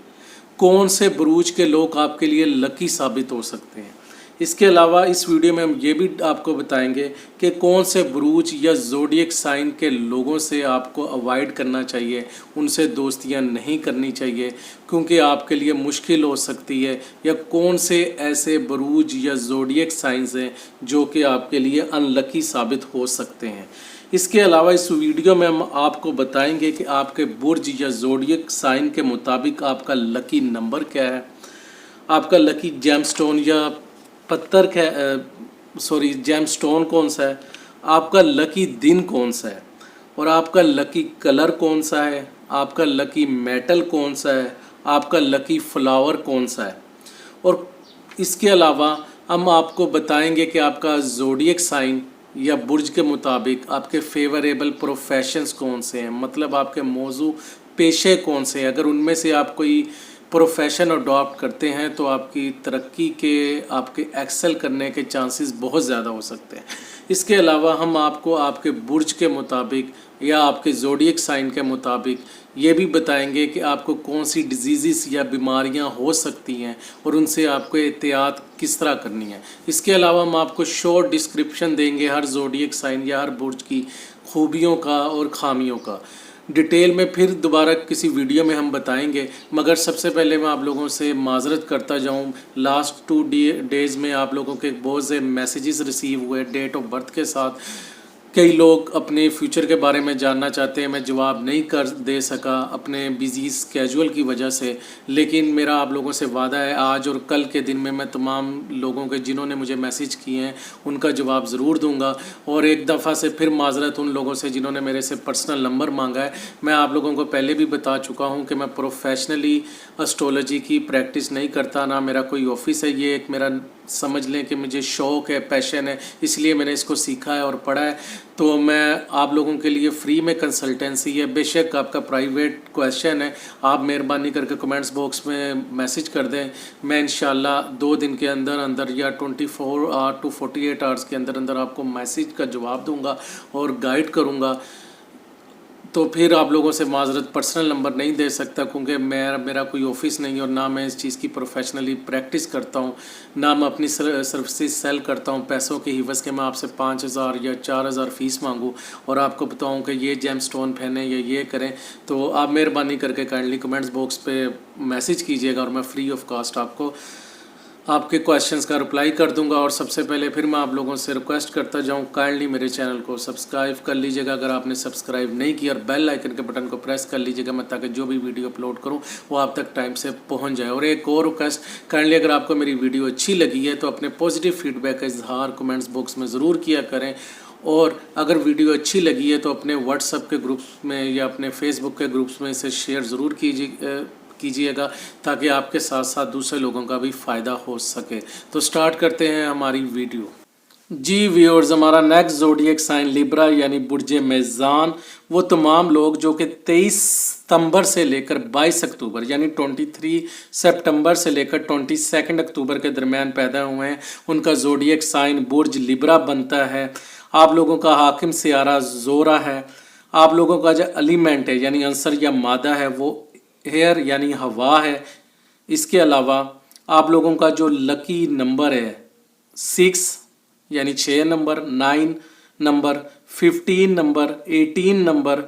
कौन से बुरूज के लोग आपके लिए लकी साबित हो सकते हैं। इसके अलावा इस वीडियो में हम ये भी आपको बताएंगे कि कौन से बुरूज या ज़ोडिएक साइन के लोगों से आपको अवॉइड करना चाहिए, उनसे दोस्तियां नहीं करनी चाहिए क्योंकि आपके लिए मुश्किल हो सकती है, या कौन से ऐसे बुरूज या ज़ोडिएक साइंस हैं जो कि आपके लिए अनलकी साबित हो सकते हैं। इसके अलावा इस वीडियो में हम आपको बताएंगे कि आपके बुर्ज या ज़ोडिएक साइन के मुताबिक आपका लकी नंबर क्या है, आपका लकी जेम स्टोन या पत्थर जेम स्टोन कौन सा है, आपका लकी दिन कौन सा है, और आपका लकी कलर कौन सा है, आपका लकी मेटल कौन सा है, आपका लकी फ्लावर कौन सा है। और इसके अलावा हम आपको बताएंगे कि आपका ज़ोडिएक साइन या बुर्ज के मुताबिक आपके फेवरेबल प्रोफेशंस कौन से हैं, मतलब आपके मौजू पेशे कौन से हैं। अगर उनमें से आप कोई प्रोफेशन अडॉप्ट करते हैं तो आपकी तरक्की के, आपके एक्सेल करने के चांसेस बहुत ज़्यादा हो सकते हैं। इसके अलावा हम आपको आपके बुर्ज के मुताबिक या आपके ज़ोडिएक साइन के मुताबिक ये भी बताएंगे कि आपको कौन सी डिजीज़ या बीमारियां हो सकती हैं और उनसे आपको एहतियात किस तरह करनी है। इसके अलावा हम आपको शॉर्ट डिस्क्रिप्शन देंगे हर ज़ोडिएक साइन या हर बुर्ज की खूबियों का और खामियों का। डिटेल में फिर दोबारा किसी वीडियो में हम बताएंगे, मगर सबसे पहले मैं आप लोगों से माजरत करता जाऊं। लास्ट 2 डेज़ में आप लोगों के बहुत से मैसेजेस रिसीव हुए डेट ऑफ बर्थ के साथ। कई लोग अपने फ्यूचर के बारे में जानना चाहते हैं, मैं जवाब नहीं कर दे सका अपने बिजी स्केजुअल की वजह से, लेकिन मेरा आप लोगों से वादा है आज और कल के दिन में मैं तमाम लोगों के जिन्होंने मुझे मैसेज किए हैं उनका जवाब ज़रूर दूंगा। और एक दफ़ा से फिर माजरत उन लोगों से जिन्होंने मेरे से पर्सनल नंबर मांगा है। मैं आप लोगों को पहले भी बता चुका हूँ कि मैं प्रोफेशनली एस्ट्रोलॉजी की प्रैक्टिस नहीं करता, ना मेरा कोई ऑफिस है। ये एक मेरा समझ लें कि मुझे शौक़ है, पैशन है, इसलिए मैंने इसको सीखा है और पढ़ा है। तो मैं आप लोगों के लिए फ्री में कंसल्टेंसी है। बेशक आपका प्राइवेट क्वेश्चन है, आप मेहरबानी करके कमेंट्स बॉक्स में मैसेज कर दें। मैं इंशाल्लाह 2 दिन के अंदर अंदर या 24 आवर टू 48 आवर्स के अंदर अंदर आपको मैसेज का जवाब दूंगा और गाइड करूंगा। तो फिर आप लोगों से माजरत पर्सनल नंबर नहीं दे सकता, क्योंकि मेरा कोई ऑफिस नहीं है और ना मैं इस चीज़ की प्रोफेशनली प्रैक्टिस करता हूँ, ना मैं अपनी सर्विसेज सेल करता हूँ पैसों के हिवस के। मैं आपसे 5,000 या 4,000 फ़ीस मांगूँ और आपको बताऊँ कि ये जेम स्टोन पहने या ये करें। तो आप मेहरबानी करके काइंडली कमेंट्स बॉक्स पे मैसेज कीजिएगा और मैं फ्री ऑफ कॉस्ट आपको आपके क्वेश्चंस का रिप्लाई कर दूंगा। और सबसे पहले फिर मैं आप लोगों से रिक्वेस्ट करता जाऊं, काइंडली मेरे चैनल को सब्सक्राइब कर लीजिएगा अगर आपने सब्सक्राइब नहीं किया, और बेल आइकन के बटन को प्रेस कर लीजिएगा मैं, ताकि जो भी वीडियो अपलोड करूं वो आप तक टाइम से पहुंच जाए। और एक और रिक्वेस्ट, काइंडली अगर आपको मेरी वीडियो अच्छी लगी है तो अपने पॉजिटिव फीडबैक का इजहार कमेंट्स बॉक्स में ज़रूर किया करें। और अगर वीडियो अच्छी लगी है तो अपने व्हाट्सएप के ग्रुप्स में या अपने फेसबुक के ग्रुप्स में इसे शेयर ज़रूर कीजिएगा, ताकि आपके साथ साथ दूसरे लोगों का भी फ़ायदा हो सके। तो स्टार्ट करते हैं हमारी वीडियो। जी व्यूअर्स, हमारा नेक्स्ट ज़ोडिएक साइन लिब्रा यानी बुर्जे मेज़ान, वो तमाम लोग जो कि 23 सितंबर से लेकर 22 अक्टूबर यानी 23 सितंबर से लेकर 22 अक्टूबर के दरमियान पैदा हुए हैं, उनका ज़ोडिएक साइन बुर्ज लिब्रा बनता है। आप लोगों का हाकिम सियारा ज़ोरा है। आप लोगों का जो एलिमेंट है यानी अंसर या मादा है वो एयर यानी हवा है। इसके अलावा आप लोगों का जो लकी नंबर है 6 यानी 6 number, 9 number, 15 number, 18 number,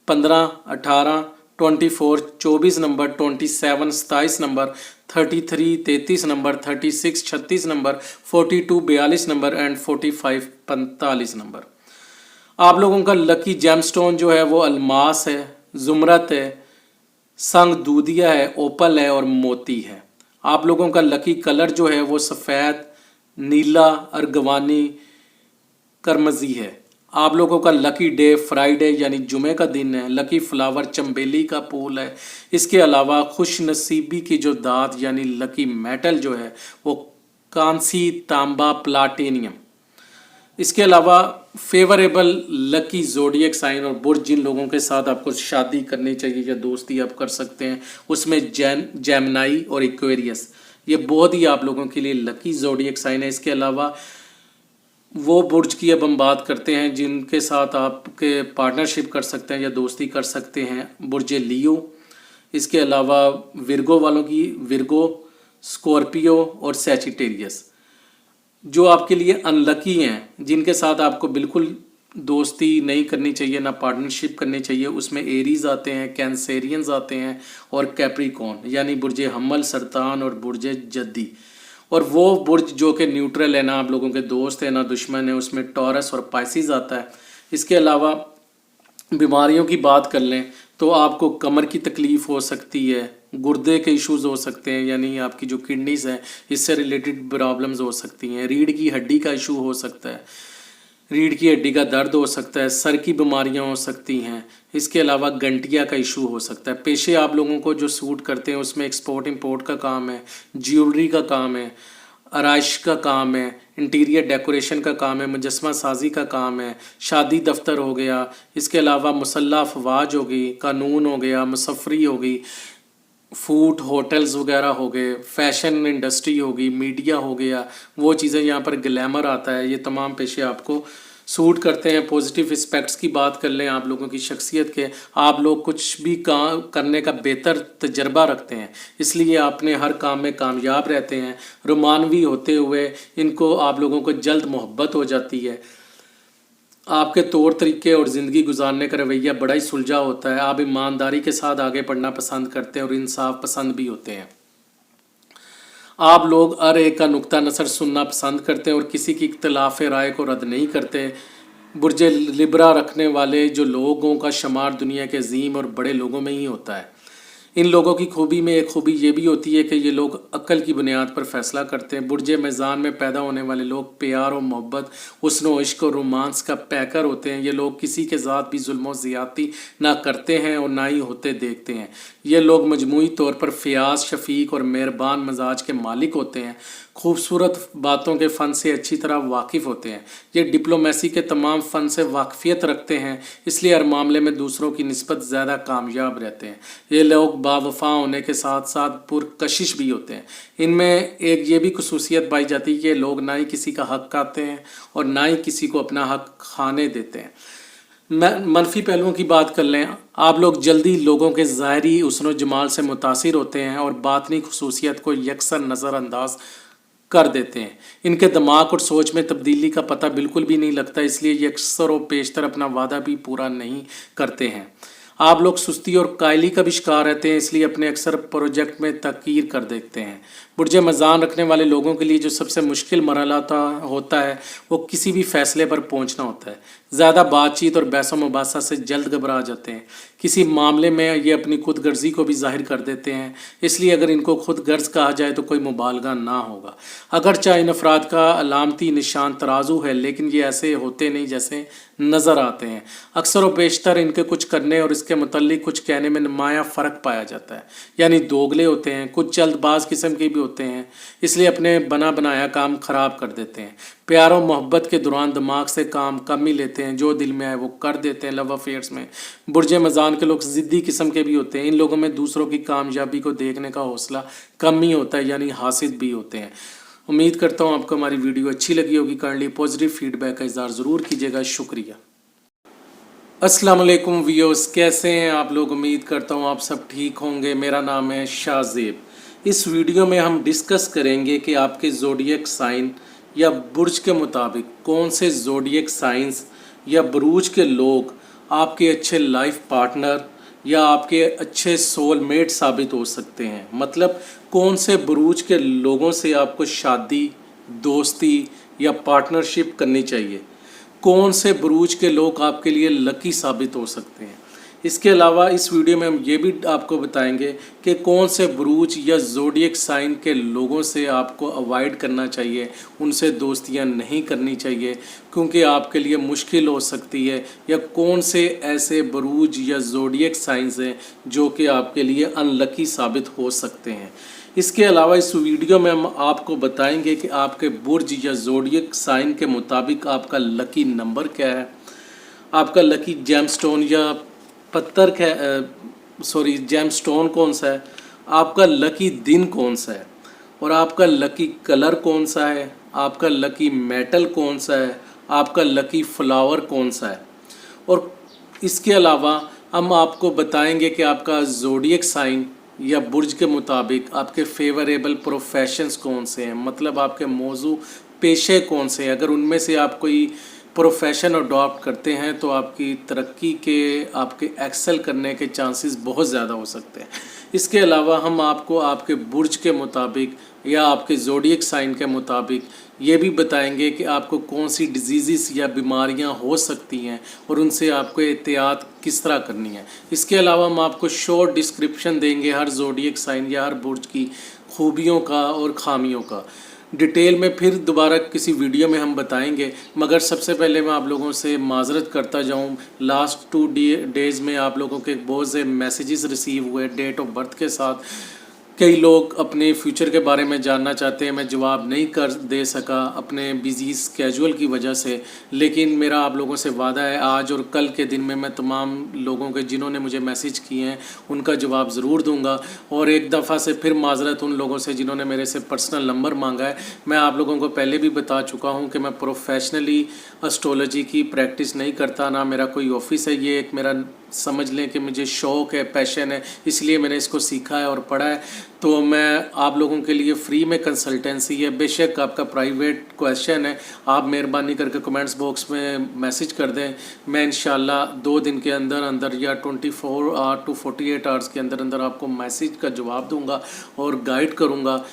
15, 18, 24, 24 number, 27, 27 number, 33, 33 number, 36, 36 number, 42, 42 number and 45, 45 number. आप लोगों का लकी जेमस्टोन जो है वो अलमास है, जुमरत है, संग दूधिया है, ओपल है और मोती है। आप लोगों का लकी कलर जो है वो सफ़ेद, नीला, अर्गवानी, करमजी है। आप लोगों का लकी डे फ्राइडे यानी जुमे का दिन है। लकी फ्लावर चंबेली का फूल है। इसके अलावा खुश नसीबी की जो दात यानी लकी मेटल जो है वो कांसी, तांबा, प्लाटिनियम। इसके अलावा फेवरेबल लकी ज़ोडिएक साइन और बुर्ज जिन लोगों के साथ आपको शादी करनी चाहिए या दोस्ती आप कर सकते हैं उसमें जेमिनी और एक्वेरियस, ये बहुत ही आप लोगों के लिए लकी ज़ोडिएक साइन है। इसके अलावा वो बुर्ज की अब हम बात करते हैं जिनके साथ आपके पार्टनरशिप कर सकते हैं या दोस्ती कर सकते हैं, बुर्ज लियो। इसके अलावा विर्गो वालों की विर्गो, स्कॉर्पियो और सैजिटेरियस। जो आपके लिए अनलकी हैं, जिनके साथ आपको बिल्कुल दोस्ती नहीं करनी चाहिए, ना पार्टनरशिप करनी चाहिए, उसमें एरीज आते हैं, कैंसेरियंस आते हैं और कैप्रिकॉन यानी बुर्जे हम्मल, सरतान और बुर्जे जद्दी। और वो बुर्ज जो कि न्यूट्रल है, ना आप लोगों के दोस्त है ना दुश्मन है, उसमें टॉरस और पाइसिस आता है। इसके अलावा बीमारियों की बात कर लें तो आपको कमर की तकलीफ़ हो सकती है, गुर्दे के इश्यूज हो सकते हैं, यानी आपकी जो किडनीज हैं इससे रिलेटेड प्रॉब्लम्स हो सकती हैं, रीढ़ की हड्डी का इशू हो सकता है, रीढ़ की हड्डी का दर्द हो सकता है, सर की बीमारियां हो सकती हैं, इसके अलावा गंटिया का इशू हो सकता है। पेशे आप लोगों को जो सूट करते हैं उसमें एक्सपोर्ट इंपोर्ट का काम है, ज्वेलरी का काम है, आराइश का काम है, इंटीरियर डेकोरेशन का काम है, मुजस्मा साजी का काम है, शादी दफ्तर हो गया, इसके अलावा मुसल्ला अफवाज हो गई, कानून हो गया, मुसफ़री हो गई, फूड होटल्स वगैरह हो गए, फैशन इंडस्ट्री होगी, मीडिया हो गया, वो चीज़ें यहाँ पर ग्लैमर आता है। ये तमाम पेशे आपको सूट करते हैं। पॉजिटिव एस्पेक्ट्स की बात कर लें आप लोगों की शख्सियत के, आप लोग कुछ भी काम करने का बेहतर तजर्बा रखते हैं, इसलिए अपने हर काम में कामयाब रहते हैं। रोमानवी होते हुए इनको आप लोगों को जल्द मोहब्बत हो जाती है। आपके तौर तरीके और ज़िंदगी गुजारने का रवैया बड़ा ही सुलझा होता है। आप ईमानदारी के साथ आगे बढ़ना पसंद करते हैं और इंसाफ पसंद भी होते हैं। आप लोग हर एक का नुक्ता नज़र सुनना पसंद करते हैं और किसी की इख्तलाफ राय को रद्द नहीं करते। बुर्ज लिब्रा रखने वाले जो लोगों का शुमार दुनिया के अजीम और बड़े लोगों में ही होता है। इन लोगों की खूबी में एक खूबी ये भी होती है कि ये लोग अक्ल की बुनियाद पर फैसला करते हैं। बुर्ज मीज़ान में पैदा होने वाले लोग प्यार और मोहब्बत, हुस्न व इश्क और रोमांस का पैकर होते हैं। ये लोग किसी के साथ भी जुल्म व ज़्यादती ना करते हैं और ना ही होते देखते हैं। ये लोग मजमूई तौर पर फ़याज़, शफ़ीक और मेहरबान मिजाज के मालिक होते हैं। खूबसूरत बातों के फ़न से अच्छी तरह वाकिफ़ होते हैं। ये डिप्लोमेसी के तमाम फ़न से वाकफ़ियत रखते हैं, इसलिए हर मामले में दूसरों की निस्बत ज़्यादा कामयाब रहते हैं। ये लोग बावफा होने के साथ साथ पुरकशिश भी होते हैं। इनमें एक ये भी खसूसियत पाई जाती है कि लोग ना ही किसी का हक़ खाते हैं और ना ही किसी को अपना हक़ खाने देते हैं। मनफी पहलुओं की बात कर लें, आप लोग जल्दी लोगों के ज़ाहरी हुस्न व जमाल से मुतासिर होते हैं और बातनी खसूसियत को यकसर नज़रअंदाज कर देते हैं। इनके दिमाग और सोच में तब्दीली का पता बिल्कुल भी नहीं लगता, इसलिए ये अक्सर और पेशतर अपना वादा भी पूरा नहीं करते हैं। आप लोग सुस्ती और कायली का भी शिकार रहते हैं, इसलिए अपने अक्सर प्रोजेक्ट में तकीर कर देते हैं। बुर्ज मीज़ान रखने वाले लोगों के लिए जो सबसे मुश्किल मरहला होता है वो किसी भी फैसले पर पहुंचना होता है। ज़्यादा बातचीत और बहस मुबासा से जल्द घबरा जाते हैं। किसी मामले में ये अपनी खुद गर्जी को भी जाहिर कर देते हैं, इसलिए अगर इनको खुद गर्ज कहा जाए तो कोई मुबालगा ना होगा। अगरचे इन अफराद का अलामती निशान तराजू है, लेकिन ये ऐसे होते नहीं जैसे नज़र आते हैं। अक्सर व बेशतर इनके कुछ करने और इसके मुतल्लिक कुछ कहने में नुमाया फ़र्क पाया जाता है, यानी दोगले होते हैं, कुछ जल्दबाज किस्म के भी होते हैं, इसलिए अपने बना बनाया काम ख़राब कर देते हैं। प्यार और मोहब्बत के दौरान दिमाग से काम कम ही लेते हैं, जो दिल में आए वो कर देते हैं। लव अफेयर्स में बुर्ज मीज़ान के लोग ज़िद्दी किस्म के भी होते हैं। इन लोगों में दूसरों की कामयाबी को देखने का हौसला कम ही होता है, यानी हासिद भी होते हैं। उम्मीद करता हूँ आपको हमारी वीडियो अच्छी लगी होगी। काइंडली पॉजिटिव फीडबैक का इज़हार ज़रूर कीजिएगा। शुक्रिया। अस्सलाम वालेकुम व्यूअर्स, कैसे हैं आप लोग? उम्मीद करता हूँ आप सब ठीक होंगे। मेरा नाम है शाहज़ेब। इस वीडियो में हम डिस्कस करेंगे कि आपके ज़ोडिएक साइन या बुर्ज के मुताबिक कौन से ज़ोडिएक साइंस या बुरूज के लोग आपके अच्छे लाइफ पार्टनर या आपके अच्छे सोलमेट साबित हो सकते हैं। मतलब कौन से बुरूज के लोगों से आपको शादी, दोस्ती या पार्टनरशिप करनी चाहिए, कौन से बुरूज के लोग आपके लिए लकी साबित हो सकते हैं। इसके अलावा इस वीडियो में हम ये भी आपको बताएंगे कि कौन से बुरूज या ज़ोडिएक साइन के लोगों से आपको अवॉइड करना चाहिए, उनसे दोस्तियां नहीं करनी चाहिए क्योंकि आपके लिए मुश्किल हो सकती है, या कौन से ऐसे बुरूज या ज़ोडिएक साइंस हैं जो कि आपके लिए अनलकी साबित हो सकते हैं। इसके अलावा इस वीडियो में हम आपको बताएंगे कि आपके बुर्ज या ज़ोडिएक साइन के मुताबिक आपका लकी नंबर क्या है, आपका लकी जेमस्टोन या पत्थर जेमस्टोन कौन सा है, आपका लकी दिन कौन सा है, और आपका लकी कलर कौन सा है, आपका लकी मेटल कौन सा है, आपका लकी फ्लावर कौन सा है। और इसके अलावा हम आपको बताएंगे कि आपका ज़ोडिएक साइन या बुर्ज के मुताबिक आपके फेवरेबल प्रोफेशंस कौन से हैं, मतलब आपके मौजू पेशे कौन से हैं। अगर उनमें से आप कोई प्रोफेशन अडॉप्ट करते हैं तो आपकी तरक्की के, आपके एक्सेल करने के चांसेस बहुत ज़्यादा हो सकते हैं। इसके अलावा हम आपको आपके बुर्ज के मुताबिक या आपके ज़ोडिएक साइन के मुताबिक ये भी बताएंगे कि आपको कौन सी डिजीज़ या बीमारियां हो सकती हैं और उनसे आपको एहतियात किस तरह करनी है। इसके अलावा हम आपको शॉर्ट डिस्क्रिप्शन देंगे हर ज़ोडिएक साइन या हर बुर्ज की खूबियों का और खामियों का। डिटेल में फिर दोबारा किसी वीडियो में हम बताएंगे, मगर सबसे पहले मैं आप लोगों से माजरत करता जाऊं। लास्ट 2 डेज़ में आप लोगों के बहुत से मैसेजेस रिसीव हुए डेट ऑफ बर्थ के साथ। कई लोग अपने फ्यूचर के बारे में जानना चाहते हैं, मैं जवाब नहीं कर दे सका अपने बिजी स्केजुअल की वजह से, लेकिन मेरा आप लोगों से वादा है आज और कल के दिन में मैं तमाम लोगों के जिन्होंने मुझे मैसेज किए हैं उनका जवाब ज़रूर दूंगा। और एक दफ़ा से फिर माजरत उन लोगों से जिन्होंने मेरे से पर्सनल नंबर मांगा है। मैं आप लोगों को पहले भी बता चुका हूँ कि मैं प्रोफेशनली एस्ट्रोलॉजी की प्रैक्टिस नहीं करता, ना मेरा कोई ऑफिस है। ये एक मेरा समझ लें कि मुझे शौक़ है, पैशन है, इसलिए मैंने इसको सीखा है और पढ़ा है। तो मैं आप लोगों के लिए फ्री में कंसल्टेंसी है। बेशक आपका प्राइवेट क्वेश्चन है, आप मेहरबानी करके कमेंट्स बॉक्स में मैसेज कर दें। मैं इंशाल्लाह 2 दिन के अंदर अंदर या 24 आवर टू 48 आवर्स के अंदर अंदर आपको मैसेज का जवाब दूंगा और गाइड करूंगा।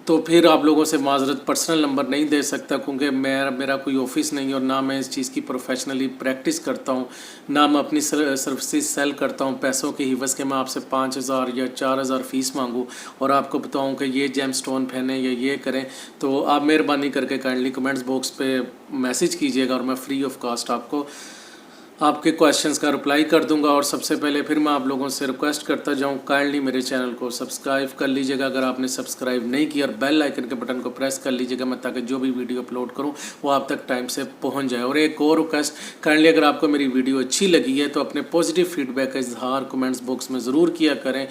तो फिर आप लोगों से माजरत पर्सनल नंबर नहीं दे सकता, क्योंकि मेरा कोई ऑफिस नहीं और ना मैं इस चीज़ की प्रोफेशनली प्रैक्टिस करता हूँ, ना मैं अपनी सर्विसेज सेल करता हूँ पैसों के हिवस के मैं आपसे 5,000 या 4,000 फ़ीस मांगूँ और आपको बताऊँ कि ये जेम स्टोन पहने या ये करें। तो आप मेहरबानी करके काइंडली कमेंट्स बॉक्स पे मैसेज कीजिएगा और मैं फ्री ऑफ कास्ट आपको आपके क्वेश्चंस का रिप्लाई कर दूंगा। और सबसे पहले फिर मैं आप लोगों से रिक्वेस्ट करता जाऊं, काइंडली मेरे चैनल को सब्सक्राइब कर लीजिएगा अगर आपने सब्सक्राइब नहीं किया, और बेल आइकन के बटन को प्रेस कर लीजिएगा मैं, ताकि जो भी वीडियो अपलोड करूं वो आप तक टाइम से पहुंच जाए। और एक और रिक्वेस्ट, काइंडली अगर आपको मेरी वीडियो अच्छी लगी है तो अपने पॉजिटिव फीडबैक का इजहार कमेंट्स बॉक्स में ज़रूर किया करें।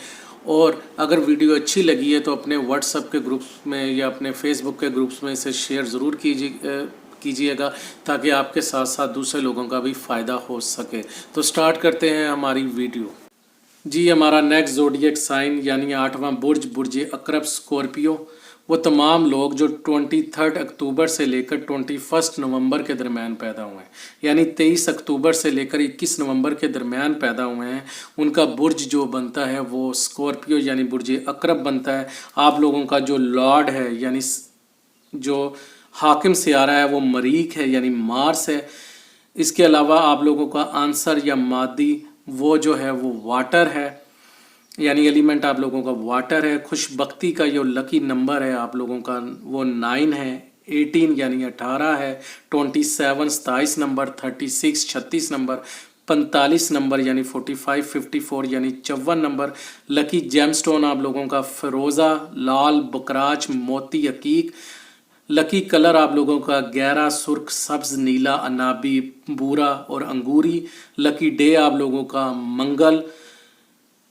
और अगर वीडियो अच्छी लगी है तो अपने व्हाट्सएप के ग्रुप्स में या अपने फेसबुक के ग्रुप्स में इसे शेयर ज़रूर कीजिएगा ताकि आपके साथ साथ दूसरे लोगों का भी फ़ायदा हो सके। तो स्टार्ट करते हैं हमारी वीडियो। जी, हमारा नेक्स्ट ज़ोडिएक साइन यानी 8वां बुर्ज बुर्ज अकरब स्कॉर्पियो, वो तमाम लोग जो 23 अक्टूबर से लेकर 21 नवंबर के दरमियान पैदा हुए हैं, यानी 23 अक्टूबर से लेकर 21 नवंबर के दरमियान पैदा हुए हैं, उनका बुर्ज जो बनता है वो स्कॉर्पियो यानी बुर्ज अकरब बनता है। आप लोगों का जो लॉर्ड है यानी जो हाकिम सियारा है वो मरीख है यानी मार्स है। इसके अलावा आप लोगों का आंसर या मादी वो जो है वो वाटर है, यानी एलिमेंट आप लोगों का वाटर है। खुशबख्ती का जो लकी नंबर है आप लोगों का वो 9 है, 18 यानी 18 है, 27 27 नंबर, 36 36 नंबर, 45 नंबर यानी 45 54 यानी 54 नंबर। लकी जेमस्टोन आप लोगों का फिरोज़ा, लाल, बकराच, मोती, हकीक। लकी कलर आप लोगों का गहरा सुर्ख, सब्ज, नीला, अनाबी, भूरा और अंगूरी। लकी डे आप लोगों का मंगल।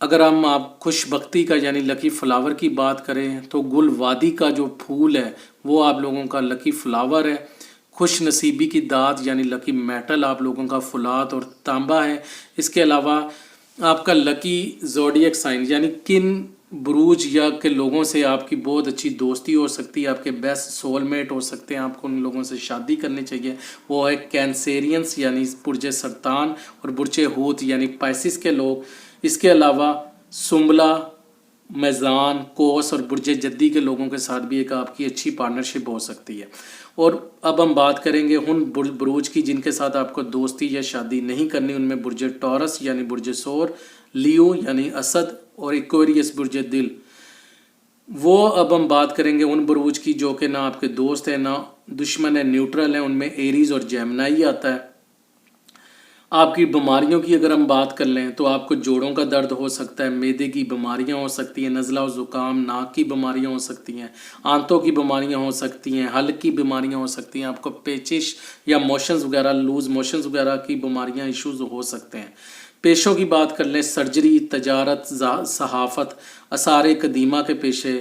अगर हम आप खुशबख्ती का यानी लकी फ्लावर की बात करें तो गुल वादी का जो फूल है वो आप लोगों का लकी फ्लावर है। खुश नसीबी की दाद यानी लकी मेटल आप लोगों का फुलाद और तांबा है। इसके अलावा आपका लकी ज़ोडिएक साइन यानी किन बुरूज या के लोगों से आपकी बहुत अच्छी दोस्ती हो सकती है, आपके बेस्ट सोलमेट हो सकते हैं, आपको उन लोगों से शादी करनी चाहिए, वो है कैंसेरियंस यानी बुर्ज सरतान और बुर्ज हूत यानी पाइसिस के लोग। इसके अलावा सुम्बला, मैज़ान, कोस और बुर्ज जद्दी के लोगों के साथ भी एक आपकी अच्छी पार्टनरशिप हो सकती है। और अब हम बात करेंगे उन बुरूज की जिनके साथ आपको दोस्ती या शादी नहीं करनी। उनमें बुर्ज टॉरस यानी बुर्ज सोर, लियो यानी असद और एक्वेरियस बुर्ज दिल। वो अब हम बात करेंगे उन बुरूज की जो कि ना आपके दोस्त है ना दुश्मन है, न्यूट्रल है। उनमें एरीज और जेमिनी आता है। आपकी बीमारियों की अगर हम बात कर लें तो आपको जोड़ों का दर्द हो सकता है, मैदे की बीमारियां हो सकती हैं, नज़ला और ज़ुकाम, नाक की बीमारियां हो सकती हैं, आंतों की बीमारियां हो सकती हैं, हल्क की बीमारियां हो सकती हैं, आपको पेचिश या मोशंस वगैरह, लूज मोशंस वगैरह की बीमारियां इश्यूज हो सकते हैं। पेशों की बात कर लें, सर्जरी, तजारत, सहाफ़त, आसार कदीमा के पेशे,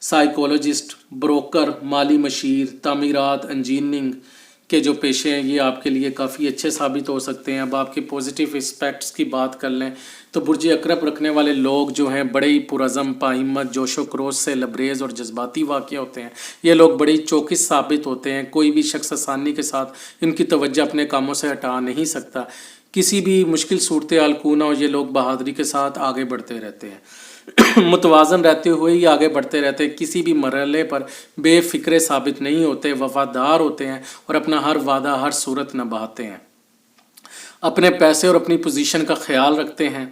साइकोलॉजिस्ट, ब्रोकर, माली मशीर, तामीरात, इंजीनियरिंग, کے جو پیشے ہیں یہ آپ کے لیے کافی اچھے ثابت ہو سکتے ہیں۔ اب آپ کے پازیٹیو اسپیکٹس کی بات کر لیں تو برج اکرب رکھنے والے لوگ جو ہیں بڑے ہی پرعزم، باہمت، جوش و خروش سے لبریز اور جذباتی واقع ہوتے ہیں۔ یہ لوگ بڑے ہی چوکس ثابت ہوتے ہیں، کوئی بھی شخص آسانی کے ساتھ ان کی توجہ اپنے کاموں سے ہٹا نہیں سکتا۔ کسی بھی مشکل صورتحال کو نہ ہو، یہ لوگ بہادری کے ساتھ آگے بڑھتے رہتے ہیں، متوازن رہتے ہوئے ہی آگے بڑھتے رہتے ہیں، کسی بھی مرحلے پر بے فکرے ثابت نہیں ہوتے، وفادار ہوتے ہیں اور اپنا ہر وعدہ ہر صورت نبھاتے ہیں، اپنے پیسے اور اپنی پوزیشن کا خیال رکھتے ہیں،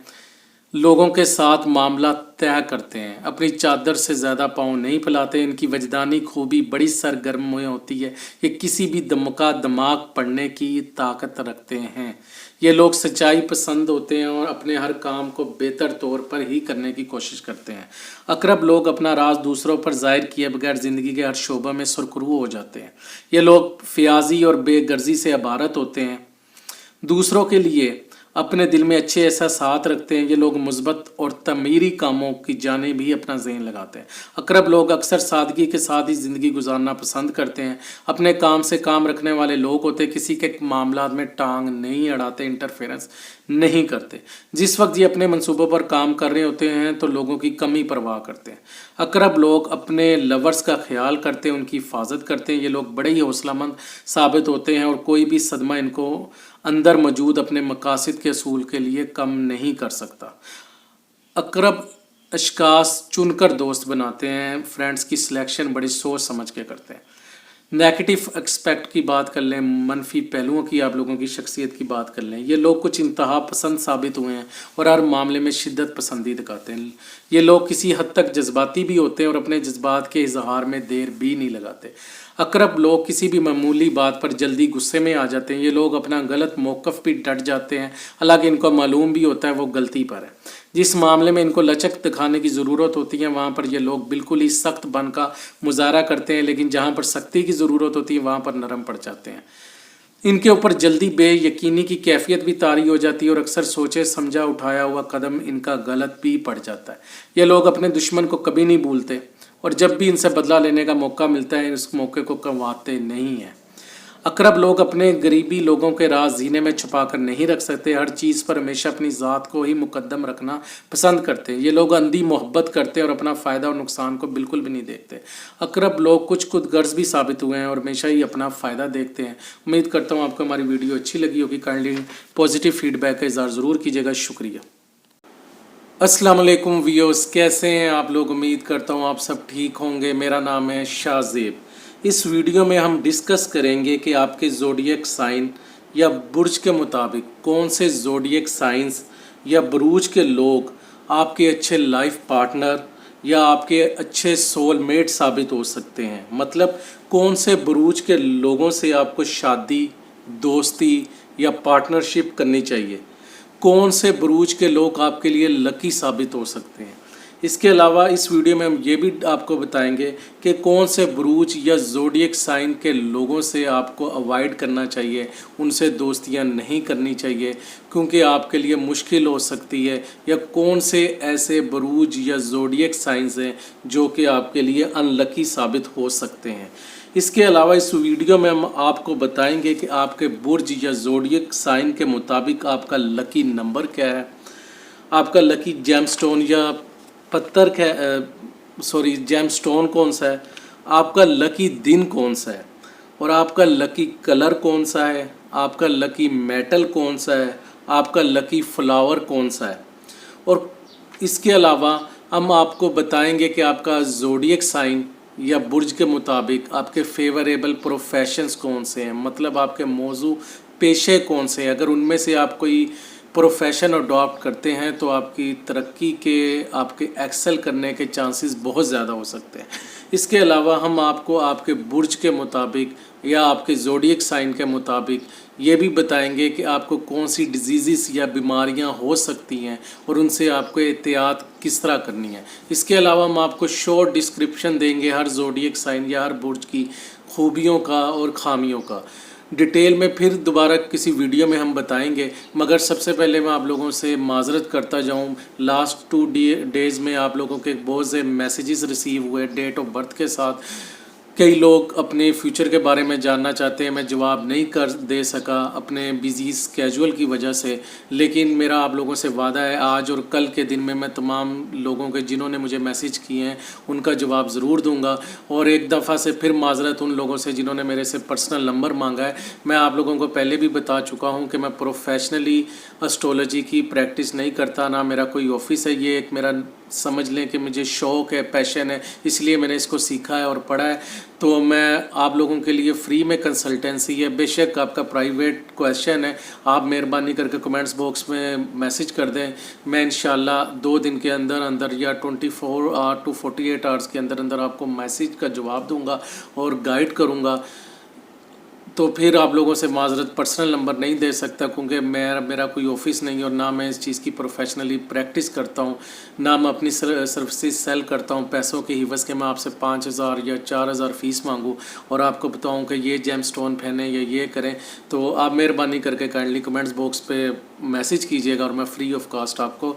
لوگوں کے ساتھ معاملہ طے کرتے ہیں، اپنی چادر سے زیادہ پاؤں نہیں پھیلاتے۔ ان کی وجدانی خوبی بڑی سرگرم ہوتی ہے، یہ کسی بھی کا دماغ پڑھنے کی طاقت رکھتے ہیں۔ یہ لوگ سچائی پسند ہوتے ہیں اور اپنے ہر کام کو بہتر طور پر ہی کرنے کی کوشش کرتے ہیں۔ اکرب لوگ اپنا راز دوسروں پر ظاہر کیے بغیر زندگی کے ہر شعبہ میں سرخرو ہو جاتے ہیں۔ یہ لوگ فیاضی اور بے غرضی سے عبارت ہوتے ہیں، دوسروں کے لیے اپنے دل میں اچھے احساسات رکھتے ہیں۔ یہ لوگ مثبت اور تعمیری کاموں کی جانب بھی اپنا ذہن لگاتے ہیں۔ اکرب لوگ اکثر سادگی کے ساتھ ہی زندگی گزارنا پسند کرتے ہیں، اپنے کام سے کام رکھنے والے لوگ ہوتے ہیں، کسی کے معاملات میں ٹانگ نہیں اڑاتے، انٹرفیرنس نہیں کرتے۔ جس وقت یہ اپنے منصوبوں پر کام کر رہے ہوتے ہیں تو لوگوں کی کمی پرواہ کرتے ہیں۔ اکرب لوگ اپنے لورز کا خیال کرتے ہیں، ان کی حفاظت کرتے ہیں۔ یہ لوگ بڑے ہی حوصلہ مند ثابت ہوتے ہیں اور کوئی بھی صدمہ ان کو اندر موجود اپنے مقاصد کے حصول کے لیے کم نہیں کر سکتا۔ اکرب اشخاص چن کر دوست بناتے ہیں، فرینڈز کی سلیکشن بڑی سوچ سمجھ کے کرتے ہیں۔ نیگیٹو ایکسپیکٹ کی بات کر لیں، منفی پہلوؤں کی آپ لوگوں کی شخصیت کی بات کر لیں، یہ لوگ کچھ انتہا پسند ثابت ہوئے ہیں اور ہر معاملے میں شدت پسندی دکھاتے ہیں۔ یہ لوگ کسی حد تک جذباتی بھی ہوتے ہیں اور اپنے جذبات کے اظہار میں دیر بھی نہیں لگاتے۔ اکرب لوگ کسی بھی معمولی بات پر جلدی غصے میں آ جاتے ہیں۔ یہ لوگ اپنا غلط موقف بھی ڈٹ جاتے ہیں، حالانکہ ان کو معلوم بھی ہوتا ہے وہ غلطی پر ہے۔ جس معاملے میں ان کو لچک دکھانے کی ضرورت ہوتی ہے وہاں پر یہ لوگ بالکل ہی سخت بن کا مظاہرہ کرتے ہیں، لیکن جہاں پر سختی کی ضرورت ہوتی ہے وہاں پر نرم پڑ جاتے ہیں۔ ان کے اوپر جلدی بے یقینی کی کیفیت بھی طاری ہو جاتی ہے اور اکثر سوچے سمجھا اٹھایا ہوا قدم ان کا غلط بھی پڑ جاتا ہے۔ یہ لوگ اپنے دشمن کو کبھی نہیں بھولتے اور جب بھی ان سے بدلہ لینے کا موقع ملتا ہے اس موقع کو گنواتے نہیں ہیں۔ اکرب لوگ اپنے غریبی لوگوں کے راز سینے میں چھپا کر نہیں رکھ سکتے، ہر چیز پر ہمیشہ اپنی ذات کو ہی مقدم رکھنا پسند کرتے ہیں۔ یہ لوگ اندھی محبت کرتے ہیں اور اپنا فائدہ اور نقصان کو بالکل بھی نہیں دیکھتے۔ اکرب لوگ کچھ خود غرض بھی ثابت ہوئے ہیں اور ہمیشہ ہی اپنا فائدہ دیکھتے ہیں۔ امید کرتا ہوں آپ کو ہماری ویڈیو اچھی لگی ہوگی، کائنڈلی پازیٹیو فیڈ بیک کا اظہار ضرور کیجیے گا۔ شکریہ۔ السلام علیکم ویورز، کیسے ہیں آپ لوگ؟ امید کرتا ہوں آپ سب ٹھیک ہوں گے۔ میرا نام ہے شاہ زیب۔ اس ویڈیو میں ہم ڈسکس کریں گے کہ آپ کے زوڈیک سائن یا برج کے مطابق کون سے زوڈیک سائنز یا بروج کے لوگ آپ کے اچھے لائف پارٹنر یا آپ کے اچھے سول میٹ ثابت ہو سکتے ہیں۔ مطلب کون سے بروج کے لوگوں سے آپ کو شادی، دوستی یا پارٹنرشپ کرنی چاہیے، کون سے بروج کے لوگ آپ کے لیے لکی ثابت ہو سکتے ہیں۔ اس کے علاوہ اس ویڈیو میں ہم یہ بھی آپ کو بتائیں گے کہ کون سے بروج یا زوڈیک سائن کے لوگوں سے آپ کو اوائڈ کرنا چاہیے، ان سے دوستیاں نہیں کرنی چاہیے کیونکہ آپ کے لیے مشکل ہو سکتی ہے، یا کون سے ایسے بروج یا زوڈیک سائنز ہیں جو کہ آپ کے لیے ان لکی ثابت ہو سکتے ہیں۔ اس کے علاوہ اس ویڈیو میں ہم آپ کو بتائیں گے کہ آپ کے برج یا زوڈیک سائن کے مطابق آپ کا لکی نمبر کیا ہے، آپ کا لکی جیم سٹون یا جیم سٹون کون سا ہے، آپ کا لکی دن کون سا ہے، اور آپ کا لکی کلر کون سا ہے، آپ کا لکی میٹل کون سا ہے، آپ کا لکی فلاور کون سا ہے۔ اور اس کے علاوہ ہم آپ کو بتائیں گے کہ آپ کا زوڈیک سائن یا برج کے مطابق آپ کے فیوریبل پروفیشنز کون سے ہیں، مطلب آپ کے موضوع پیشے کون سے ہیں۔ اگر ان میں سے آپ کوئی پروفیشن اڈاپٹ کرتے ہیں تو آپ کی ترقی کے، آپ کے ایکسل کرنے کے چانسز بہت زیادہ ہو سکتے ہیں۔ اس کے علاوہ ہم آپ کو آپ کے برج کے مطابق یا آپ کے زوڈیک سائن کے مطابق یہ بھی بتائیں گے کہ آپ کو کون سی ڈیزیزز یا بیماریاں ہو سکتی ہیں اور ان سے آپ کو احتیاط کس طرح کرنی ہے۔ اس کے علاوہ ہم آپ کو شارٹ ڈسکرپشن دیں گے ہر زوڈیک سائن یا ہر برج کی خوبیوں کا اور خامیوں کا۔ ڈیٹیل میں پھر دوبارہ کسی ویڈیو میں ہم بتائیں گے، مگر سب سے پہلے میں آپ لوگوں سے معذرت کرتا جاؤں، لاسٹ 2 ڈیز میں آپ لوگوں کے بہت سے میسیجز ریسیو ہوئے ڈیٹ آف برتھ کے ساتھ، کئی لوگ اپنے فیوچر کے بارے میں جاننا چاہتے ہیں، میں جواب نہیں کر دے سکا اپنے بزی اسکیجول کی وجہ سے، لیکن میرا آپ لوگوں سے وعدہ ہے آج اور کل کے دن میں تمام لوگوں کے جنہوں نے مجھے میسیج کیے ہیں ان کا جواب ضرور دوں گا۔ اور ایک دفعہ سے پھر معذرت ان لوگوں سے جنہوں نے میرے سے پرسنل نمبر مانگا ہے۔ میں آپ لوگوں کو پہلے بھی بتا چکا ہوں کہ میں پروفیشنلی اسٹرولوجی کی پریکٹس نہیں کرتا، نہ میرا کوئی آفس ہے، یہ ایک میرا سمجھ لیں کہ مجھے شوق ہے، پیشن ہے، اس لیے میں نے اس کو سیکھا ہے اور پڑھا ہے۔ تو میں آپ لوگوں کے لیے فری میں کنسلٹنسی ہے، بے شک آپ کا پرائیویٹ کویشچن ہے، آپ مہربانی کر کے کمنٹس باکس میں میسج کر دیں، میں انشاءاللہ 2 دن کے اندر اندر یا 24 آور ٹو 48 آورس کے اندر اندر آپ کو میسج کا جواب دوں گا اور گائیڈ کروں گا۔ تو پھر آپ لوگوں سے معذرت پرسنل نمبر نہیں دے سکتا، کیونکہ میرا کوئی آفس نہیں اور نہ میں اس چیز کی پروفیشنلی پریکٹس کرتا ہوں، نہ میں اپنی سروسز سیل کرتا ہوں پیسوں کے عوض کہ میں آپ سے 5000 یا 4000 فیس مانگوں اور آپ کو بتاؤں کہ یہ جیم سٹون پہنیں یا یہ کریں۔ تو آپ مہربانی کر کے کائنڈلی کمنٹس باکس پہ میسج کیجیے گا اور میں فری آف کاسٹ آپ کو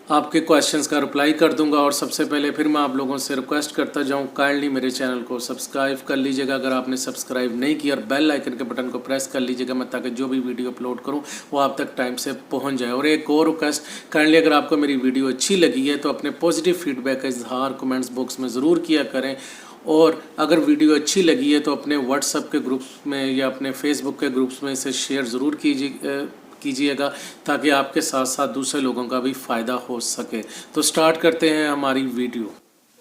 آپ کے کویشچنس کا رپلائی کر دوں گا۔ اور سب سے پہلے پھر میں آپ لوگوں سے ریکویسٹ کرتا جاؤں، کائنڈلی میرے چینل کو سبسکرائب کر لیجیے گا اگر آپ نے سبسکرائب نہیں کیا، اور بیل آئیکن کے بٹن کو پریس کر لیجیے گا میں تاکہ جو بھی ویڈیو اپلوڈ کروں وہ آپ تک ٹائم سے پہنچ جائے۔ اور ایک اور ریکویسٹ، کائنڈلی اگر آپ کو میری ویڈیو اچھی لگی ہے تو اپنے پازیٹیو فیڈ بیک کا اظہار کمنٹس باکس میں ضرور کیا کریں، اور اگر ویڈیو اچھی لگی ہے تو اپنے واٹس ایپ کے گروپس میں یا اپنے فیس بک کے گروپس میں اسے شیئر ضرور کیجیے گا تاکہ آپ کے ساتھ ساتھ دوسرے لوگوں کا بھی فائدہ ہو سکے۔ تو سٹارٹ کرتے ہیں ہماری ویڈیو۔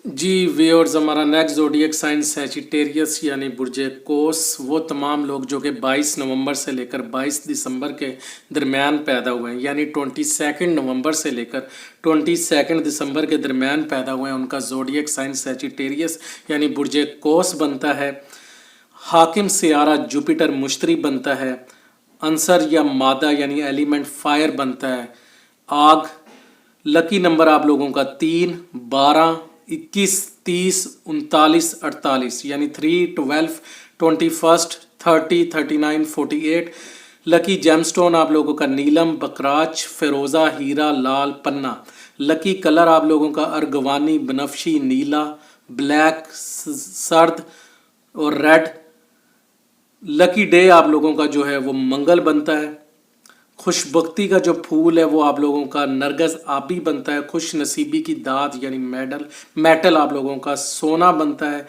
جی ویورز، ہمارا نیکسٹ زوڈیک سائن سیجیٹیریس یعنی برج قوس، وہ تمام لوگ جو کہ 22 نومبر سے لے کر 22 دسمبر کے درمیان پیدا ہوئے ہیں، یعنی 22 نومبر سے لے کر 22 دسمبر کے درمیان پیدا ہوئے ہیں، ان کا زوڈیک سائن سیجیٹیریس یعنی برج قوس بنتا ہے۔ حاکم سیارہ جوپیٹر مشتری بنتا ہے۔ عنصر یا مادہ یعنی ایلیمنٹ فائر بنتا ہے، آگ۔ لکی نمبر آپ لوگوں کا 3، 12، 21، 30، 39، 48 یعنی 3، 12، 21، 30، 39، 48۔ لکی جیم سٹون آپ لوگوں کا نیلم، بکراچ، فیروزہ، ہیرا، لال، پنا۔ لکی کلر آپ لوگوں کا ارغوانی، بنفشی، نیلا، بلیک، سرد اور ریڈ۔ لکی ڈے آپ لوگوں کا جو ہے وہ منگل بنتا ہے۔ خوش بختی کا جو پھول ہے وہ آپ لوگوں کا نرگس آبی بنتا ہے۔ خوش نصیبی کی داد یعنی میٹل آپ لوگوں کا سونا بنتا ہے۔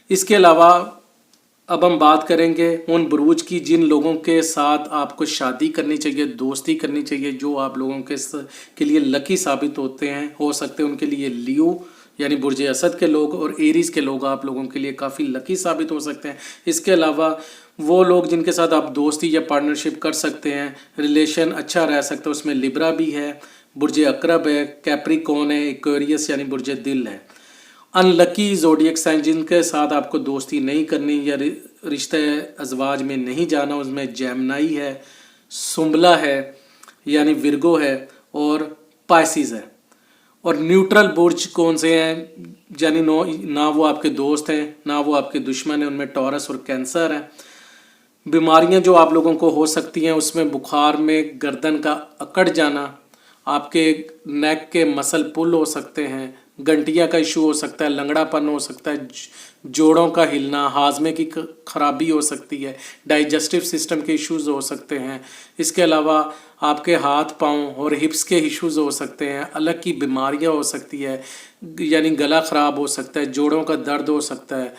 اس کے علاوہ اب ہم بات کریں گے ان بروج کی جن لوگوں کے ساتھ آپ کو شادی کرنی چاہیے، دوستی کرنی چاہیے، جو آپ لوگوں کے لیے لکی ثابت ہو سکتے ہیں۔ ان کے لیے لیو یعنی برج اسد کے لوگ اور ایریز کے لوگ آپ لوگوں کے لیے کافی لکی ثابت ہو سکتے ہیں۔ اس کے علاوہ وہ لوگ جن کے ساتھ آپ دوستی یا پارٹنرشپ کر سکتے ہیں، ریلیشن اچھا رہ سکتا ہے، اس میں لیبرا بھی ہے، برج عقرب ہے، کیپریکون ہے، ایکویریس یعنی برج دل ہے۔ ان لکی زوڈیک سائن جن کے ساتھ آپ کو دوستی نہیں کرنی یا رشتہ ازواج میں نہیں جانا، اس میں جیمنائی ہے، سنبلا ہے یعنی ورگو ہے اور پائسیز ہے۔ اور نیوٹرل برج کون سے ہیں، یعنی نہ وہ آپ کے دوست ہیں نہ وہ آپ کے دشمن ہیں، ان میں ٹورس اور کینسر ہے۔ بیماریاں جو آپ لوگوں کو ہو سکتی ہیں اس میں بخار میں گردن کا اکڑ جانا، آپ کے نیک کے مسل پل ہو سکتے ہیں، گنٹیا کا ایشو ہو سکتا ہے، لنگڑا پن ہو سکتا ہے، جوڑوں کا ہلنا، ہاضمے کی خرابی ہو سکتی ہے، ڈائجسٹو سسٹم کے ایشوز ہو سکتے ہیں۔ اس کے علاوہ آپ کے ہاتھ پاؤں اور ہپس کے ایشوز ہو سکتے ہیں، الگ کی بیماریاں ہو سکتی ہے، یعنی گلا خراب ہو سکتا ہے، جوڑوں کا درد ہو سکتا ہے،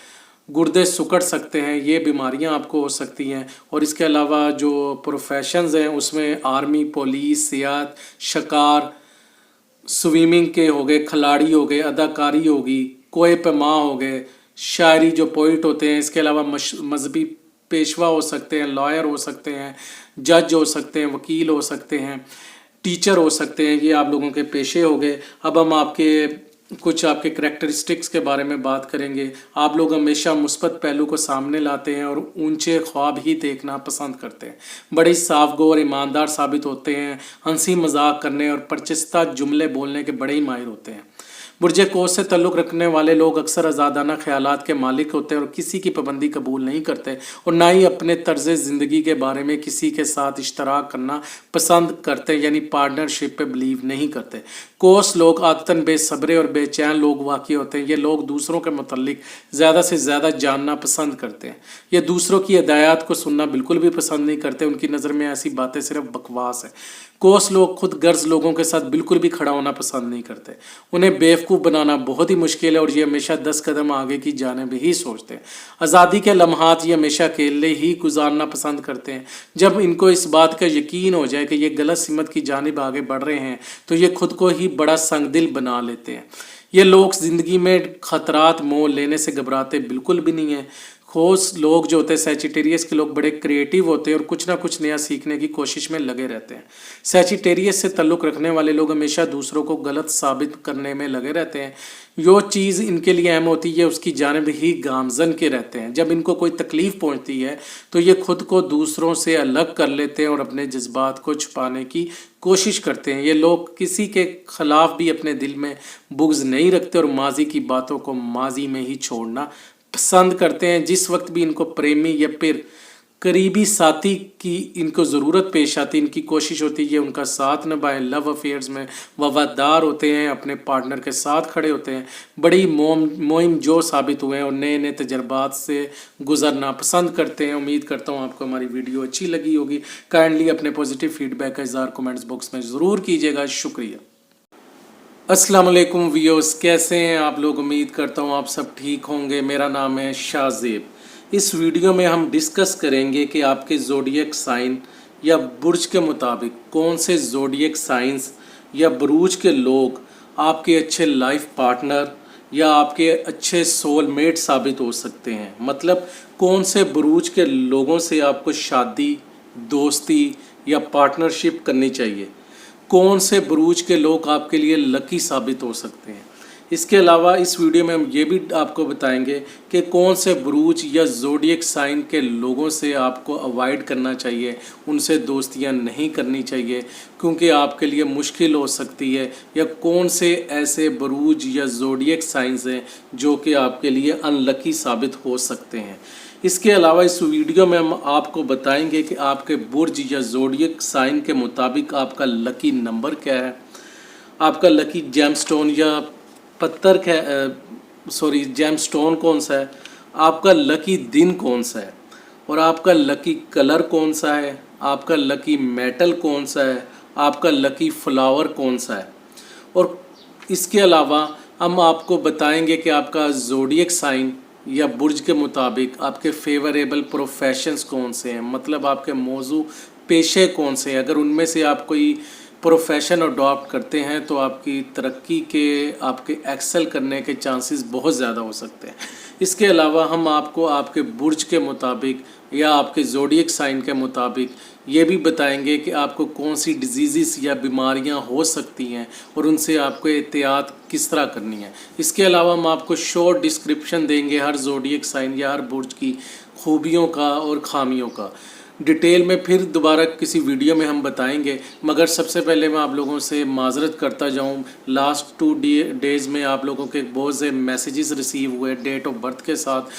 گردے سکڑ سکتے ہیں، یہ بیماریاں آپ کو ہو سکتی ہیں۔ اور اس کے علاوہ جو پروفیشنز ہیں اس میں آرمی، پولیس، سیاحت، شکار، سوئمنگ کے ہو گئے، کھلاڑی ہو گئے، اداکاری ہوگی، کوئے پیما ہو گئے، شاعری جو پوئٹ ہوتے ہیں۔ اس کے علاوہ مذہبی پیشوا ہو سکتے ہیں، لائر ہو سکتے ہیں، جج ہو سکتے ہیں، وکیل ہو سکتے ہیں، ٹیچر ہو سکتے ہیں، یہ آپ لوگوں کے پیشے ہو گئے۔ اب ہم کچھ آپ کے کریکٹرسٹکس کے بارے میں بات کریں گے۔ آپ لوگ ہمیشہ مثبت پہلو کو سامنے لاتے ہیں اور اونچے خواب ہی دیکھنا پسند کرتے ہیں، بڑی صاف گو اور ایماندار ثابت ہوتے ہیں، ہنسی مذاق کرنے اور پرچستہ جملے بولنے کے بڑے ہی ماہر ہوتے ہیں۔ बुर्ज कोस से ताल्लुक़ रखने वाले लोग अक्सर आज़ादाना ख्यालात के मालिक होते हैं और किसी की पाबंदी कबूल नहीं करते और ना ही अपने तर्ज ज़िंदगी के बारे में किसी के साथ इश्तराक करना पसंद करते, यानी पार्टनरशिप पे बिलीव नहीं करते। कोस लोग आदतन बेसब्रे और बेचैन लोग वाक़ई होते हैं। ये लोग दूसरों के मुतल्लिक ज़्यादा से ज़्यादा जानना पसंद करते हैं। ये दूसरों की हिदायत को सुनना बिल्कुल भी पसंद नहीं करते। उनकी नज़र में ऐसी बातें सिर्फ बकवास है। कोस लोग खुद गर्ज लोगों के साथ बिल्कुल भी खड़ा होना पसंद नहीं करते। उन्हें बेवकूफ़ बनाना बहुत ही मुश्किल है और ये हमेशा 10 कदम आगे की जानिब ही सोचते हैं। आज़ादी के लम्हात ये हमेशा अकेले ही गुजारना पसंद करते हैं। जब इनको इस बात का यकीन हो जाए कि ये गलत सिमत की जानिब आगे बढ़ रहे हैं तो ये खुद को ही बड़ा संगदिल बना लेते हैं। ये लोग ज़िंदगी में ख़तरात मोल लेने से घबराते बिल्कुल भी नहीं हैं। खोस लोग जो होते हैं, सैजिटेरियस के लोग बड़े क्रिएटिव होते हैं और कुछ ना कुछ नया सीखने की कोशिश में लगे रहते हैं। सैजिटेरियस से ताल्लुक़ रखने वाले लोग हमेशा दूसरों को गलत साबित करने में लगे रहते हैं। जो चीज़ इनके लिए अहम होती है उसकी जानिब ही गामजन के रहते हैं। जब इनको कोई तकलीफ़ पहुंचती है तो ये खुद को दूसरों से अलग कर लेते हैं और अपने जज्बात को छुपाने की कोशिश करते हैं। ये लोग किसी के ख़िलाफ़ भी अपने दिल में बुग़्ज़ नहीं रखते और माजी की बातों को माजी में ही छोड़ना पसंद करते हैं। जिस वक्त भी इनको प्रेमी या फिर करीबी साथी की इनको ज़रूरत पेश आती, इनकी कोशिश होती है उनका साथ निभाएं। लव अफेयर्स में वफादार होते हैं, अपने पार्टनर के साथ खड़े होते हैं, बड़ी मुहिम जो साबित हुए हैं और नए नए तजर्बात से गुजरना पसंद करते हैं। उम्मीद करता हूँ आपको हमारी वीडियो अच्छी लगी होगी। काइंडली अपने पॉजिटिव फीडबैक का इज़हार कमेंट्स बॉक्स में ज़रूर कीजिएगा। शुक्रिया। अस्सलाम वालेकुम व्यूअर्स, कैसे हैं आप लोग? उम्मीद करता हूँ आप सब ठीक होंगे। मेरा नाम है शाहज़ेब। इस वीडियो में हम डिस्कस करेंगे कि आपके ज़ोडिएक साइन या बुर्ज के मुताबिक कौन से ज़ोडिएक साइंस या बुरूज के लोग आपके अच्छे लाइफ पार्टनर या आपके अच्छे सोलमेट साबित हो सकते हैं। मतलब कौन से बुरूज के लोगों से आपको शादी, दोस्ती या पार्टनरशिप करनी चाहिए। कौन से बुरूज के लोग आपके लिए लकी साबित हो सकते हैं। इसके अलावा इस वीडियो में हम ये भी आपको बताएंगे कि कौन से बुरूज या ज़ोडिएक साइन के लोगों से आपको अवॉइड करना चाहिए, उनसे दोस्तियां नहीं करनी चाहिए क्योंकि आपके लिए मुश्किल हो सकती है, या कौन से ऐसे बुरूज या ज़ोडिएक साइंस हैं जो कि आपके लिए अनलकी साबित हो सकते हैं। इसके अलावा इस वीडियो में हम आपको बताएंगे कि आपके बुर्ज या ज़ोडिएक साइन के मुताबिक आपका लकी नंबर क्या है, आपका लकी जेमस्टोन या पत्थर जेमस्टोन कौन सा है, आपका लकी दिन कौन सा है और आपका लकी कलर कौन सा है, आपका लकी मेटल कौन सा है, आपका लकी फ्लावर कौन सा है। और इसके अलावा हम आपको बताएंगे कि आपका ज़ोडिएक साइन या बुर्ज के मुताबिक आपके फेवरेबल प्रोफेशंस कौन से हैं, मतलब आपके मौजू पेशे कौन से हैं। अगर उनमें से आप कोई प्रोफेशन अडॉप्ट करते हैं तो आपकी तरक्की के, आपके एक्सेल करने के चांसेस बहुत ज़्यादा हो सकते हैं। इसके अलावा हम आपको आपके बुर्ज के मुताबिक या आपके ज़ोडिएक साइन के मुताबिक ये भी बताएंगे कि आपको कौन सी डिजीज़ या बीमारियां हो सकती हैं और उनसे आपको एहतियात किस तरह करनी है। इसके अलावा हम आपको शॉर्ट डिस्क्रिप्शन देंगे हर ज़ोडिएक साइन या हर बुर्ज की खूबियों का और खामियों का। डिटेल में फिर दोबारा किसी वीडियो में हम बताएंगे, मगर सबसे पहले मैं आप लोगों से माजरत करता जाऊं। लास्ट 2 डेज़ में आप लोगों के बहुत से मैसेजेस रिसीव हुए डेट ऑफ बर्थ के साथ।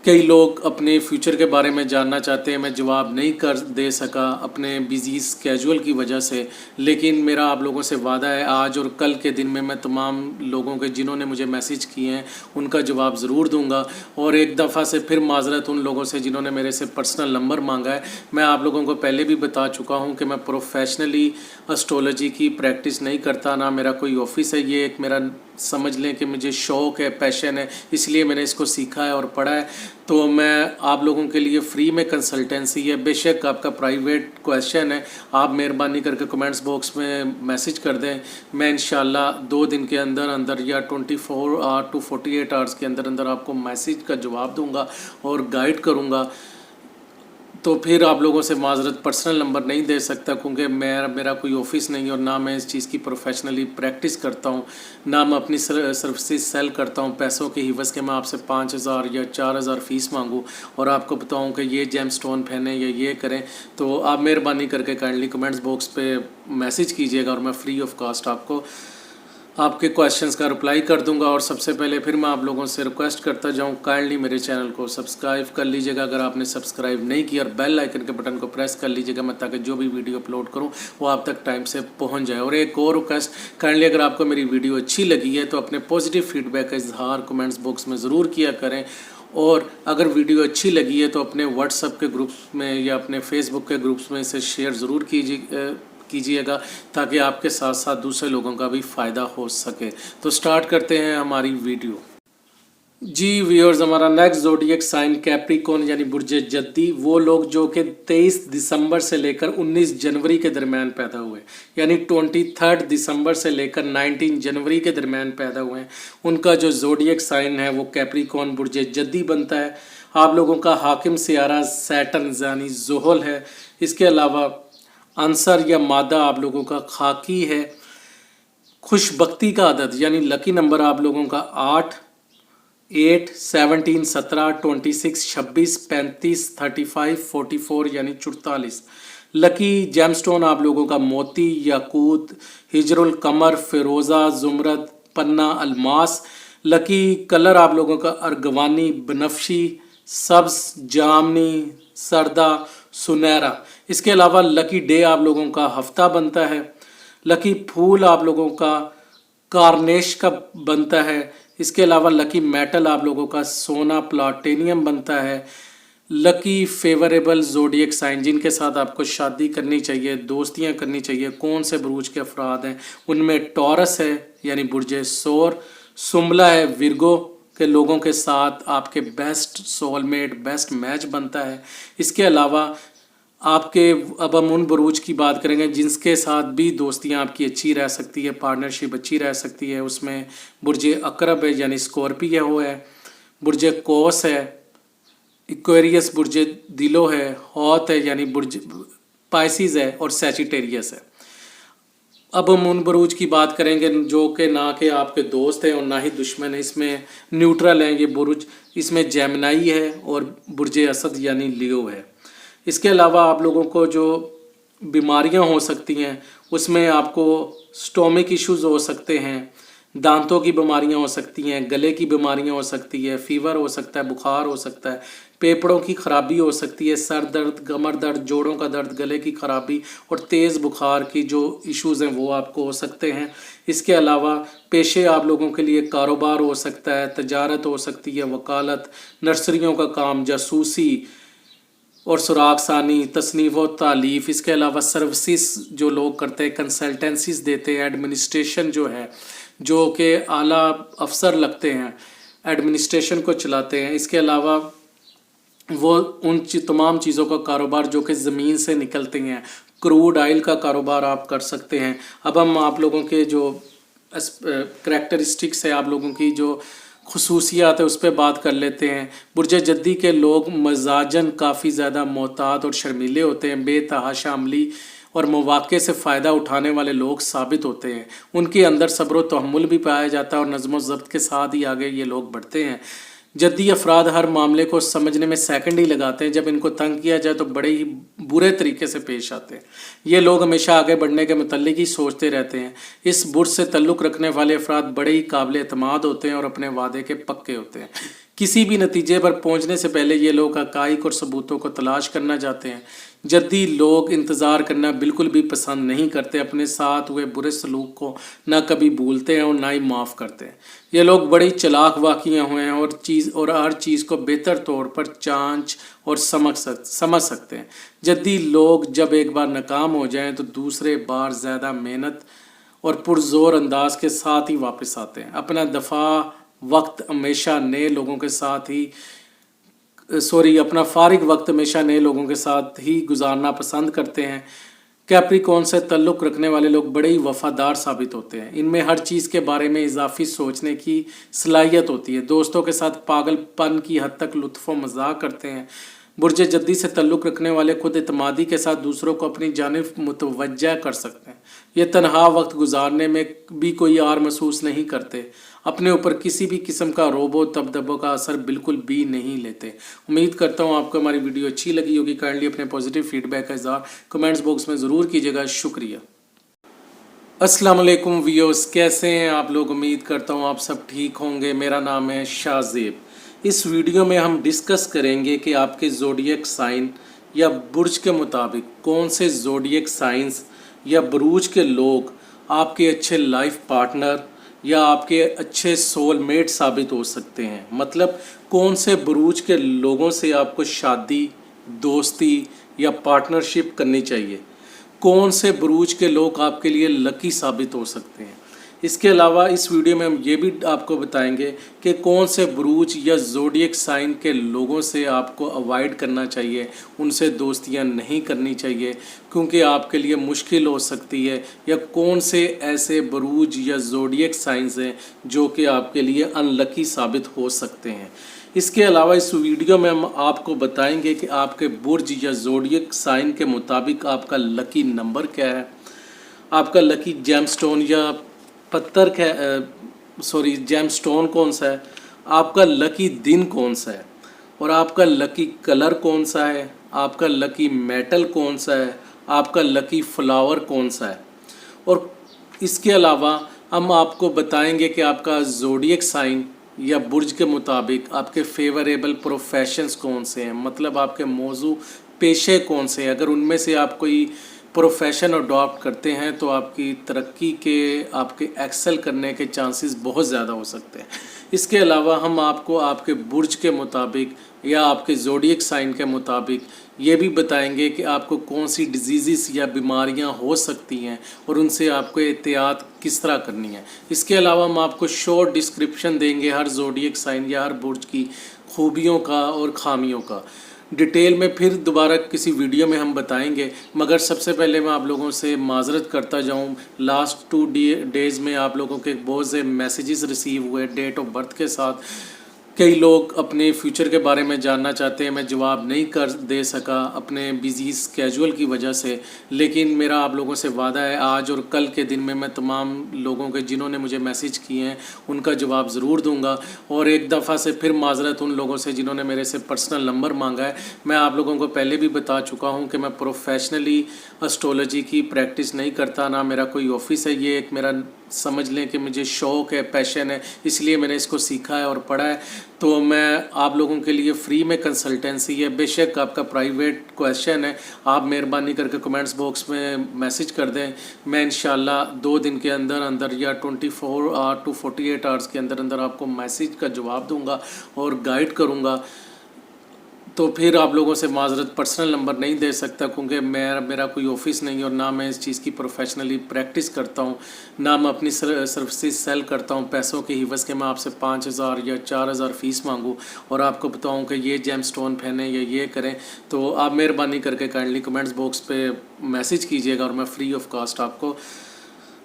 कई लोग अपने फ्यूचर के बारे में जानना चाहते हैं, मैं जवाब नहीं कर दे सका अपने बिजी स्केजुअल की वजह से, लेकिन मेरा आप लोगों से वादा है आज और कल के दिन में मैं तमाम लोगों के जिन्होंने मुझे मैसेज किए हैं उनका जवाब ज़रूर दूंगा। और एक दफ़ा से फिर माजरत उन लोगों से जिन्होंने मेरे से पर्सनल नंबर मांगा है। मैं आप लोगों को पहले भी बता चुका हूँ कि मैं प्रोफेशनली एस्ट्रोलॉजी की प्रैक्टिस नहीं करता, ना मेरा कोई ऑफिस है। ये एक मेरा समझ लें कि मुझे शौक़ है, पैशन है, इसलिए मैंने इसको सीखा है और पढ़ा है। तो मैं आप लोगों के लिए फ्री में कंसल्टेंसी है। बेशक आपका प्राइवेट क्वेश्चन है, आप मेहरबानी करके कमेंट्स बॉक्स में मैसेज कर दें। मैं इंशाल्लाह 2 दिन के अंदर अंदर या 24 आवर टू 48 आवर्स के अंदर अंदर आपको मैसेज का जवाब दूंगा और गाइड करूंगा। तो फिर आप लोगों से माजरत पर्सनल नंबर नहीं दे सकता क्योंकि मेरा कोई ऑफिस नहीं है और ना मैं इस चीज़ की प्रोफेशनली प्रैक्टिस करता हूँ, ना मैं अपनी सर्विसेज सेल करता हूँ पैसों के हिवस के। मैं आपसे 5,000 या 4,000 फ़ीस मांगूँ और आपको बताऊँ कि ये जेम स्टोन पहने या ये करें। तो आप मेहरबानी करके काइंडली कमेंट्स बॉक्स पे मैसेज कीजिएगा और मैं फ्री ऑफ कॉस्ट आपको आपके क्वेश्चंस का रिप्लाई कर दूंगा। और सबसे पहले फिर मैं आप लोगों से रिक्वेस्ट करता जाऊं, काइंडली मेरे चैनल को सब्सक्राइब कर लीजिएगा अगर आपने सब्सक्राइब नहीं किया, और बेल आइकन के बटन को प्रेस कर लीजिएगा मैं, ताकि जो भी वीडियो अपलोड करूं वो आप तक टाइम से पहुंच जाए। और एक और रिक्वेस्ट, काइंडली अगर आपको मेरी वीडियो अच्छी लगी है तो अपने पॉजिटिव फीडबैक का इजहार कमेंट्स बॉक्स में ज़रूर किया करें। और अगर वीडियो अच्छी लगी है तो अपने व्हाट्सएप के ग्रुप्स में या अपने फेसबुक के ग्रुप्स में इसे शेयर ज़रूर कीजिएगा, ताकि आपके साथ साथ दूसरे लोगों का भी फ़ायदा हो सके। तो स्टार्ट करते हैं हमारी वीडियो। जी व्यूअर्स, हमारा नेक्स्ट ज़ोडिएक साइन कैप्रिकॉर्न यानी बुर्ज जद्दी, वो लोग जो कि 23 दिसंबर से लेकर 19 जनवरी के दरमियान पैदा हुए, यानी 23 दिसंबर से लेकर 19 जनवरी के दरमियान पैदा हुए हैं, उनका जो ज़ोडिएक साइन है वो कैप्रिकॉर्न बुर्ज जद्दी बनता है। आप लोगों का हाकिम सियारा सैटर्न यानी ज़ोहल है। इसके अलावा आंसर या मादा आप लोगों का खाकी है। खुशबख्ती का अदद यानी लकी नंबर आप लोगों का 8, 17, 17, 26, 26, 35, 35, 44 यानी 44। लकी जेमस्टोन आप लोगों का मोती, याकूत, हिजरुल कमर, फिरोज़ा, जुमरद, पन्ना, अलमास। लकी कलर आप लोगों का अर्गवानी, बनफशी, सब्ज, जामनी, सरदा, सुनहरा। इसके अलावा लकी डे आप लोगों का हफ्ता बनता है। लकी फूल आप लोगों का कार्नेश का बनता है। इसके अलावा लकी मेटल आप लोगों का सोना प्लाटिनियम बनता है। लकी फेवरेबल ज़ोडिएक साइन जिनके साथ आपको शादी करनी चाहिए, दोस्तियां करनी चाहिए, कौन से बुरूज के अफराद हैं, उनमें टॉरस है यानी बुर्ज सोर, सुमला है, विर्गो के लोगों के साथ आपके बेस्ट सोलमेट, बेस्ट मैच बनता है। इसके अलावा आपके, अब हम उन बुरूज की बात करेंगे जिनके साथ भी दोस्तियां आपकी अच्छी रह सकती है, पार्टनरशिप अच्छी रह सकती है। उसमें बुर्ज अकरब है यानी स्कॉर्पियो है, बुर्ज कोस है, इक्वेरियस बुर्ज दिलो है, हौत है यानी बुर्ज पाइसिस है, और सैजिटेरियस है। अब हम उन बुरूज की बात करेंगे जो कि ना कि आपके दोस्त हैं और ना ही दुश्मन है, इसमें न्यूट्रल हैं ये बुर्ज। इसमें जेमिनाई है और बुर्ज असद यानी लियो है। इसके अलावा आप लोगों को जो बीमारियां हो सकती हैं उसमें आपको स्टोमिक इश्यूज़ हो सकते हैं, दांतों की बीमारियां हो सकती हैं, गले की बीमारियां हो सकती है, फीवर हो सकता है, बुखार हो सकता है, फेफड़ों की खराबी हो सकती है, सर दर्द, कमर दर्द, जोड़ों का दर्द, गले की खराबी और तेज़ बुखार की जो इश्यूज़ हैं वो आपको हो सकते हैं। इसके अलावा पेशे आप लोगों के लिए कारोबार हो सकता है, तजारत हो सकती है, वकालत, नर्सरियों का काम, जासूसी और सुराग सानी, तसनीफ़ व तालीफ़। इसके अलावा सर्विसेज जो लोग करते हैं, कंसल्टेंसीज देते हैं, एडमिनिस्ट्रेशन जो है, जो कि आला अफसर लगते हैं, एडमिनिस्ट्रेशन को चलाते हैं। इसके अलावा वो उन तमाम चीज़ों का कारोबार जो कि ज़मीन से निकलते हैं, क्रूड आयल का कारोबार आप कर सकते हैं। अब हम आप लोगों के जो करैक्टरिस्टिक्स है, आप लोगों की जो खुसूसियात है उस पर बात कर लेते हैं। बुर्ज जद्दी के लोग मजाजन काफ़ी ज़्यादा मोहतात और शर्मीले होते हैं, बेतहाशा अमली और मौक़े से फ़ायदा उठाने वाले लोग साबित होते हैं। उनके अंदर सब्र व तहम्मुल भी पाया जाता है और नज़्म व ज़ब्त के साथ ही आगे ये लोग बढ़ते हैं। जद्दी अफराद हर मामले को समझने में सेकंड ही लगाते हैं, जब इनको तंग किया जाए तो बड़े ही बुरे तरीके से पेश आते हैं। ये लोग हमेशा आगे बढ़ने के मुतल्लिक ही सोचते रहते हैं। इस बुर्ज से तल्लुक़ रखने वाले अफराद बड़े ही काबिल एतमाद होते हैं और अपने वादे के पक्के होते हैं। किसी भी नतीजे पर पहुंचने से पहले ये लोग हक़ाइक़ और सबूतों को तलाश करना चाहते हैं। जद्दी लोग इंतज़ार करना बिल्कुल भी पसंद नहीं करते, अपने साथ हुए बुरे सलूक को ना कभी भूलते हैं और ना ही माफ़ करते हैं। ये लोग बड़ी चालाक वाक़ियाँ हुए हैं और हर चीज़ को बेहतर तौर पर जांच और समझ सकते हैं। जद्दी लोग जब एक बार नाकाम हो जाएं तो दूसरे बार ज़्यादा मेहनत और पुरजोर अंदाज के साथ ही वापस आते हैं। अपना वक्त हमेशा नए लोगों के साथ ही अपना फारिग वक्त हमेशा नए लोगों के साथ ही गुजारना पसंद करते हैं। कैप्रिकॉर्न से तल्लुक़ रखने वाले लोग बड़े ही वफ़ादार साबित होते हैं। इनमें हर चीज़ के बारे में इजाफी सोचने की सलाहियत होती है। दोस्तों के साथ पागलपन की हद तक लुत्फ़ व मज़ाक करते हैं। बुर्ज जद्दी से तल्लुक़ रखने वाले खुद एतमादी के साथ दूसरों को अपनी जानिब मुतवज्जा कर सकते हैं। ये तन्हा वक्त गुजारने में भी कोई आर महसूस नहीं करते। अपने ऊपर किसी भी किस्म का रोबो तबदबों का असर बिल्कुल भी नहीं लेते। उम्मीद करता हूँ आपको हमारी वीडियो अच्छी लगी होगी। काइंडली अपने पॉजिटिव फीडबैक का इज़हार कमेंट्स बॉक्स में ज़रूर कीजिएगा। शुक्रिया। अस्सलाम वालेकुम व्यूअर्स, कैसे हैं आप लोग। उम्मीद करता हूँ आप सब ठीक होंगे। मेरा नाम है शाहजेब। इस वीडियो में हम डिस्कस करेंगे कि आपके ज़ोडिएक साइन या बुर्ज के मुताबिक कौन से ज़ोडिएक साइंस या बुरूज के लोग आपके अच्छे लाइफ पार्टनर या आपके अच्छे सोलमेट साबित हो सकते हैं। मतलब कौन से बुरूज के लोगों से आपको शादी, दोस्ती या पार्टनरशिप करनी चाहिए। कौन से बुरूज के लोग आपके लिए लकी साबित हो सकते हैं। इसके अलावा इस वीडियो में हम ये भी आपको बताएंगे कि कौन से बुरूज या ज़ोडिएक साइन के लोगों से आपको अवॉइड करना चाहिए, उनसे दोस्तियां नहीं करनी चाहिए क्योंकि आपके लिए मुश्किल हो सकती है, या कौन से ऐसे बुरूज या ज़ोडिएक साइंस हैं जो कि आपके लिए अनलकी साबित हो सकते हैं। इसके अलावा इस वीडियो में हम आपको बताएंगे कि आपके बुर्ज या ज़ोडिएक साइन के मुताबिक आपका लकी नंबर क्या है, आपका लकी जेमस्टोन या पत्थर जेमस्टोन कौन सा है, आपका लकी दिन कौन सा है, और आपका लकी कलर कौन सा है, आपका लकी मेटल कौन सा है, आपका लकी फ्लावर कौन सा है। और इसके अलावा हम आपको बताएंगे कि आपका ज़ोडिएक साइन या बुर्ज के मुताबिक आपके फेवरेबल प्रोफेशंस कौन से हैं। मतलब आपके मौजू पेशे कौन से हैं। अगर उनमें से आप कोई प्रोफेशन अडॉप्ट करते हैं तो आपकी तरक्की के, आपके एक्सेल करने के चांसेस बहुत ज़्यादा हो सकते हैं। इसके अलावा हम आपको आपके बुर्ज के मुताबिक या आपके ज़ोडिएक साइन के मुताबिक ये भी बताएंगे कि आपको कौन सी डिजीज़ या बीमारियां हो सकती हैं और उनसे आपको एहतियात किस तरह करनी है। इसके अलावा हम आपको शॉर्ट डिस्क्रिप्शन देंगे हर ज़ोडिएक साइन या हर बुर्ज की खूबियों का और खामियों का। डिटेल में फिर दोबारा किसी वीडियो में हम बताएंगे, मगर सबसे पहले मैं आप लोगों से माजरत करता जाऊं। लास्ट 2 डेज़ में आप लोगों के बहुत से मैसेजेस रिसीव हुए डेट ऑफ बर्थ के साथ। कई लोग अपने फ्यूचर के बारे में जानना चाहते हैं, मैं जवाब नहीं कर दे सका अपने बिजी स्केजुअल की वजह से, लेकिन मेरा आप लोगों से वादा है आज और कल के दिन में मैं तमाम लोगों के जिन्होंने मुझे मैसेज किए हैं उनका जवाब ज़रूर दूंगा। और एक दफ़ा से फिर माजरत उन लोगों से जिन्होंने मेरे से पर्सनल नंबर मांगा है। मैं आप लोगों को पहले भी बता चुका हूँ कि मैं प्रोफेशनली एस्ट्रोलॉजी की प्रैक्टिस नहीं करता, ना मेरा कोई ऑफिस है। ये एक मेरा समझ लें कि मुझे शौक़ है, पैशन है, इसलिए मैंने इसको सीखा है और पढ़ा है। तो मैं आप लोगों के लिए फ्री में कंसल्टेंसी है। बेशक आपका प्राइवेट क्वेश्चन है, आप मेहरबानी करके कमेंट्स बॉक्स में मैसेज कर दें। मैं इंशाल्लाह 2 दिन के अंदर अंदर या 24 आवर टू 48 आवर्स के अंदर अंदर आपको मैसेज का जवाब दूंगा और गाइड करूंगा। तो फिर आप लोगों से माजरत पर्सनल नंबर नहीं दे सकता क्योंकि मेरा कोई ऑफिस नहीं है और ना मैं इस चीज़ की प्रोफेशनली प्रैक्टिस करता हूँ, ना मैं अपनी सर्विसेज सेल करता हूँ पैसों के हिवस के मैं आपसे 5,000 या 4,000 फ़ीस मांगूँ और आपको बताऊँ कि ये जेम स्टोन पहने या ये करें। तो आप मेहरबानी करके काइंडली कमेंट्स बॉक्स पे मैसेज कीजिएगा और मैं फ्री ऑफ कॉस्ट आपको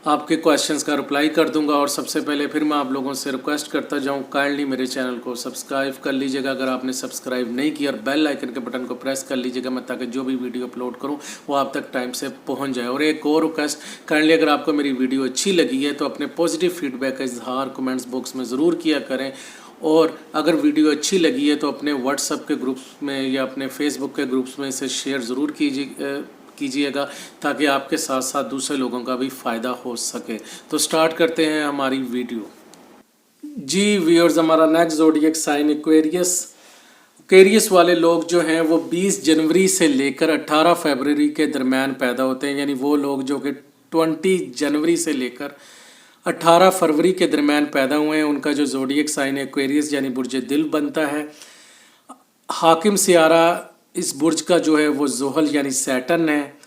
आपके क्वेश्चंस का रिप्लाई कर दूंगा। और सबसे पहले फिर मैं आप लोगों से रिक्वेस्ट करता जाऊं, काइंडली मेरे चैनल को सब्सक्राइब कर लीजिएगा अगर आपने सब्सक्राइब नहीं किया, और बेल आइकन के बटन को प्रेस कर लीजिएगा मैं, ताकि जो भी वीडियो अपलोड करूं वो आप तक टाइम से पहुंच जाए। और एक और रिक्वेस्ट, काइंडली अगर आपको मेरी वीडियो अच्छी लगी है तो अपने पॉजिटिव फीडबैक का इजहार कमेंट्स बॉक्स में ज़रूर किया करें। और अगर वीडियो अच्छी लगी है तो अपने व्हाट्सएप के ग्रुप्स में या अपने फेसबुक के ग्रुप्स में इसे शेयर ज़रूर कीजिएगा ताकि आपके साथ साथ दूसरे लोगों का भी फ़ायदा हो सके। तो स्टार्ट करते हैं हमारी वीडियो। जी व्यूअर्स, हमारा नेक्स्ट ज़ोडिएक साइन एक्वेरियस वाले लोग जो हैं वो 20 जनवरी से लेकर 18 फरवरी के दरमियान पैदा होते हैं। यानी वो लोग जो कि 20 जनवरी से लेकर 18 फरवरी के दरमियान पैदा हुए हैं, उनका जो ज़ोडिएक साइन एक्वेरियस यानी बुर्ज दिल बनता है। हाकिम सियारा इस बुर्ज का जो है वो ज़ोहल यानी सैटर्न है।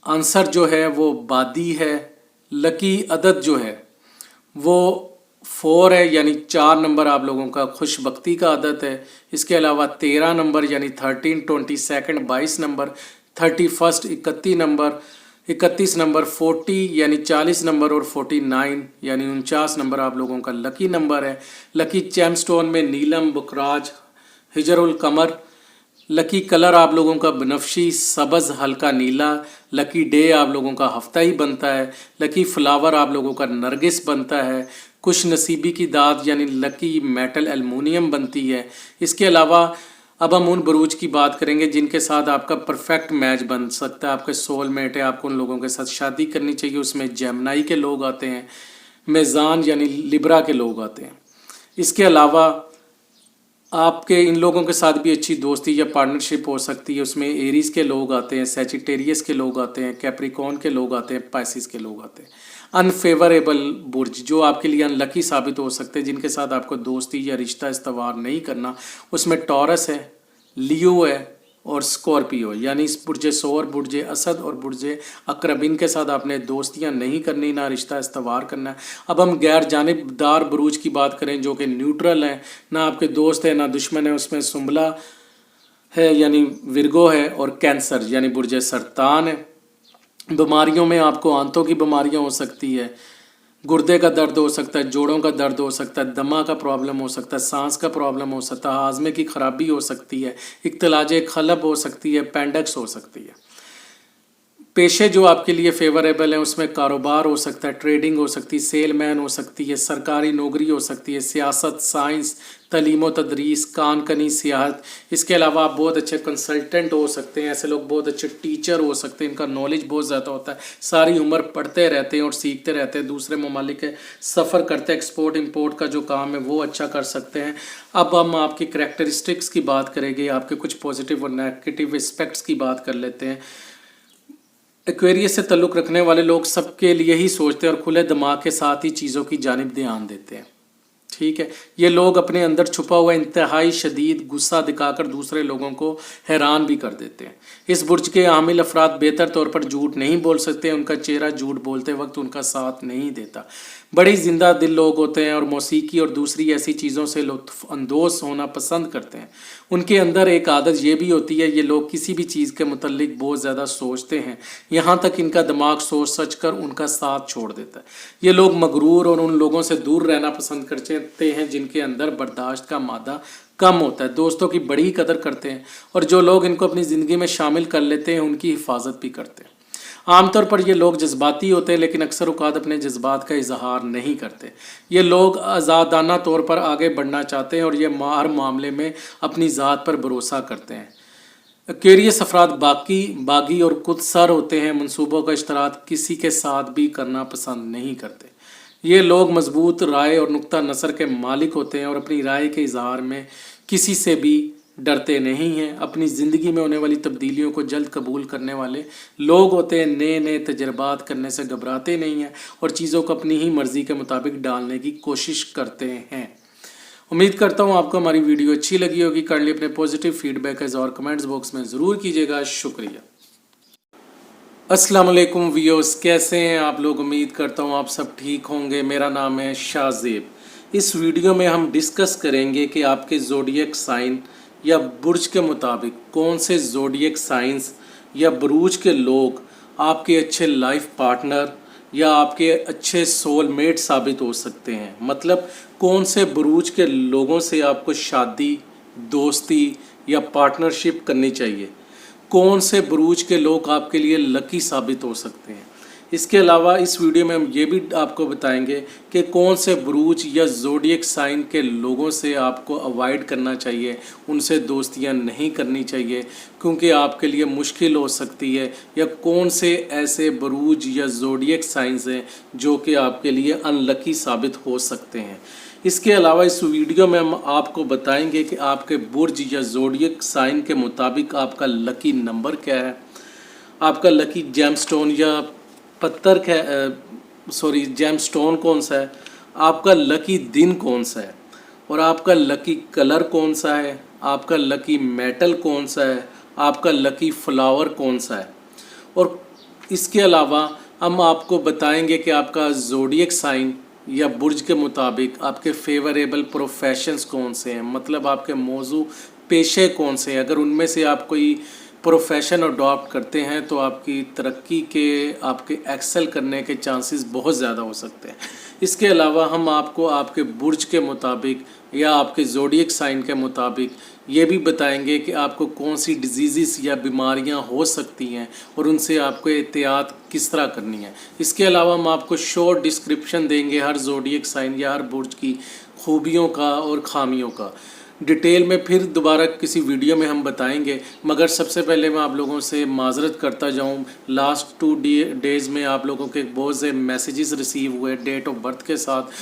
आंसर जो है वो बादी है। लकी अदद जो है वो 4 है, यानी 4 नंबर आप लोगों का खुशबख्ती का अदद है। इसके अलावा 13 नंबर यानी 13, 22 22 नंबर, 31 31 नंबर 40 यानी 40 नंबर, और 49 यानी 49 नंबर आप लोगों का लकी नंबर है। लकी जेमस्टोन में नीलम, बुकराज, हिजरुल कमर। लकी कलर आप लोगों का बनफशी, सब्ज़, हल्का नीला। लकी डे आप लोगों का हफ्ता ही बनता है। लकी फ्लावर आप लोगों का नरगिस बनता है। खुश नसीबी की दाद यानी लकी मेटल एलुमिनियम बनती है। इसके अलावा अब हम उन बुरूज की बात करेंगे जिनके साथ आपका परफेक्ट मैच बन सकता है, आपके सोल मेट है, आपको उन लोगों के साथ शादी करनी चाहिए। उसमें जेमिनी के लोग आते हैं, मेज़ान यानी लिब्रा के लोग आते हैं। इसके अलावा आपके इन लोगों के साथ भी अच्छी दोस्ती या पार्टनरशिप हो सकती है। उसमें एरीज के लोग आते हैं, सैजिटेरियस के लोग आते हैं, कैप्रिकॉर्न के लोग आते हैं, पाइसिस के लोग आते हैं। अनफेवरेबल बुर्ज जो आपके लिए अनलकी साबित हो सकते हैं, जिनके साथ आपको दोस्ती या रिश्ता इस्तवार नहीं करना, उसमें टॉरस है, लियो है और स्कॉर्पियो यानी इस बुर्ज सोर, बुर्ज असद और बुर्ज अकरब, इनके साथ आपने दोस्तियां नहीं करनी, ना रिश्ता इस्तवार करना है। अब हम गैर जानिबदार बुरूज की बात करें जो कि न्यूट्रल हैं, ना आपके दोस्त है ना दुश्मन है। उसमें सुंबला है यानी विरगो है और कैंसर यानी बुर्ज सरतान है। बीमारियों में आपको आंतों की बीमारियां हो सकती है, गुर्दे का दर्द हो सकता है, जोड़ों का दर्द हो सकता है, दमा का प्रॉब्लम हो सकता है, सांस का प्रॉब्लम हो सकता है, हाजमे की खराबी हो सकती है, इख्तिलाज खलब हो सकती है, पेंडेक्स हो सकती है। पेशे जो आपके लिए फेवरेबल हैं उसमें कारोबार हो सकता है, ट्रेडिंग हो सकती है, सेलमैन हो सकती है, सरकारी नौकरी हो सकती है, सियासत, साइंस, तलीम व तदरीस, कान कनी, सियाहत। इसके अलावा आप बहुत अच्छे कंसल्टेंट हो सकते हैं, ऐसे लोग बहुत अच्छे टीचर हो सकते हैं, इनका नॉलेज बहुत ज़्यादा होता है, सारी उम्र पढ़ते रहते हैं और सीखते रहते हैं, दूसरे ममालिक के सफ़र करते हैं, एक्सपोर्ट इम्पोर्ट का जो काम है वो अच्छा कर सकते हैं। अब हम आपकी करैक्टरिस्टिक्स की बात करेंगे, आपके कुछ पॉजिटिव और नेगेटिव एस्पेक्ट्स की बात कर लेते हैं। एक्वेरियस से ताल्लुक़ रखने वाले लोग सबके लिए ही सोचते हैं और खुले दिमाग के साथ ही चीज़ों की जानिब ध्यान देते हैं। ठीक है, ये लोग अपने अंदर छुपा हुआ इंतहाई शदीद गुस्सा दिखाकर दूसरे लोगों को हैरान भी कर देते हैं। इस बुर्ज के आमिल अफराद बेहतर तौर पर झूठ नहीं बोल सकते, उनका चेहरा झूठ बोलते वक्त उनका साथ नहीं देता। बड़ी जिंदा दिल लोग होते हैं और मौसीकी और दूसरी ऐसी चीज़ों से लुत्फ़ अंदोज़ होना पसंद करते हैं। उनके अंदर एक आदत ये भी होती है, ये लोग किसी भी चीज़ के मुतल्लिक बहुत ज़्यादा सोचते हैं, यहाँ तक इनका दिमाग सोच सच कर उनका साथ छोड़ देता है। ये लोग मगरूर और उन लोगों से दूर रहना पसंद करते हैं जिनके अंदर बर्दाश्त का मादा कम होता है, दोस्तों की बड़ी कदर करते हैं और जो लोग इनको अपनी ज़िंदगी में शामिल कर लेते हैं उनकी हिफाजत भी करते हैं। आमतौर पर ये लोग जज्बाती होते हैं लेकिन अक्सर औक़ात अपने जज्बात का इजहार नहीं करते। ये लोग आज़ादाना तौर पर आगे बढ़ना चाहते हैं और ये हर मामले में अपनी ज़ात पर भरोसा करते हैं। एक्वेरियस अफराद बागी और खुदसर होते हैं, मंसूबों का इश्तराक किसी के साथ भी करना पसंद नहीं करते। ये लोग मजबूत राय और नुक्ता नज़र के मालिक होते हैं और अपनी राय के इजहार में किसी से भी डरते नहीं हैं। अपनी ज़िंदगी में होने वाली तब्दीलियों को जल्द कबूल करने वाले लोग होते हैं, नए नए तजर्बात करने से घबराते नहीं हैं और चीज़ों को अपनी ही मर्ज़ी के मुताबिक डालने की कोशिश करते हैं। उम्मीद करता हूँ आपको हमारी वीडियो अच्छी लगी होगी। काइंडली अपने पॉजिटिव फीडबैक और कमेंट्स बॉक्स में ज़रूर कीजिएगा। शुक्रिया। अस्सलाम वालेकुम व्यूअर्स, कैसे हैं आप लोग? उम्मीद करता हूँ आप सब ठीक होंगे। मेरा नाम है शाहज़ेब। इस वीडियो में हम डिस्कस करेंगे कि आपके ज़ोडिएक साइन या बुर्ज के मुताबिक कौन से ज़ोडिएक साइंस या बुरूज के लोग आपके अच्छे लाइफ पार्टनर या आपके अच्छे सोलमेट साबित हो सकते हैं। मतलब कौन से बुरूज के लोगों से आपको शादी, दोस्ती या पार्टनरशिप करनी चाहिए, कौन से बुरूज के लोग आपके लिए लकी साबित हो सकते हैं। इसके अलावा इस वीडियो में हम ये भी आपको बताएंगे कि कौन से बुरूज या ज़ोडिएक साइन के लोगों से आपको अवॉइड करना चाहिए, उनसे दोस्तियां नहीं करनी चाहिए क्योंकि आपके लिए मुश्किल हो सकती है, या कौन से ऐसे बुरूज या ज़ोडिएक साइंस हैं जो कि आपके लिए अनलकी साबित हो सकते हैं। इसके अलावा इस वीडियो में हम आपको बताएंगे कि आपके बुर्ज या ज़ोडिएक साइन के मुताबिक आपका लकी नंबर क्या है, आपका लकी जेमस्टोन या पत्थर जेमस्टोन कौन सा है, आपका लकी दिन कौन सा है और आपका लकी कलर कौन सा है, आपका लकी मेटल कौन सा है, आपका लकी फ्लावर कौन सा है। और इसके अलावा हम आपको बताएंगे कि आपका ज़ोडिएक साइन या बुर्ज के मुताबिक आपके फेवरेबल प्रोफेशंस कौन से हैं, मतलब आपके मौजू पेशे कौन से हैं। अगर उनमें से आप कोई प्रोफेशन अडॉप्ट करते हैं तो आपकी तरक्की के, आपके एक्सेल करने के चांसेस बहुत ज़्यादा हो सकते हैं। इसके अलावा हम आपको आपके बुर्ज के मुताबिक या आपके ज़ोडिएक साइन के मुताबिक ये भी बताएंगे कि आपको कौन सी डिजीज़ या बीमारियां हो सकती हैं और उनसे आपको एहतियात किस तरह करनी है। इसके अलावा हम आपको शॉर्ट डिस्क्रिप्शन देंगे हर ज़ोडिएक साइन या हर बुर्ज की खूबियों का और खामियों का। ڈیٹیل میں پھر دوبارہ کسی ویڈیو میں ہم بتائیں گے، مگر سب سے پہلے میں آپ لوگوں سے معذرت کرتا جاؤں، لاسٹ 2 ڈیز میں آپ لوگوں کے بہت سے میسیجز ریسیو ہوئے ڈیٹ آف برتھ کے ساتھ.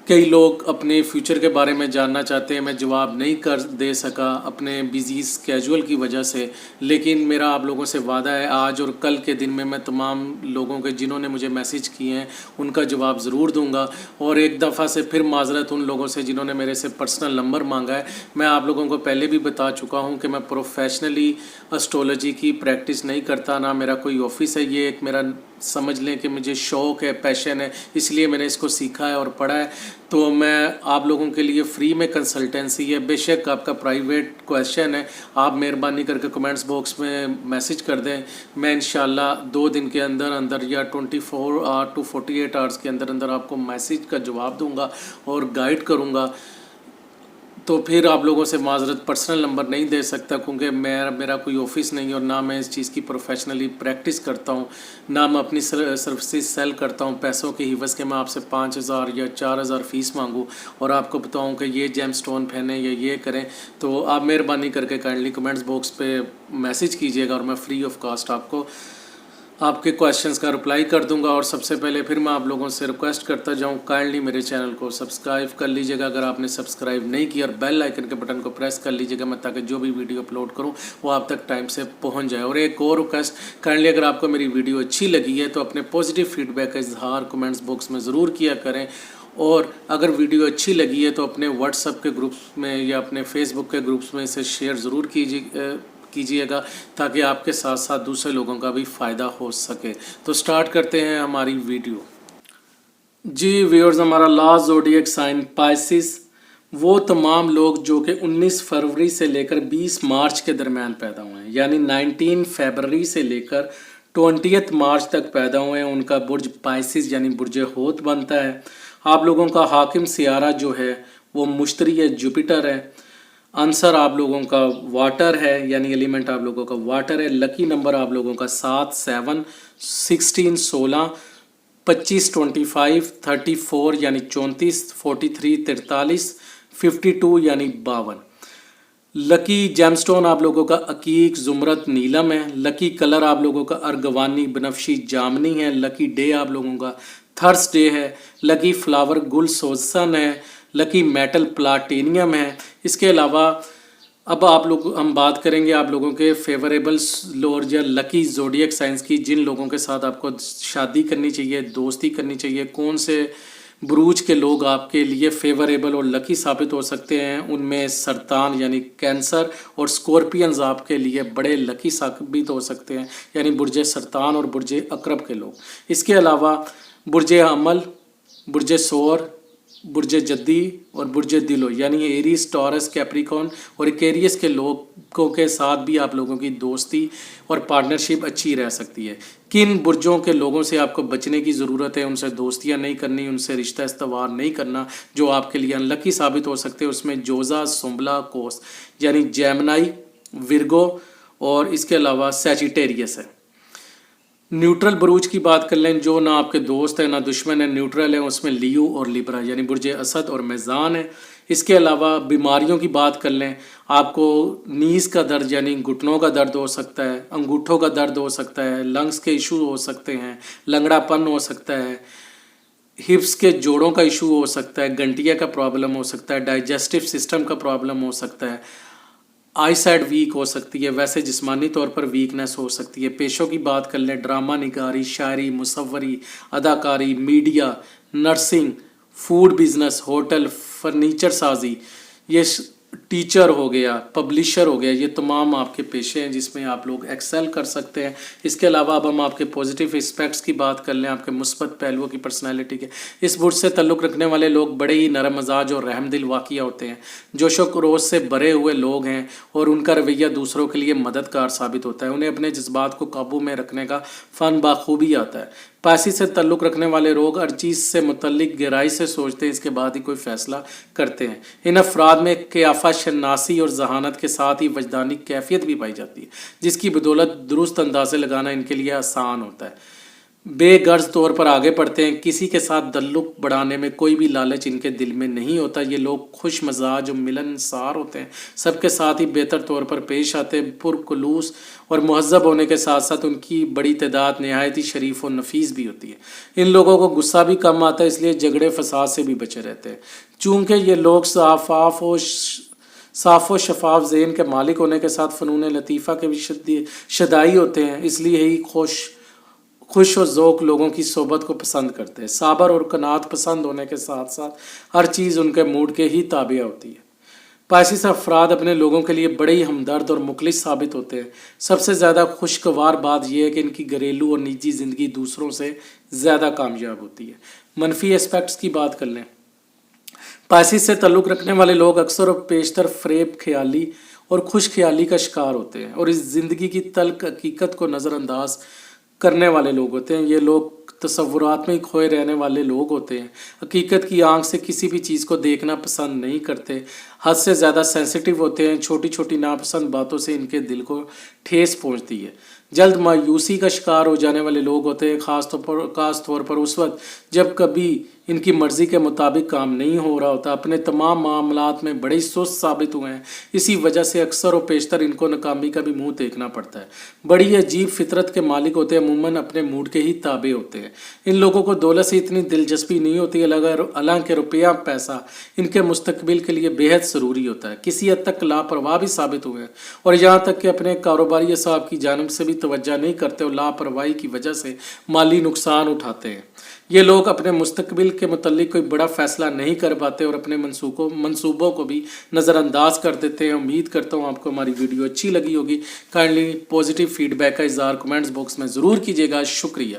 کئی لوگ اپنے فیوچر کے بارے میں جاننا چاہتے ہیں، میں جواب نہیں کر دے سکا اپنے بزی اسکیجول کی وجہ سے، لیکن میرا آپ لوگوں سے وعدہ ہے آج اور کل کے دن میں تمام لوگوں کے جنہوں نے مجھے میسیج کیے ہیں ان کا جواب ضرور دوں گا. اور ایک دفعہ سے پھر معذرت ان لوگوں سے جنہوں نے میرے سے پرسنل نمبر مانگا ہے. میں آپ لوگوں کو پہلے بھی بتا چکا ہوں کہ میں پروفیشنلی اسٹرولوجی کی پریکٹس نہیں کرتا، نہ میرا کوئی آفس ہے. یہ ایک میرا سمجھ لیں کہ مجھے شوق ہے، پیشن ہے، اس لیے میں نے اس کو سیکھا ہے اور پڑھا ہے. تو میں آپ لوگوں کے لیے فری میں کنسلٹنسی ہے. بے شک آپ کا پرائیویٹ کویشچن ہے، آپ مہربانی کر کے کمنٹس باکس میں میسیج کر دیں. میں انشاءاللہ 2 دن کے اندر اندر یا 24 آور ٹو 48 آورس کے اندر اندر آپ کو میسیج کا جواب دوں گا اور گائیڈ کروں گا. تو پھر آپ لوگوں سے معذرت، پرسنل نمبر نہیں دے سکتا کیونکہ میرا کوئی آفس نہیں اور نہ میں اس چیز کی پروفیشنلی پریکٹس کرتا ہوں، نہ میں اپنی سروسز سیل کرتا ہوں پیسوں کے عوض کے میں آپ سے 5,000 یا 4,000 فیس مانگوں اور آپ کو بتاؤں کہ یہ جیم سٹون پہنیں یا یہ کریں. تو آپ مہربانی کر کے کائنڈلی کمنٹس باکس پہ میسیج کیجیے گا اور میں فری آف کاسٹ آپ کو آپ کے کویشچنس کا رپلائی کر دوں گا. اور سب سے پہلے پھر میں آپ لوگوں سے ریکویسٹ کرتا جاؤں کائنڈلی میرے چینل کو سبسکرائب کر لیجیے گا اگر آپ نے سبسکرائب نہیں کیا، اور بیل آئیکن کے بٹن کو پریس کر لیجیے گا میں تاکہ جو بھی ویڈیو اپلوڈ کروں وہ آپ تک ٹائم سے پہنچ جائے. اور ایک اور ریکویسٹ، کائنڈلی اگر آپ کو میری ویڈیو اچھی لگی ہے تو اپنے پازیٹیو فیڈ بیک کا اظہار کمنٹس باکس میں ضرور کیا کریں. اور اگر ویڈیو اچھی لگی ہے تو اپنے واٹس ایپ کے گروپس میں یا اپنے فیس بک کے گروپس میں اسے شیئر ضرور کیجیے گا تاکہ آپ کے ساتھ ساتھ دوسرے لوگوں کا بھی فائدہ ہو سکے. تو سٹارٹ کرتے ہیں ہماری ویڈیو. جی ویورز، ہمارا لاسٹ زوڈیک سائن پائسس، وہ تمام لوگ جو کہ 19 فروری سے لے کر 20 مارچ کے درمیان پیدا ہوئے ہیں، یعنی 19 فروری سے لے کر 20 مارچ تک پیدا ہوئے ہیں، ان کا برج پائسس یعنی برج حوت بنتا ہے. آپ لوگوں کا حاکم سیارہ جو ہے وہ مشتری ہے، جوپیٹر ہے. آنسر آپ لوگوں کا واٹر ہے، یعنی ایلیمنٹ آپ لوگوں کا واٹر ہے. لکی نمبر آپ لوگوں کا 7 7 16 16 25 25 34 یعنی 34 43 43 52 یعنی 52. لکی جیم سٹون آپ لوگوں کا عقیق زمرد نیلم ہے. لکی کلر آپ لوگوں کا ارغوانی بنفشی جامنی ہے. لکی ڈے آپ لوگوں کا تھرس ڈے ہے. لکی فلاور گل سوزن ہے. لکی میٹل پلاٹینیم ہے. اس کے علاوہ اب ہم بات کریں گے آپ لوگوں کے فیوریبل لور یا لکی زوڈیک سائنس کی، جن لوگوں کے ساتھ آپ کو شادی کرنی چاہیے، دوستی کرنی چاہیے. کون سے بروج کے لوگ آپ کے لیے فیوریبل اور لکی ثابت ہو سکتے ہیں؟ ان میں سرطان یعنی کینسر اور اسکورپینز آپ کے لیے بڑے لکی ثابت ہو سکتے ہیں، یعنی برج سرطان اور برج عقرب کے لوگ. اس کے علاوہ برج عمل، برج سور، برج جدی اور برج دلو یعنی ایریس، ٹورس، کیپریکون اور ایکیریس کے لوگوں کے ساتھ بھی آپ لوگوں کی دوستی اور پارٹنرشپ اچھی رہ سکتی ہے. کن برجوں کے لوگوں سے آپ کو بچنے کی ضرورت ہے؟ ان سے دوستیاں نہیں کرنی، ان سے رشتہ استوار نہیں کرنا جو آپ کے لیے انلکی ثابت ہو سکتے ہیں. اس میں جوزا، سنبلا، کوس یعنی جیمنائی، ورگو اور اس کے علاوہ سیجیٹیریس ہے. نیوٹرل بروج کی بات کر لیں، جو نہ آپ کے دوست ہیں نہ دشمن ہیں، نیوٹرل ہیں، اس میں لیو اور لیبرا یعنی برج اسد اور میزان ہے. اس کے علاوہ بیماریوں کی بات کر لیں، آپ کو نیز کا درد یعنی گھٹنوں کا درد ہو سکتا ہے، انگوٹھوں کا درد ہو سکتا ہے، لنگس کے ایشو ہو سکتے ہیں، لنگڑا پن ہو سکتا ہے، ہپس کے جوڑوں کا ایشو ہو سکتا ہے، گنٹیا کا پرابلم ہو سکتا ہے، ڈائجسٹیو سسٹم کا پرابلم ہو سکتا ہے، آئی سائڈ ویک ہو سکتی ہے، ویسے جسمانی طور پر ویکنس ہو سکتی ہے. پیشوں کی بات کر لیں، ڈرامہ نگاری، شاعری، مصوری، اداکاری، media, nursing, food business, hotel, furniture سازی، یہ ٹیچر ہو گیا، پبلشر ہو گیا، یہ تمام آپ کے پیشے ہیں جس میں آپ لوگ ایکسل کر سکتے ہیں. اس کے علاوہ اب ہم آپ کے پازیٹیو اسپیکٹس کی بات کر لیں، آپ کے مثبت پہلوؤں کی پرسنالٹی کے. اس برج سے تعلق رکھنے والے لوگ بڑے ہی نرم مزاج اور رحم دل واقعہ ہوتے ہیں، جوش و خروش سے بھرے ہوئے لوگ ہیں اور ان کا رویہ دوسروں کے لیے مددگار ثابت ہوتا ہے. انہیں اپنے جذبات کو قابو میں رکھنے کا فن بخوبی آتا ہے. پاسی سے تعلق رکھنے والے لوگ ہر چیز سے متعلق گہرائی سے سوچتے ہیں، اس کے بعد ہی کوئی فیصلہ کرتے ہیں. ان افراد میں قیافہ شناسی اور ذہانت کے ساتھ ہی وجدانی کیفیت بھی پائی جاتی ہے، جس کی بدولت درست اندازے لگانا ان کے لیے آسان ہوتا ہے. بے غرض طور پر آگے بڑھتے ہیں، کسی کے ساتھ تعلق بڑھانے میں کوئی بھی لالچ ان کے دل میں نہیں ہوتا۔ یہ لوگ خوش مزاج و ملنسار ہوتے ہیں، سب کے ساتھ ہی بہتر طور پر پیش آتے ہیں، پرخلوص اور مہذب ہونے کے ساتھ ساتھ ان کی بڑی تعداد نہایت ہی شریف و نفیس بھی ہوتی ہے۔ ان لوگوں کو غصہ بھی کم آتا ہے، اس لیے جھگڑے فساد سے بھی بچے رہتے ہیں۔ چونکہ یہ لوگ صاف و شفاف ذہن کے مالک ہونے کے ساتھ فنون لطیفہ کے بھی شدائی ہوتے ہیں، اس لیے ہی خوش و ذوق لوگوں کی صحبت کو پسند کرتے ہیں۔ صابر اور قناعت پسند ہونے کے ساتھ ساتھ ہر چیز ان کے موڈ کے ہی تابع ہوتی ہے۔ پائسیس افراد اپنے لوگوں کے لیے بڑے ہی ہمدرد اور مخلص ثابت ہوتے ہیں۔ سب سے زیادہ خوشگوار بات یہ ہے کہ ان کی گھریلو اور نجی زندگی دوسروں سے زیادہ کامیاب ہوتی ہے۔ منفی اسپیکٹس کی بات کر لیں۔ پائسیس سے تعلق رکھنے والے لوگ اکثر و بیشتر فریب خیالی اور خوش خیالی کا شکار ہوتے ہیں اور اس زندگی کی تلخ حقیقت کو نظر انداز کرنے والے لوگ ہوتے ہیں۔ یہ لوگ تصورات میں کھوئے رہنے والے لوگ ہوتے ہیں، حقیقت کی آنکھ سے کسی بھی چیز کو دیکھنا پسند نہیں کرتے، حد سے زیادہ سینسیٹیو ہوتے ہیں، چھوٹی چھوٹی ناپسند باتوں سے ان کے دل کو ٹھیس پہنچتی ہے۔ جلد مایوسی کا شکار ہو جانے والے لوگ ہوتے ہیں، خاص طور پر اس وقت جب کبھی ان کی مرضی کے مطابق کام نہیں ہو رہا ہوتا۔ اپنے تمام معاملات میں بڑے سست ثابت ہوئے ہیں، اسی وجہ سے اکثر و بیشتر ان کو ناکامی کا بھی منہ دیکھنا پڑتا ہے۔ بڑی عجیب فطرت کے مالک ہوتے ہیں، عموماً اپنے موڈ کے ہی تابع ہوتے ہیں۔ ان لوگوں کو دولت سے اتنی دلچسپی نہیں ہوتی، حالانکہ روپیہ پیسہ ان کے مستقبل کے لیے بےحد ضروری ہوتا ہے۔ کسی حد تک لاپرواہ بھی ثابت ہوئے ہیں اور یہاں تک کہ اپنے کاروباری اصحاب کی جانب سے بھی توجہ نہیں کرتے اور لاپرواہی کی وجہ سے مالی نقصان اٹھاتے ہیں۔ یہ لوگ اپنے مستقبل کے متعلق کوئی بڑا فیصلہ نہیں کر پاتے اور اپنے منصوبوں کو بھی نظر انداز کر دیتے ہیں۔ امید کرتا ہوں آپ کو ہماری ویڈیو اچھی لگی ہوگی۔ کائنڈلی پازیٹیو فیڈ بیک کا اظہار کمنٹس باکس میں ضرور کیجیے گا۔ شکریہ۔